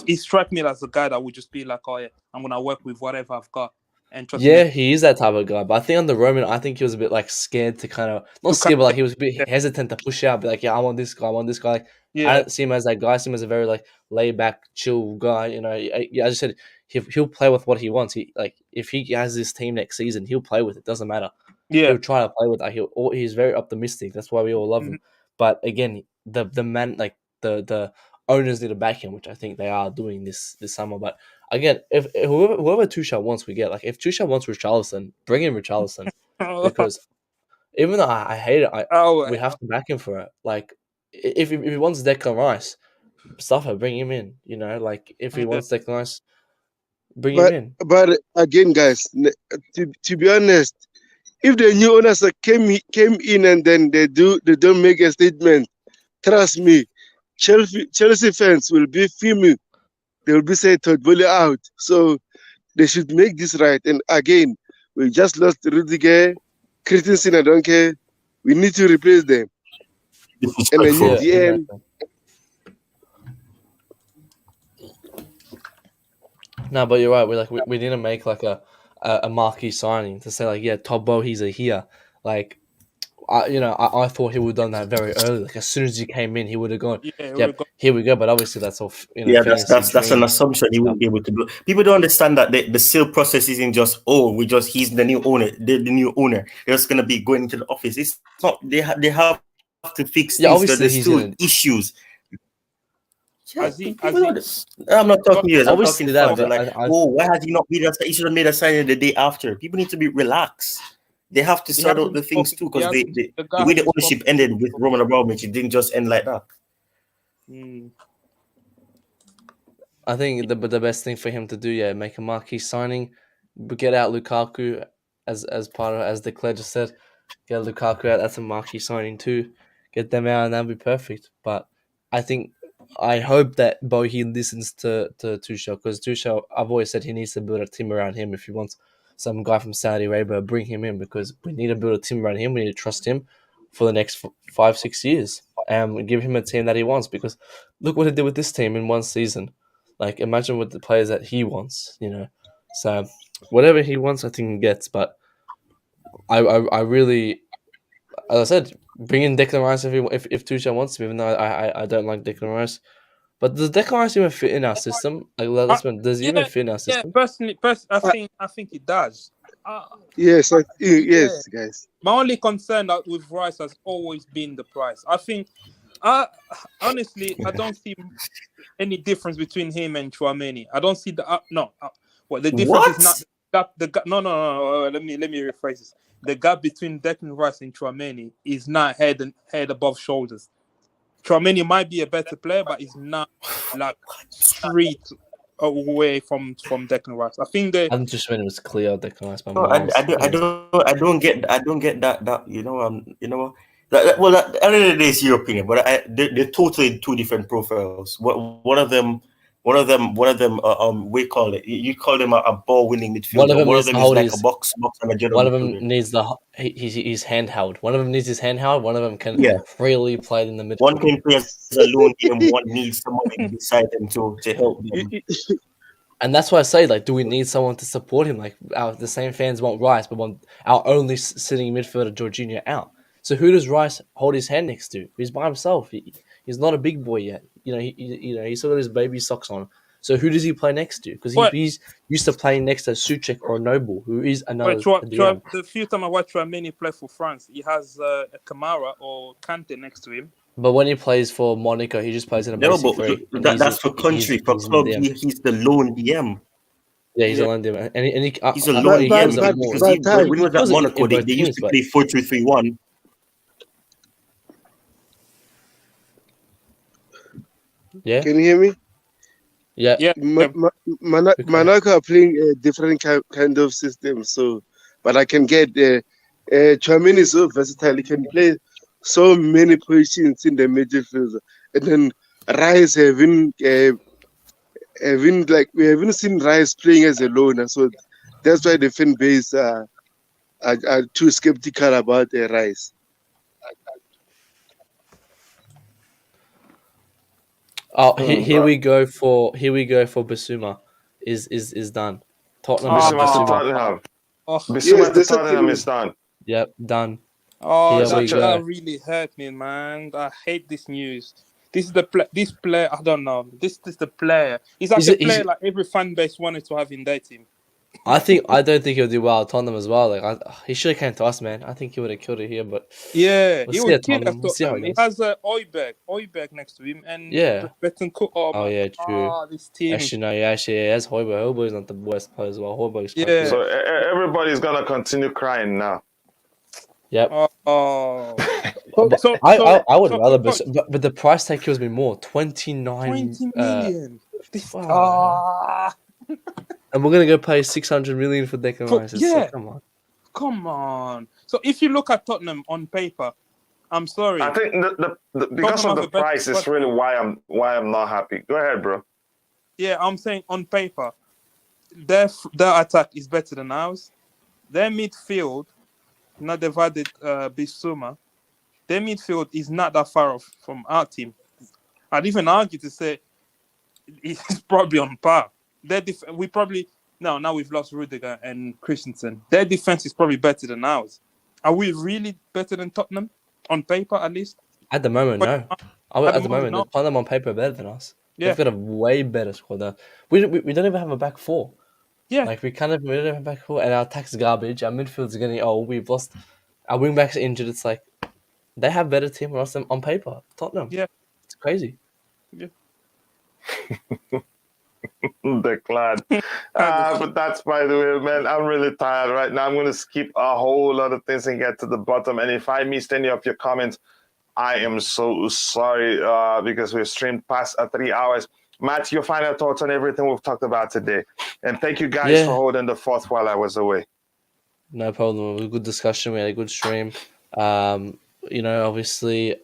he struck me as a guy that would just be like, oh yeah, I'm gonna work with whatever I've got. And trust me. He is that type of guy. But I think on the Roman, I think he was a bit like scared to kind of not scared, but like he was a bit hesitant to push out. Be like, yeah, I want this guy. Like, I don't see him as that guy. I see him as a very like laid back, chill guy. I just said he'll play with what he wants. If he has this team next season, he'll play with it. Doesn't matter. He'll try to play with it. He's very optimistic. That's why we all love him. But again, the man, like the owners need to back him, which I think they are doing this summer. But again, if whoever Tuchel wants, we get. Like if Tuchel wants Richarlison, bring in Richarlison because even though I hate it, we have to back him for it. Like if he wants Declan Rice, suffer, bring him in. Like if he wants Declan Rice, bring him in. But again, guys, to be honest, if the new owners came in and then they don't make a statement, trust me, Chelsea fans will be fuming. They will be saying Todd Boehly out. So they should make this right. And again, we just lost Rudiger, Christensen, I don't care. We need to replace them. And then in the end. No, but you're right. We need to make like a a marquee signing to say like, yeah, Todd Boehly's are here. Like, I thought he would have done that very early. Like as soon as he came in, he would have gone, Yeah, we yep, got here we go. But obviously that's all Yeah, fantasy that's an dream assumption he stuff. wouldn't be able to do. People don't understand that the sale process isn't just he's the new owner, the new owner. They're just gonna be going into the office. It's not. They have to fix Yeah, things because obviously there's he's still gonna. issues. Yeah, as he people don't. he I'm not got talking years. I'm talking Obviously that, fans. They're but like, why has he not made that? He should have made a signing the day after. People need to be relaxed. They have to he sort out hasn't the things spoken. too He because hasn't. The the guy way the hasn't ownership spoken. ended with Roman Abramovich, it didn't just end like that. Mm. I think the best thing for him to do, yeah, make a marquee signing, but get out Lukaku as part of as Declan just said, get Lukaku out. That's a marquee signing too. Get them out, and that'll be perfect. But I hope that Boehly listens to Tuchel because Tuchel, I've always said he needs to build a team around him. If he wants some guy from Saudi Arabia, bring him in because we need to build a team around him. We need to trust him for the next 5-6 years and give him a team that he wants. Because look what he did with this team in one season. Like imagine with the players that he wants, So whatever he wants, I think he gets. But I really, as I said, bring in Declan Rice if Tuchel wants to, even though I don't like Declan Rice. But does Declan Rice even fit in our system? Does he even fit in our Yeah. system? Personally, I think it does. Yes, Yeah. yes, guys. My only concern with Rice has always been the price. I think, honestly, I don't see any difference between him and Chouameni. I don't see the well, the difference is not the gap. No. Let me rephrase this. The gap between Declan Rice and Chouameni is not head above shoulders. Chouameni might be a better player, but he's not like street away from Declan Rice. I think I think Chouameni was clear Declan Rice by No, miles. I don't get that well, at the end of the day, it's your opinion, but they're totally two different profiles. One of them, we call it. You call them a ball winning One of midfielder. them One of needs them to is hold like a his. box and a general One of them midfielder. needs he's handheld. One of them needs his handheld. One of them can Yeah, freely play in the midfield. one can play as a lone game. One needs someone beside them to help them. And that's why I say, like, do we need someone to support him? Like, the same fans want Rice, but want our only sitting midfielder, Jorginho, out. So who does Rice hold his hand next to? He's by himself. He's not a big boy yet. He's still got his baby socks on. So who does he play next to? Because he's used to playing next to Suchek or Noble, who is another DM. The few time I watch Chouameni play for France, he has a Kamara or Kante next to him. But when he plays for Monaco, he just plays in a No, basic but three. that's for country. For club, he's the lone DM. Yeah, he's a lone DM. And He's a lone DM because when he was at Monaco, they used to play 4-2-3-1. Yeah. Can you hear me? Yeah. Monaco are playing a different kind of system, so but I can get Chouameni is so versatile. He can play so many positions in the midfield, and then Rice having like we haven't seen Rice playing as a loner, so that's why the fan base are too skeptical about Rice. Oh, here we go for Basuma. Is done. Tottenham. Bissouma to Tottenham. Yes, to Tottenham is done. Yep, done. Oh, Here we go. that really hurt me, man. I hate this news. This is this player. I don't know. This is the player. He's like a player like every fan base wanted to have in their team. I don't think he'll do well at Tottenham as well. Like he should have came to us, man. I think he would have killed it here, but yeah, we'll he would kill us. He has Højbjerg next to him, and Betancourt. Oh yeah, true. This team. Actually, no, he has Højbjerg. Højbjerg's not the worst player as well. Højbjerg's quite good. So everybody's gonna continue crying now. Yep. Oh. I would rather, but the price tag kills me more. 20 million. And we're gonna go pay 600 million for Declan Rice. Yeah, come on. So if you look at Tottenham on paper, I'm sorry. I think because of the price is really why I'm not happy. Go ahead, bro. Yeah, I'm saying on paper, their attack is better than ours. Their midfield, not divided Bissouma, their midfield is not that far off from our team. I'd even argue to say it's probably on par. We probably now we've lost Rudiger and Christensen. Their defense is probably better than ours. Are we really better than Tottenham on paper, at least? At the moment, But no. at the At the moment, moment, no. Tottenham on paper are better than us. Yeah. They've got a way better squad now. We don't even have a back four. Yeah. Like we don't have a back four, and our attack's garbage. Our midfield's getting old. We've lost our wing backs injured. It's like they have better team than us on paper. Tottenham. Yeah. It's crazy. Yeah. Declan. But that's, by the way, man, I'm really tired right now. I'm going to skip a whole lot of things and get to the bottom. And if I missed any of your comments, I am so sorry because we've streamed past 3 hours. Matt, your final thoughts on everything we've talked about today. And thank you guys for holding the fort while I was away. No problem. It was a good discussion. We had a good stream. Obviously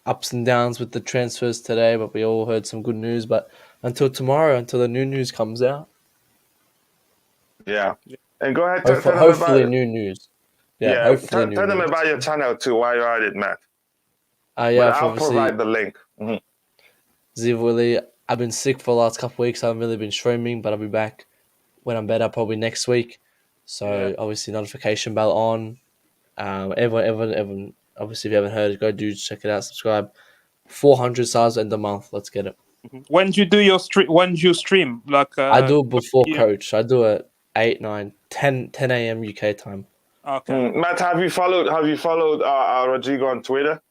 ups and downs with the transfers today, but we all heard some good news. But until tomorrow, until the new news comes out. Yeah. And go ahead. Hopefully new news. Yeah, hopefully tell them about your channel too while you're at it, Matt. I'll provide the link. Zivoli, I've been sick for the last couple of weeks. I haven't really been streaming, but I'll be back when I'm better, probably next week. So obviously notification bell on. Everyone, obviously if you haven't heard it, go check it out, subscribe. 400 subs in the month. Let's get it. When do you do your stream? When do you stream? I do it before coach. I do it 8, 9, 10 a.m. UK time. Okay. Matt, have you followed Rodrigo on Twitter?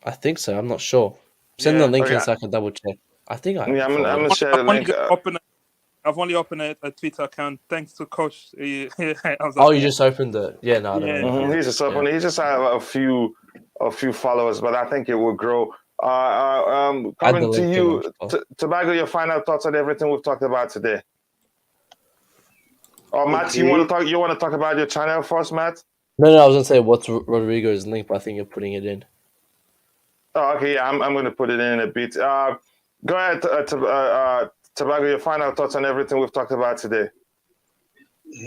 I think so. I'm not sure. Send the link in so I can double check. I think I'm gonna share the link. I've only opened a Twitter account thanks to Coach. You just opened it? Yeah, no, I don't know. He just opened it. He just have a few followers, but I think it will grow. Coming to you, Tobago, your final thoughts on everything we've talked about today. Matt, you want to talk about your channel first, Matt? No, I was gonna say what's Rodrigo's link, but I think you're putting it in. Oh, okay, yeah, I'm going to put it in a bit. Go ahead, Tobago, your final thoughts on everything we've talked about today.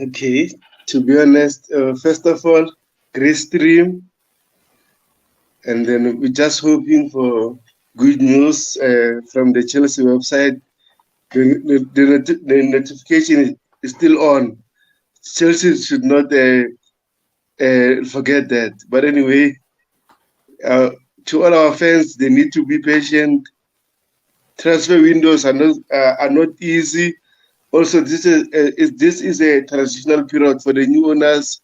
Okay, to be honest, first of all, great stream. And then we're just hoping for good news from the Chelsea website. The notification is still on. Chelsea should not forget that. But anyway, to all our fans, they need to be patient. Transfer windows are not easy. Also, this is a transitional period for the new owners.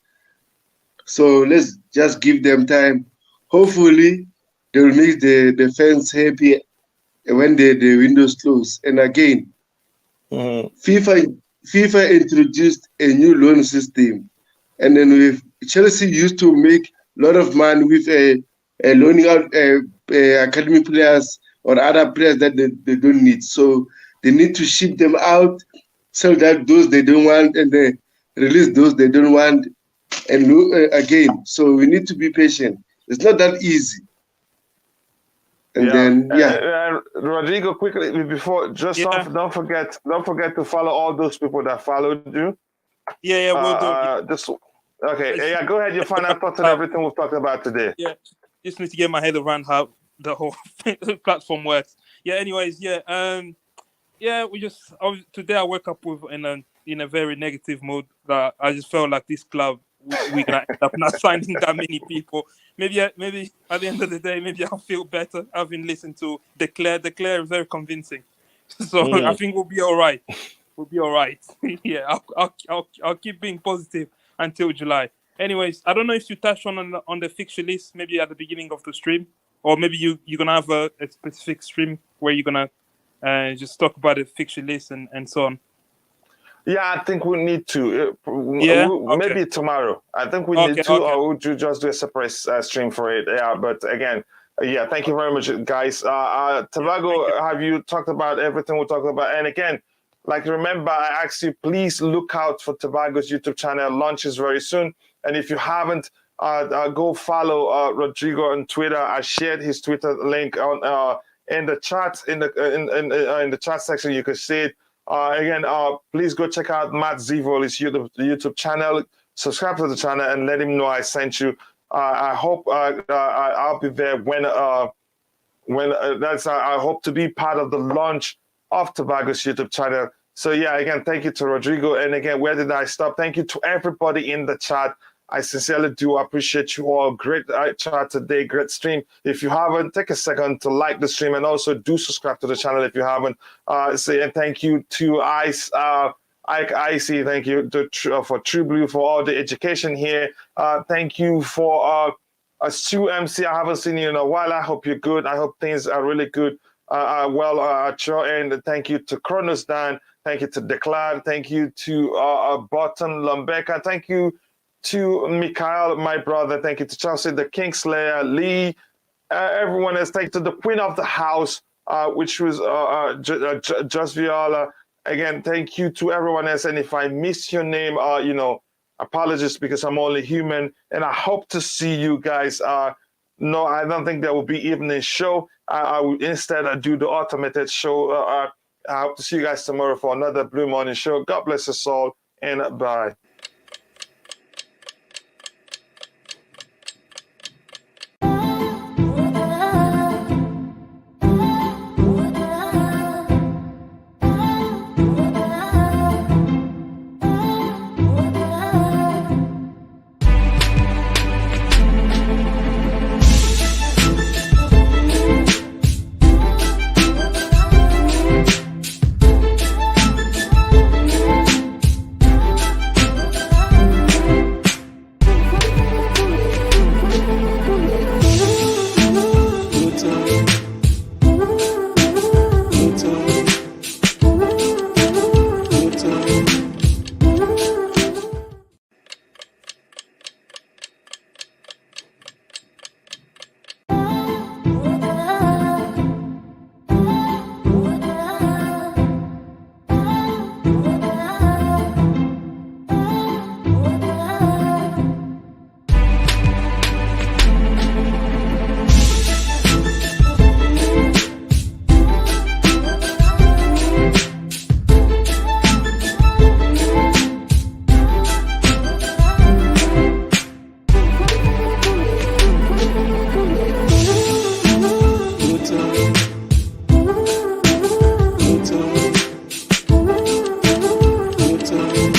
So let's just give them time. Hopefully, they will make the fans happy when the windows close. And again, FIFA introduced a new loan system. And then Chelsea used to make a lot of money with loaning out academy players or other players that they don't need. So they need to ship them out, sell that those they don't want, and they release those they don't want. And again, so we need to be patient. It's not that easy. And Rodrigo, quickly before don't forget to follow all those people that followed you. We'll do. Go ahead. Your final thoughts on everything we've talked about today. Yeah, just need to get my head around how the whole platform works. Today I woke up in a very negative mood. That I just felt like this club we're gonna end up not signing that many people. Maybe at the end of the day, maybe I'll feel better having listened to Declan. Declan is very convincing, so I think we'll be all right. We'll be all right. Yeah, I'll keep being positive until July. Anyways, I don't know if you touched on the fixture list maybe at the beginning of the stream, or maybe you're gonna have a specific stream where you're gonna just talk about the fixture list and so on. Yeah, I think we need to. Maybe tomorrow. I think we need to, or would you just do a separate stream for it? Yeah, but again, thank you very much, guys. Tobago, have you talked about everything we talked about? And again, remember, I asked you, please look out for Tobago's YouTube channel. Launches very soon. And if you haven't, go follow Rodrigo on Twitter. I shared his Twitter link in the chat in the chat section. You can see it. Please go check out Matt Zivoli's YouTube channel. Subscribe to the channel and let him know I sent you. I hope I'll be there when I hope to be part of the launch of Tobago's YouTube channel. So yeah, again, thank you to Rodrigo. And again, where did I stop? Thank you to everybody in the chat. I sincerely do appreciate you all. Great chat today, great stream. If you haven't, take a second to like the stream and also do subscribe to the channel if you haven't. And thank you to Ike Icy. Thank you for True Blue for all the education here. Thank you for Stu MC. I haven't seen you in a while. I hope you're good. I hope things are really good. At your end. Thank you to Kronos Dan. Thank you to Declan. Thank you to Bottom Lumbeka. Thank you to Mikhail, my brother. Thank you to Chelsea, the Kingslayer, Lee, everyone else. Thank you to the Queen of the House, which was Just Viola. Again, thank you to everyone else. And if I miss your name, apologies because I'm only human. And I hope to see you guys. No, I don't think there will be evening show. I will instead do the automated show. I hope to see you guys tomorrow for another Blue Morning show. God bless us all, and bye. Thank you.